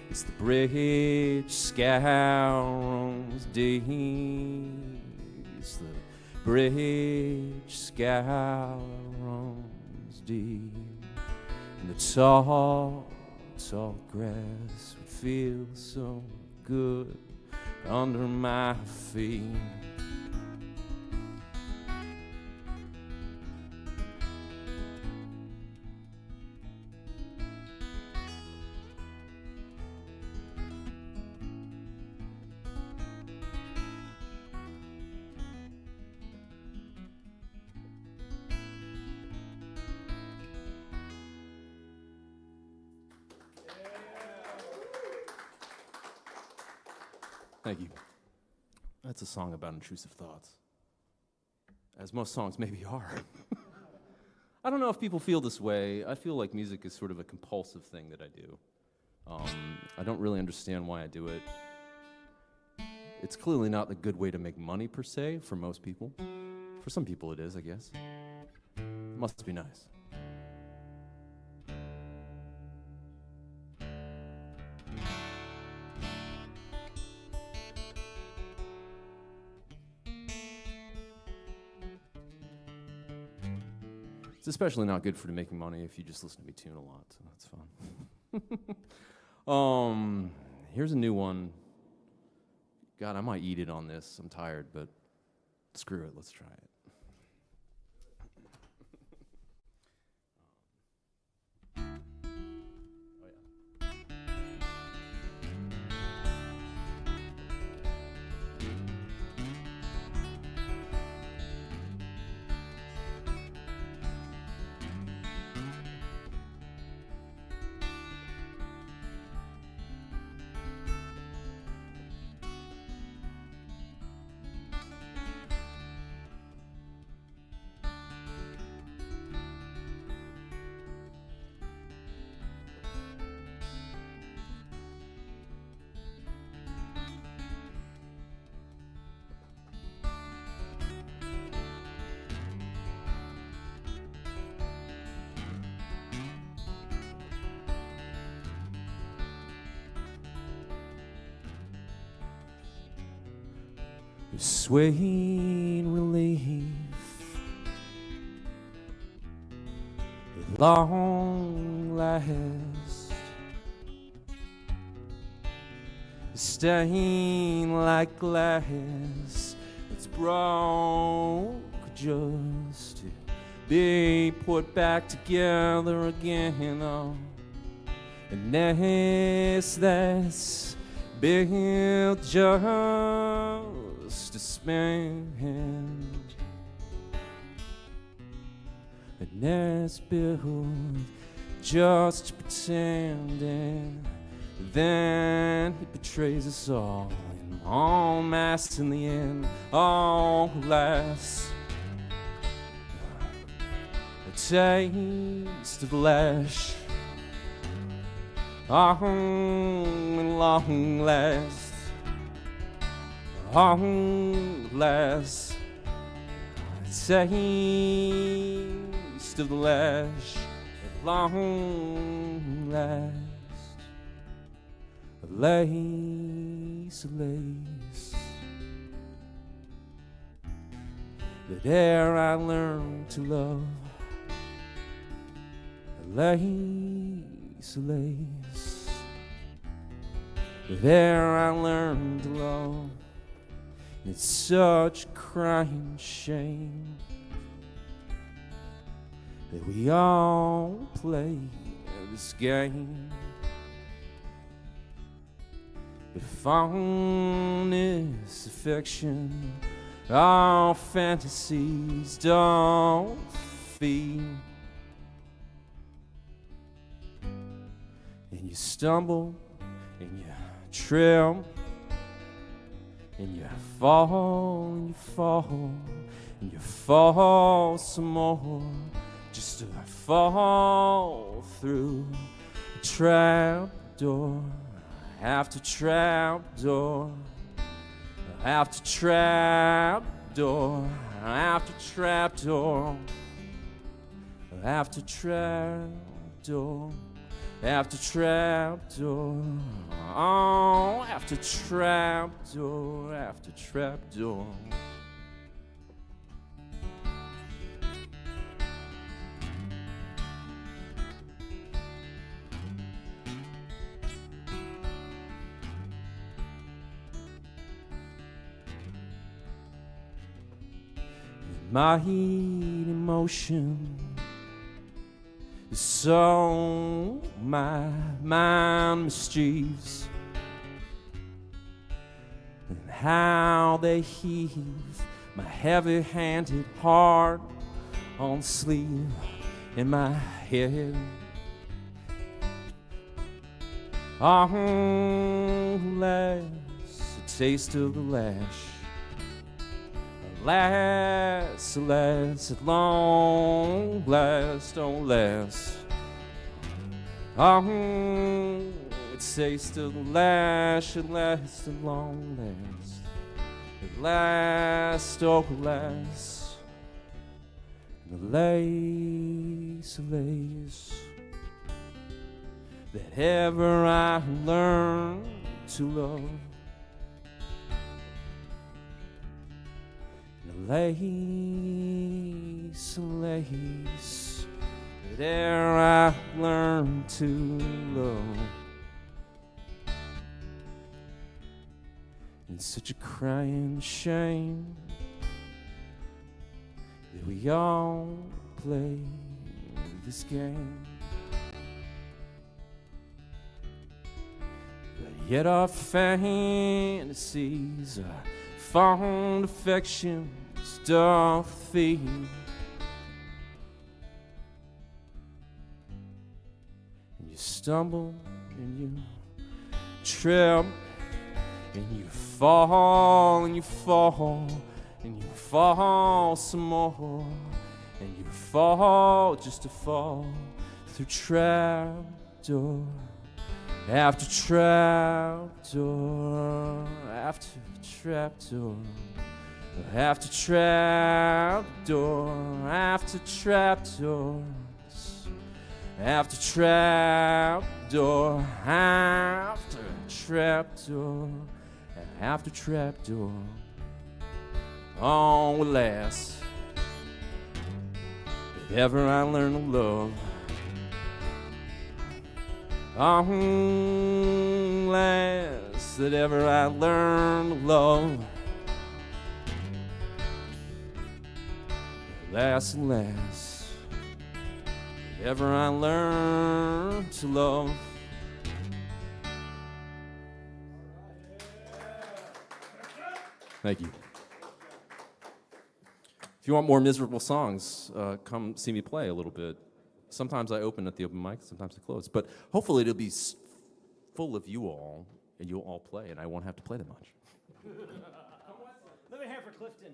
It's the bridge, scout runs deep. It's the bridge, scout runs deep. And the tall, tall grass would feel so good under my feet. Thank you. That's a song about intrusive thoughts, as most songs maybe are. I don't know if people feel this way. I feel like music is sort of a compulsive thing that I do. I don't really understand why I do it. It's clearly not the good way to make money per se for most people. For some people it is, I guess. It must be nice. It's especially not good for making money if you just listen to me tune a lot, so that's fun. Here's a new one. God, I might eat it on this. I'm tired, but screw it. Let's try it. Sweet relief at long last, stained like glass. It's broke just to be put back together again. Oh, a nest that's built just to spend, a nest built just to pretend, and then he betrays us all en masse in the end. Oh, alas, a taste of the lash. Oh, at long last. Oh, last, taste of the lash. At long last, a lace, that ere I learned to love. A lace, that ere I learned to love. It's such a crying shame that we all play this game. But fondness, affection, all fantasies don't feed. And you stumble, and you trip, and you fall, and you fall, and you fall some more, just to fall through a trap door after trap door after trap door after trap door after trap door after trap door, oh, after trap door after trap door. My heat emotion is so my mind mischiefs, and how they heave my heavy-handed heart on sleeve in my head. Oh, lass, a taste of the lash. Alas, alas, at long last, oh last. Oh, it tastes of the lash, at last, at long last. At last, oh last. And lace, lace, that ever I learned to love. Lace, lace, that ere I learned to love. It's such a crying shame that we all play this game. But yet our fantasies are fond affections doth feed. And you stumble and you trip and you fall and you fall and you fall some more and you fall just to fall through trap door after trap door after trap door after trap door after trap doors after trap door after trap door after trap door. Oh, alas, if ever I learn to love. Oh, alas, that ever I learn to love. Alas, alas, if ever I learn to love. Thank you. If you want more miserable songs, come see me play a little bit. Sometimes I open at the open mic, sometimes I close. But hopefully it'll be full of you all, and you'll all play, and I won't have to play that much. Another hand for Clifton.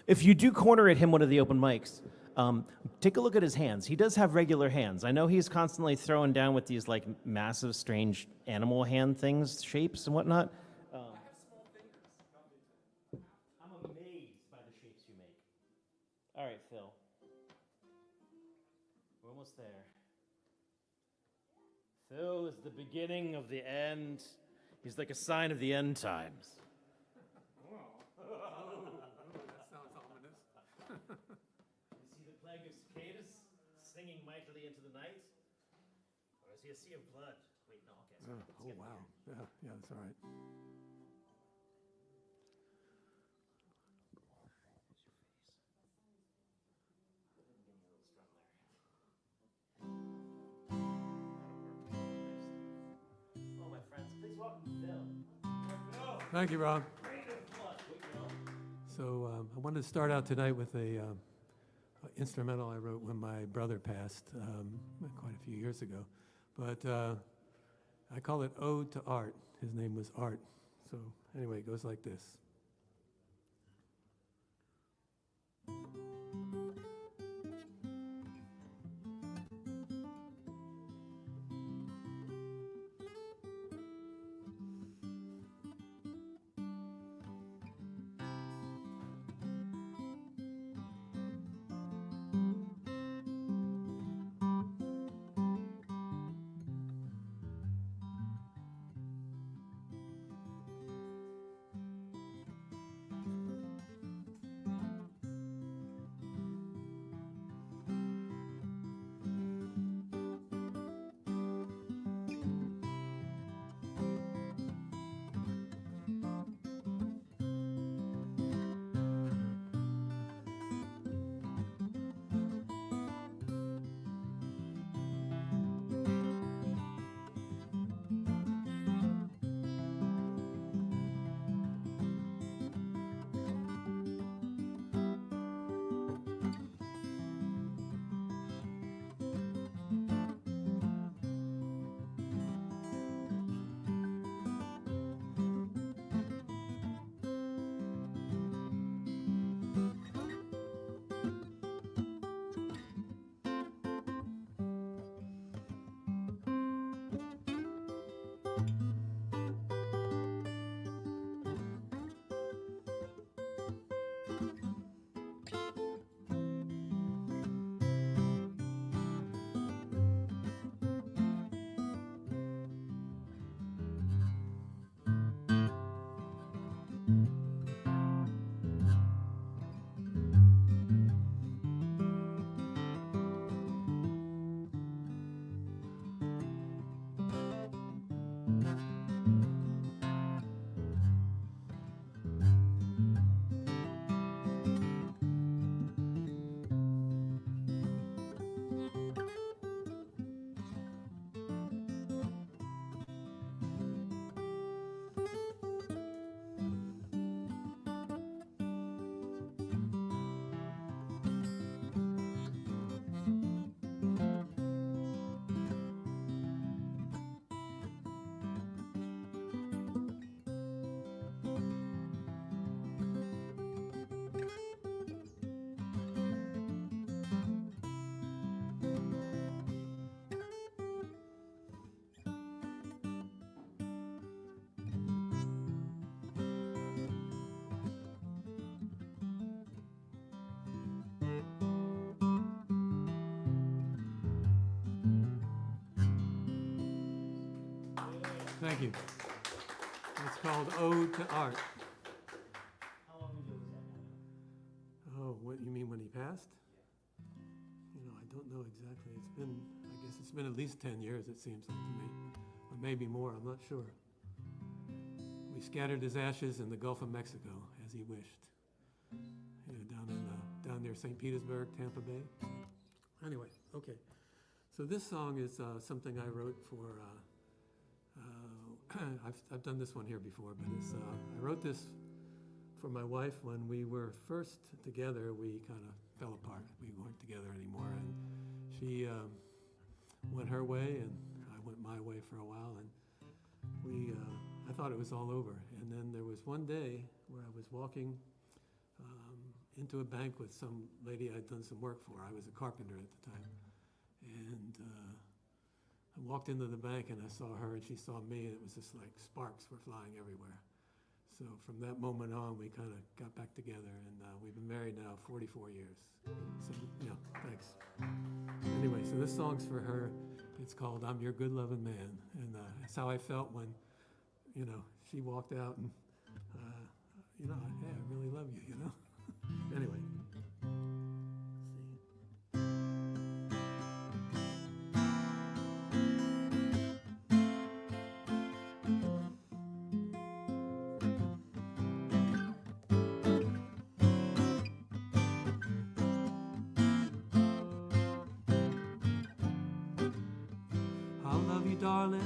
If you do corner at him one of the open mics, take a look at his hands. He does have regular hands. I know he's constantly throwing down with these like massive, strange animal hand things, shapes and whatnot. I'm amazed by the shapes you make. All right, Phil. We're almost there. Phil is the beginning of the end. He's like a sign of the end times. That sounds ominous. You see the plague of cicadas singing mightily into the night? Or is he a sea of blood? Wait, no, okay. Oh, wow. Yeah, that's all right. Thank you, Rob. So I wanted to start out tonight with a instrumental I wrote when my brother passed quite a few years ago. But I call it Ode to Art. His name was Art. So anyway, it goes like this. Thank you. It's called Ode to Art. How long ago was that? Oh, what you mean when he passed? You know, I don't know exactly. I guess it's been at least 10 years, it seems like to me. Or maybe more, I'm not sure. We scattered his ashes in the Gulf of Mexico, as he wished. You know, down near St. Petersburg, Tampa Bay. Anyway, okay. So this song is something I wrote for, I've done this one here before, but I wrote this for my wife when we were first together. We kind of fell apart. We weren't together anymore, and she went her way, and I went my way for a while, and I thought it was all over. And then there was one day where I was walking into a bank with some lady I'd done some work for. I was a carpenter at the time, and I walked into the bank and I saw her and she saw me, and it was just like sparks were flying everywhere. So from that moment on, we kind of got back together, and we've been married now 44 years. So, yeah, thanks. Anyway, so this song's for her. It's called I'm Your Good Loving Man, and that's how I felt when, you know, she walked out and, you know, hey, I really love you, you know? Anyway. I'll love you, darling,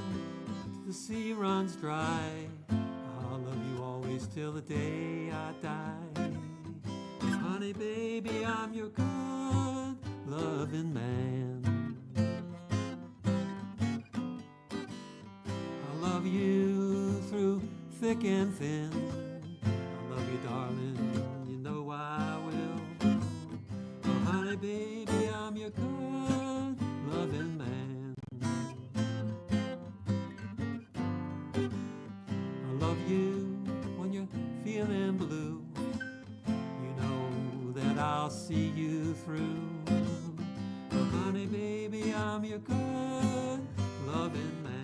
till the sea runs dry. I'll love you always till the day I die. 'Cause honey, baby, I'm your good loving man. I love you through thick and thin. I love you, darling, you know I will. Oh, honey, baby, I'm your good loving man. I love you when you're feeling blue. You know that I'll see you through. Oh, honey, baby, I'm your good loving man.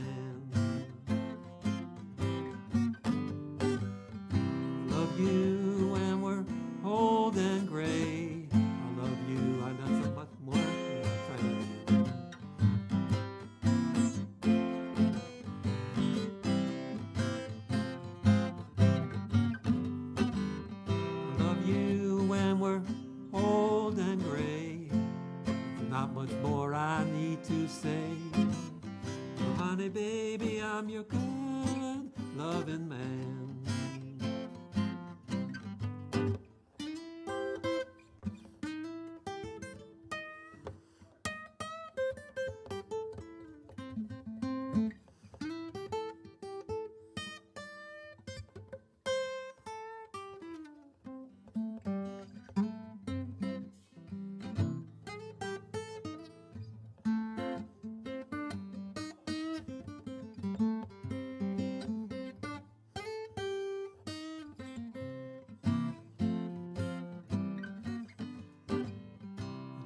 You when we're old and gray. I love you, I know so much more. Try that again. I love you when we're old and gray. Not much more I need to say. Oh, honey, baby, I'm your good loving man.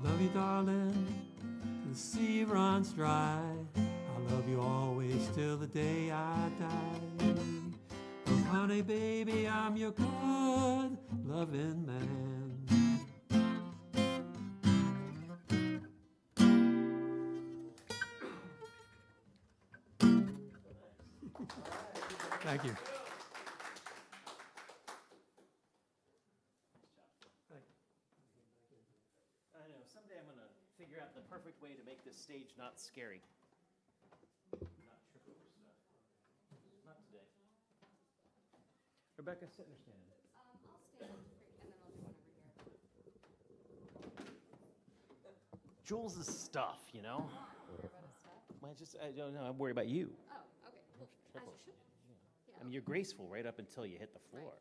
Love you, darling, the sea runs dry. I love you always till the day I die. Oh, honey, baby, I'm your good loving man. Thank you. I know, someday I'm going to figure out the perfect way to make this stage not scary. Not trip over stuff. Not today. Rebecca, sit or stand? I'll stand and then I'll do one over here. Jules' stuff, you know? I don't know, I'm worried about you. Oh, okay. Well, as you should. I mean, you're graceful right up until you hit the floor.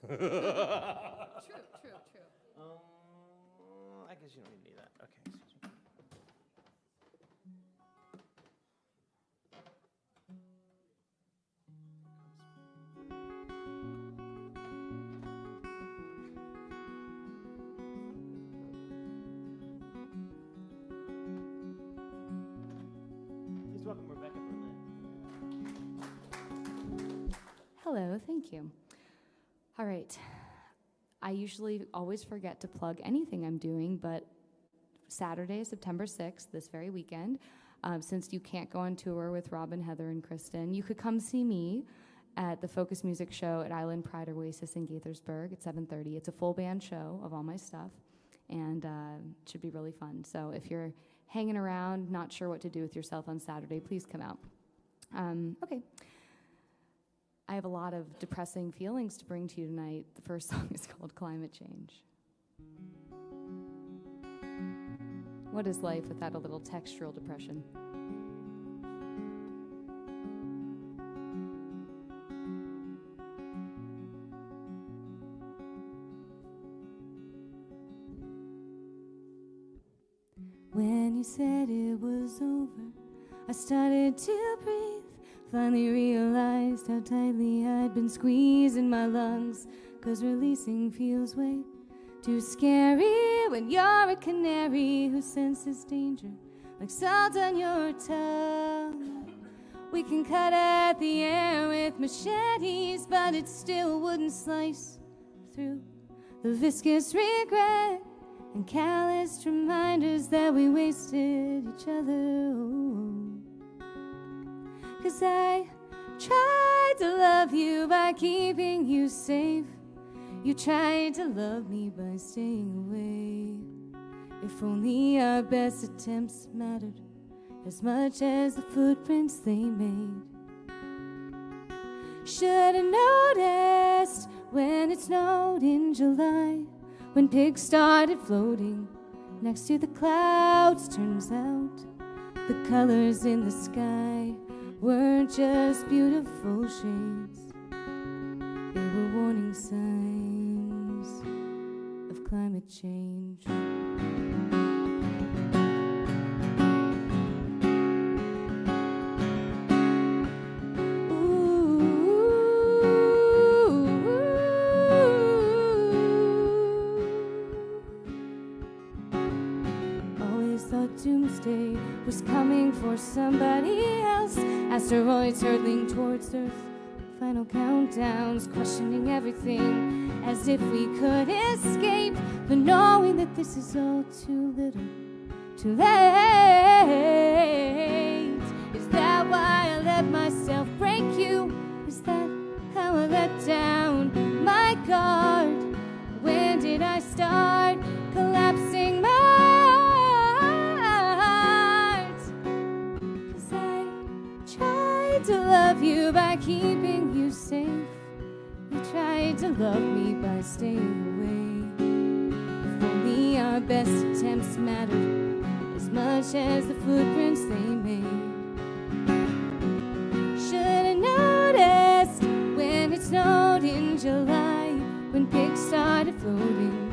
Right. Yeah. True. I guess you don't even need that. Okay, excuse me. Please welcome Rebecca Berlin. Hello, thank you. All right. I usually always forget to plug anything I'm doing, but Saturday, September 6th, this very weekend, since you can't go on tour with Robin, Heather, and Kristen, you could come see me at the Focus Music Show at Island Pride Oasis in Gaithersburg at 7:30. It's a full band show of all my stuff, and it should be really fun. So if you're hanging around, not sure what to do with yourself on Saturday, please come out. Okay. I have a lot of depressing feelings to bring to you tonight. The first song is called Climate Change. What is life without a little textural depression? When you said it was over, I started to breathe. Finally realized how tightly I'd been squeezing my lungs, 'cause releasing feels way too scary when you're a canary who senses danger like salt on your tongue. We can cut at the air with machetes, but it still wouldn't slice through the viscous regret and calloused reminders that we wasted each other. Ooh. 'Cause I tried to love you by keeping you safe. You tried to love me by staying away. If only our best attempts mattered as much as the footprints they made. Should've noticed when it snowed in July, when pigs started floating next to the clouds. Turns out the colors in the sky weren't just beautiful shades, they were warning signs of climate change. Doomsday was coming for somebody else. Asteroids hurtling towards Earth, final countdowns, questioning everything as if we could escape, but knowing that this is all too little, too late. Is that why I let myself break you? Is that how I let down my guard? When did I start collapsing my to love you by keeping you safe? You tried to love me by staying away. If only our best attempts mattered as much as the footprints they made. Should've noticed when it snowed in July, when pigs started floating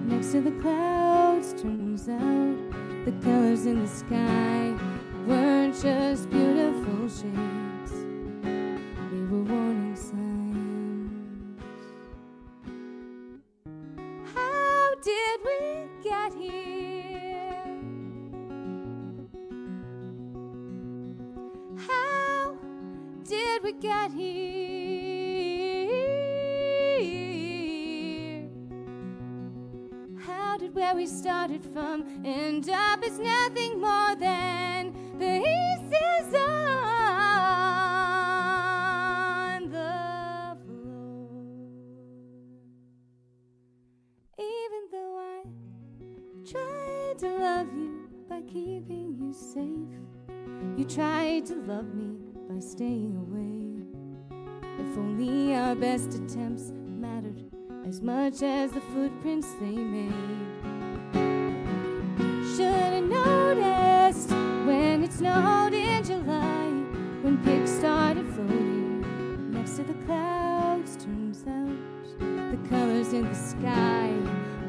next to the clouds. Turns out the colors in the sky weren't just beautiful shades, they were warning signs. How did we get here? How did we get here? How did where we started from end up as nothing more than the pieces on the floor? Even though I tried to love you by keeping you safe, you tried to love me by staying away. If only our best attempts mattered as much as the footprints they made. Should've noticed when it snowed in July, when pigs started floating next to the clouds. Turns out the colors in the sky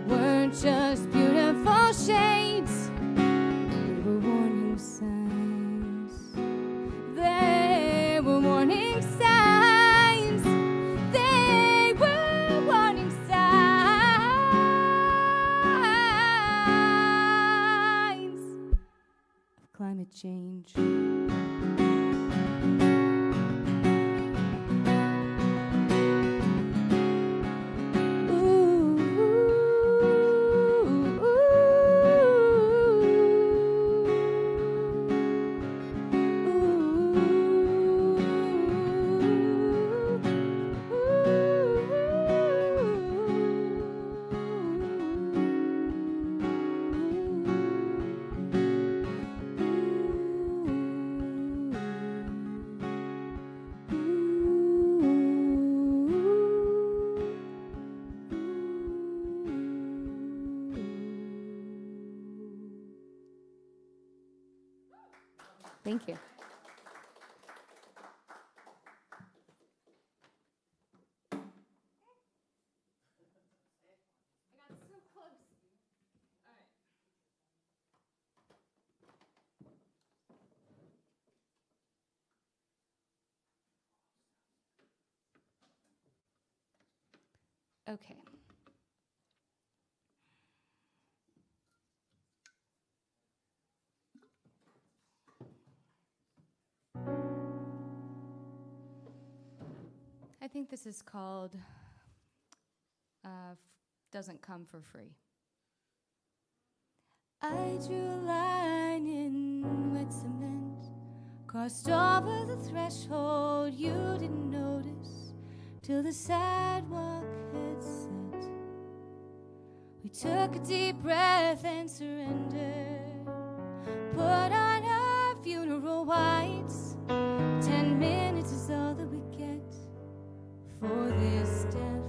weren't just beautiful shades, they were warning signs. They were warning signs. They were warning signs of climate change. Thank you. Okay. I think this is called Doesn't Come for Free. I drew a line in wet cement, crossed over the threshold. You didn't notice till the sidewalk had set. We took a deep breath and surrendered, put on our funeral whites. 10 minutes is all that we get for this death.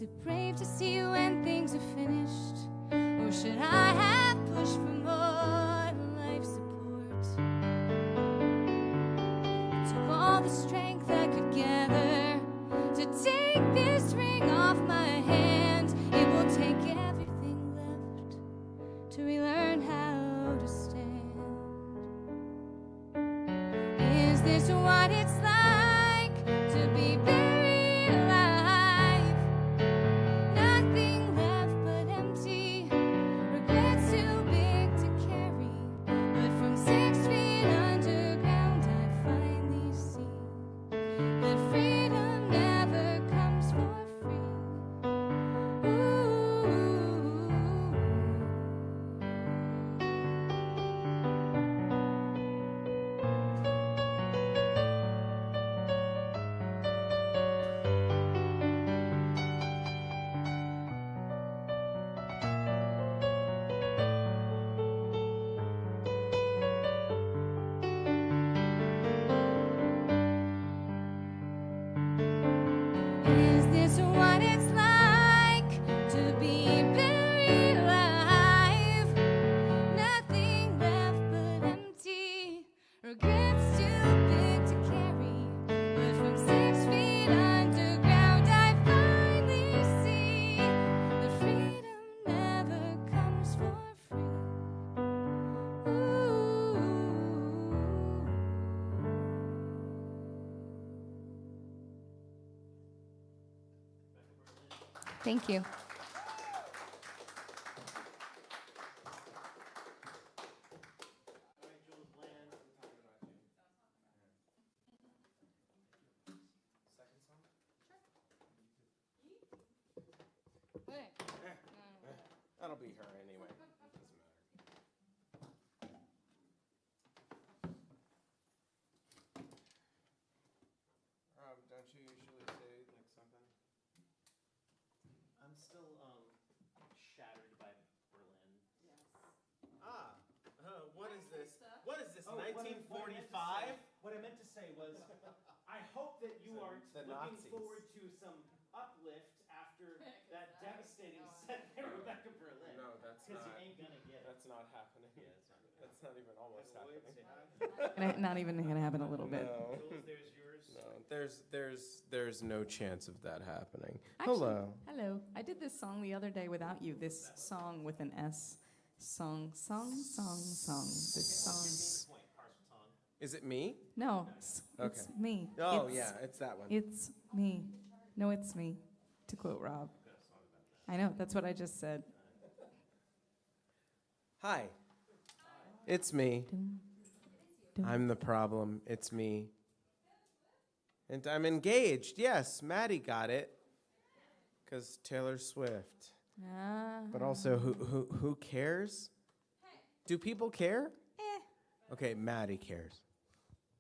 it brave to see when things are finished? Or should I have pushed for more life support? It took all the strength I could gather to take this ring off my hand. It will take everything left to relearn how to stand. Is this what it's like to be buried alive? Nothing left but empty, regrets too big to carry. But from 6 feet underground I finally see that freedom never comes for free. Is this what it's like to be buried alive? Nothing left but empty, regrets too big to carry. But from 6 feet underground I finally see that freedom never comes for free. Thank you. That'll be her anyway. Don't you usually say like something? I'm still shattered by Berlin. What is this? What is this? Oh, 1945? What I meant to say was, I hope that you aren't the looking Nazis. forward to some uplift after that devastating set by Rebecca Berlin. No, that's Because you not. ain't gonna get it. That's not happening. Yeah, it's not gonna That's not even almost Lloyd, say happening. Not even gonna happen a little bit. No. Jules, there's yours. No, there's no chance of that happening. Actually, Hello. Hello. I did this song the other day without you. This song with an S. Song. This song. Is it me? No, Okay. it's me. Oh, yeah, it's that one. It's me. No, it's me, to quote Rob. I know, that's what I just said. Hi. It's me. I'm the problem. It's me. And I'm engaged. Yes, Maddie got it. Because Taylor Swift. But also, who cares? Do people care? Okay, Maddie cares.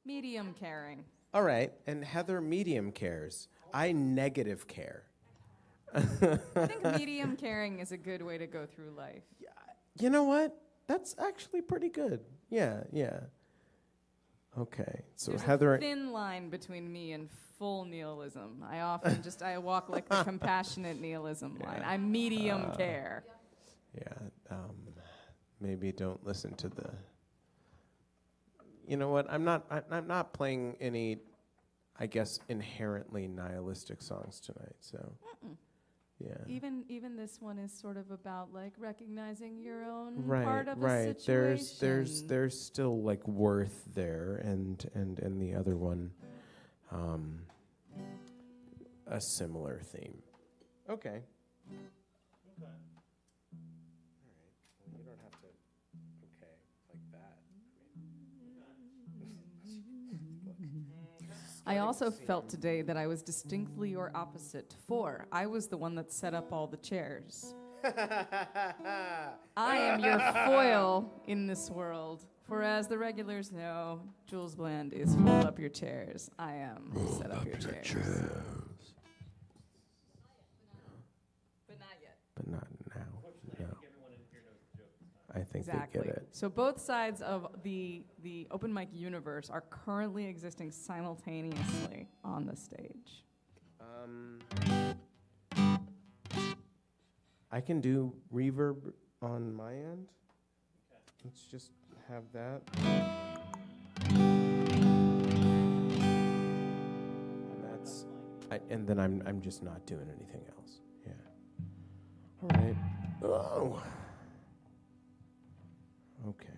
Medium caring. All right, and Heather medium cares. I negative care. I think medium caring is a good way to go through life. You know what? That's actually pretty good. Yeah. Okay, so There's Heather. a thin line between me and full nihilism. I often I walk like the compassionate nihilism line. I'm medium care. Yeah, maybe don't listen to the. You know what? I'm not playing any, I guess, inherently nihilistic songs tonight. So, yeah. Even this one is sort of about like recognizing your own Right, part of a right. situation. There's still like worth there, and the other one, a similar theme. Okay. All right. Well, you don't have to. Okay, like that. I also felt today that I was distinctly your opposite. For I was the one that set up all the chairs. I am your foil in this world. For as the regulars know, Jules Bland is fold up your chairs. I am set up your chairs. But not yet. But not now. No. I think Exactly. they get it. So both sides of the open mic universe are currently existing simultaneously on the stage. I can do reverb on my end. Let's just have that. And that's, and then I'm just not doing anything else. Yeah. All right. Oh. Okay.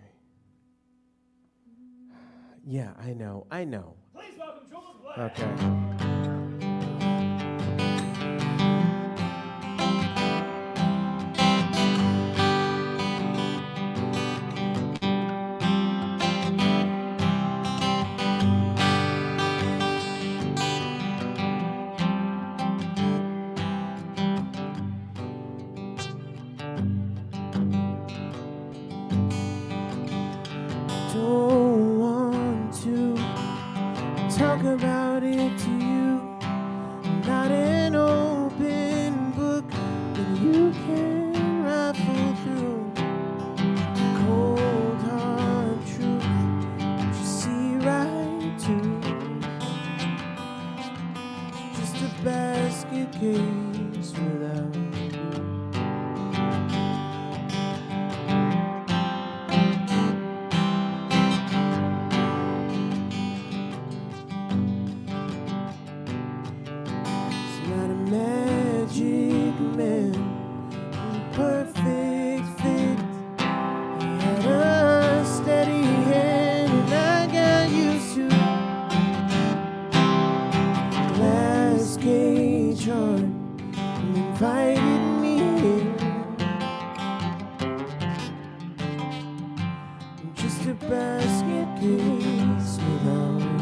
Yeah, I know. Please welcome Jules Black. Okay. Don't want to talk about it to you. Not an open book that you can rifle through. Cold hard truth that you see right to. Just a basket case without you. Invited me in. Just a basket case without you.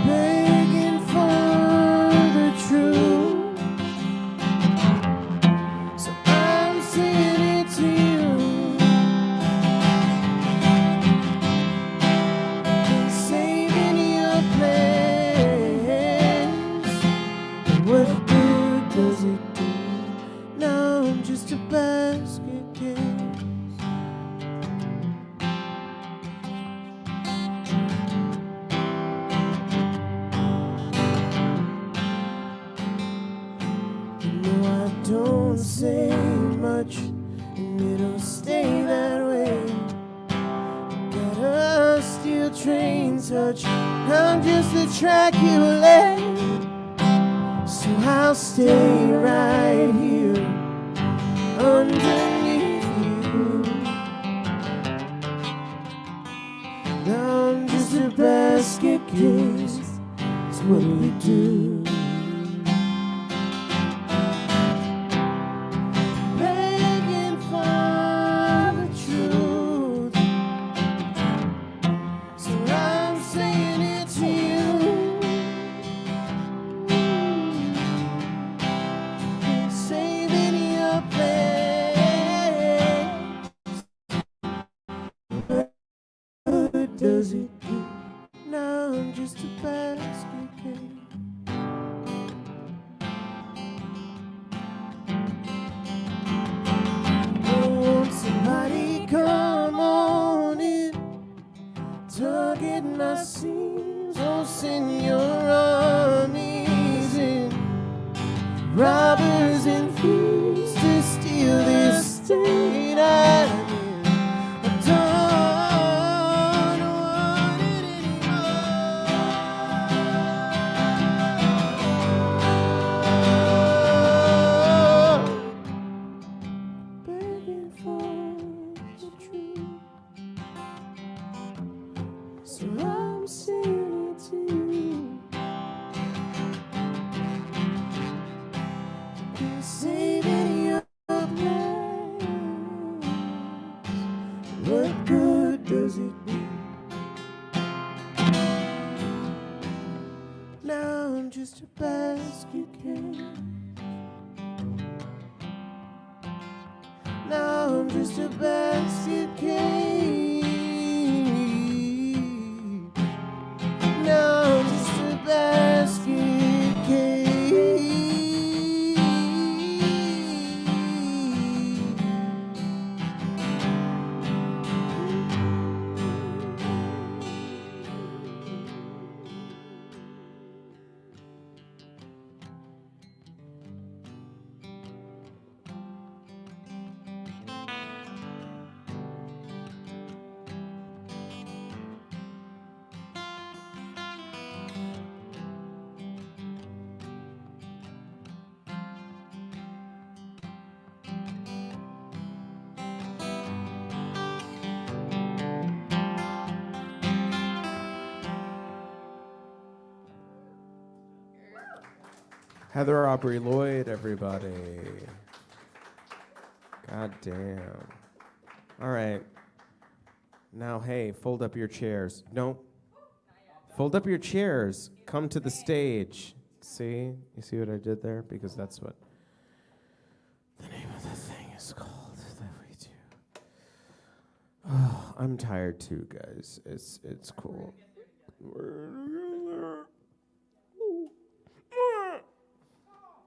Begging for the truth, so I'm saying it to you. Saving your plans. What good does it do? Now I'm just a basket case. You know I don't say much, and it'll stay that way. Got a steel train touch, I'm just the track you lay. So I'll stay right here underneath you. Now I'm just a basket case, it's what we do. Begging for the truth, so I'm saying it to you. Saving your place. What does it do? Now I'm just a basket case. Won't somebody come on in, tug at my seams, oh send your armies in. Robbers and thieves to steal this state I'm in. I don't want it anymore. Begging for the truth, so I'm saying it to you. Saving your plans. What good does it do? Now I'm just a basket case. Now I'm just a basket case. Now I'm just a basket case. Heather, Aubrey, Lloyd, everybody. God damn. All right. Now, hey, fold up your chairs. No. Fold up your chairs. Come to the stage. See? You see what I did there? Because that's what the name of the thing is called that we do. Oh, I'm tired too, guys. It's cool.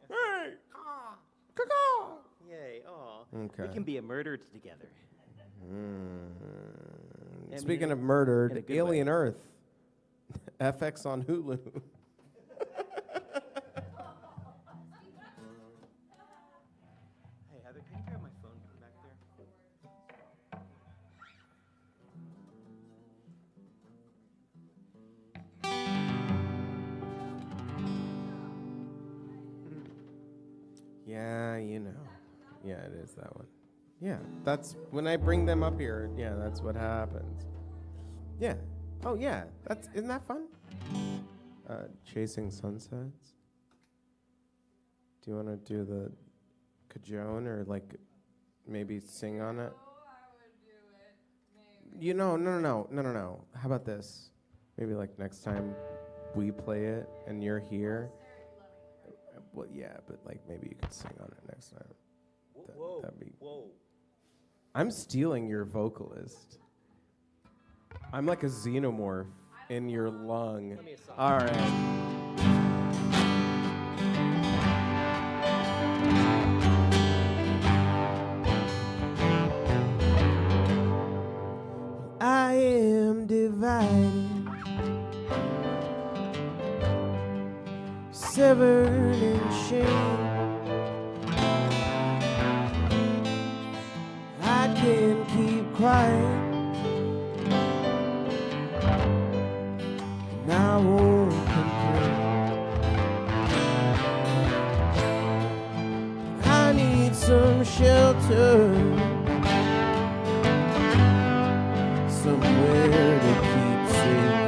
Hey! Yay, aw. Okay. We can be murdered together. Speaking of in a murdered, good Alien Earth. FX on Hulu. Hey, Heather, can you grab my phone from back there? Yeah, you know. Yeah, it is that one. Yeah, that's when I bring them up here. Yeah, that's what happens. Yeah. Oh, yeah. Isn't that fun? Chasing Sunsets. Do you want to do the cajon or like maybe sing on it? You know, no. How about this? Maybe like next time we play it and you're here. Well, yeah, but like maybe you could sing on it next time. That'd be. Whoa. I'm stealing your vocalist. I'm like a xenomorph in your lung. All right. I am divided, severed in shame. I can't keep quiet. And I won't complain. I need some shelter, somewhere to keep safe.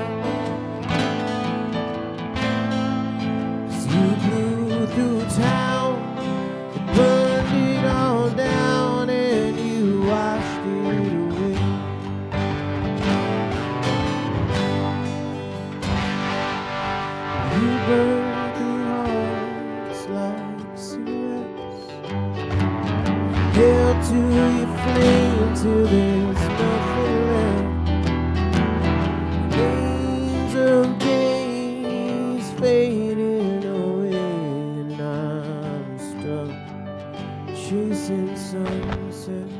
'Cause you blew through town, burned it all down, and you washed it away. You burned through hearts like cigarettes, held to your flame till there's nothing left. Names of days fading away, and I'm stuck chasing sunsets.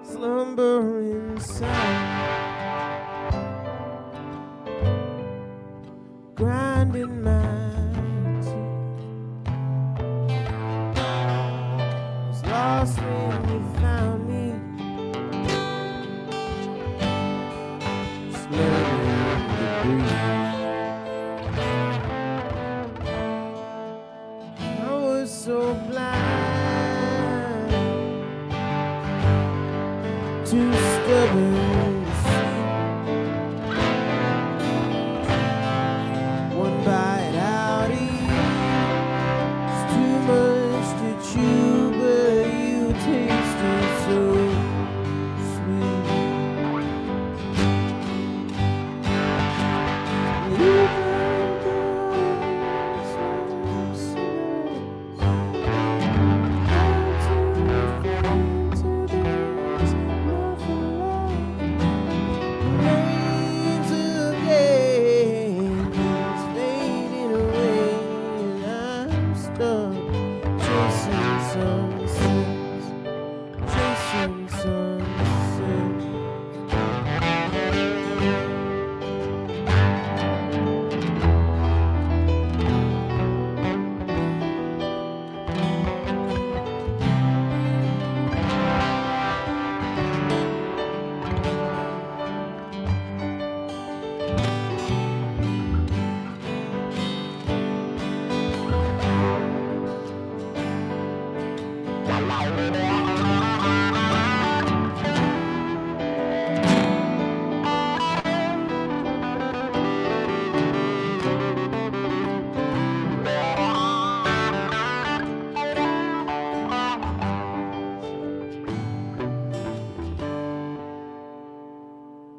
Slumber inside, grinding my teeth. Was lost when you found me, just learning to breathe. I was so blind, too stubborn to see. One bite out of you, it's too much to chew, but you tasted so sweet. You burned the hearts like cigarettes, held to your flame till there's nothing left. Names of days fading away, and I'm stuck chasing sunsets, chasing sunsets.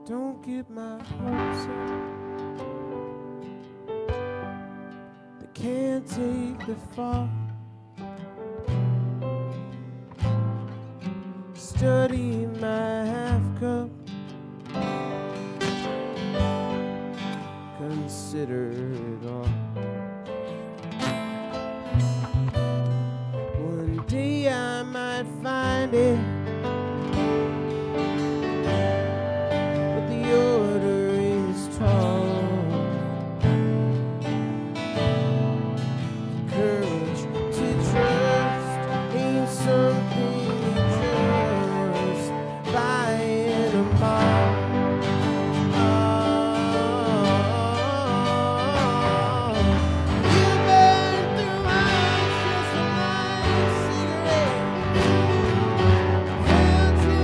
Don't get my hopes up. They can't take the fall. Study my half cup. Consider it all. One day I might find it. The order is tall. Courage to trust ain't something you just buy in a mall. You burn through eyes just like a cigarette. Held you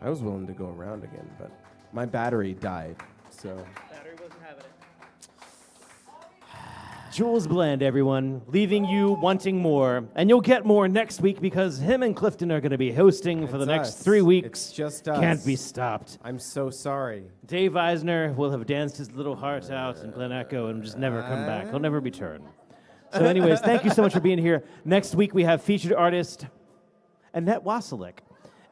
I was willing to go around again, but my battery died, so. Battery wasn't having it. Jules Blend, everyone, leaving you wanting more. And you'll get more next week because him and Clifton are going to be hosting for the next 3 weeks. It's just us. Can't be stopped. I'm so sorry. Dave Eisner will have danced his little heart out in Glen Echo and just never come back. He'll never return. So anyways, thank you so much for being here. Next week we have featured artist Annette Wasilic.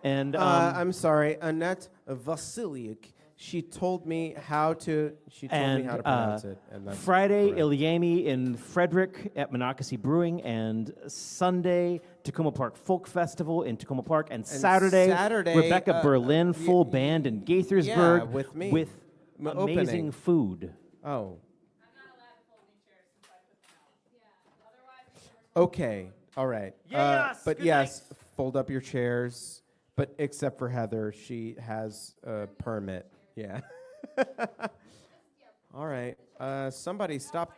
And I'm sorry, Annette Vasiliuk. She told me how to. She told me how to pronounce it. And that's Friday, correct. ilyAIMY in Frederick at Monocacy Brewing, and Sunday, Takoma Park Folk Festival in Takoma Park, and Saturday, Rebecca Berlin full band in Gaithersburg yeah, with me. with Opening. amazing food. Oh. Okay. All right. Yes, but good yes, fold up your chairs. But except for Heather, she has a permit. Yeah. All right. Somebody stop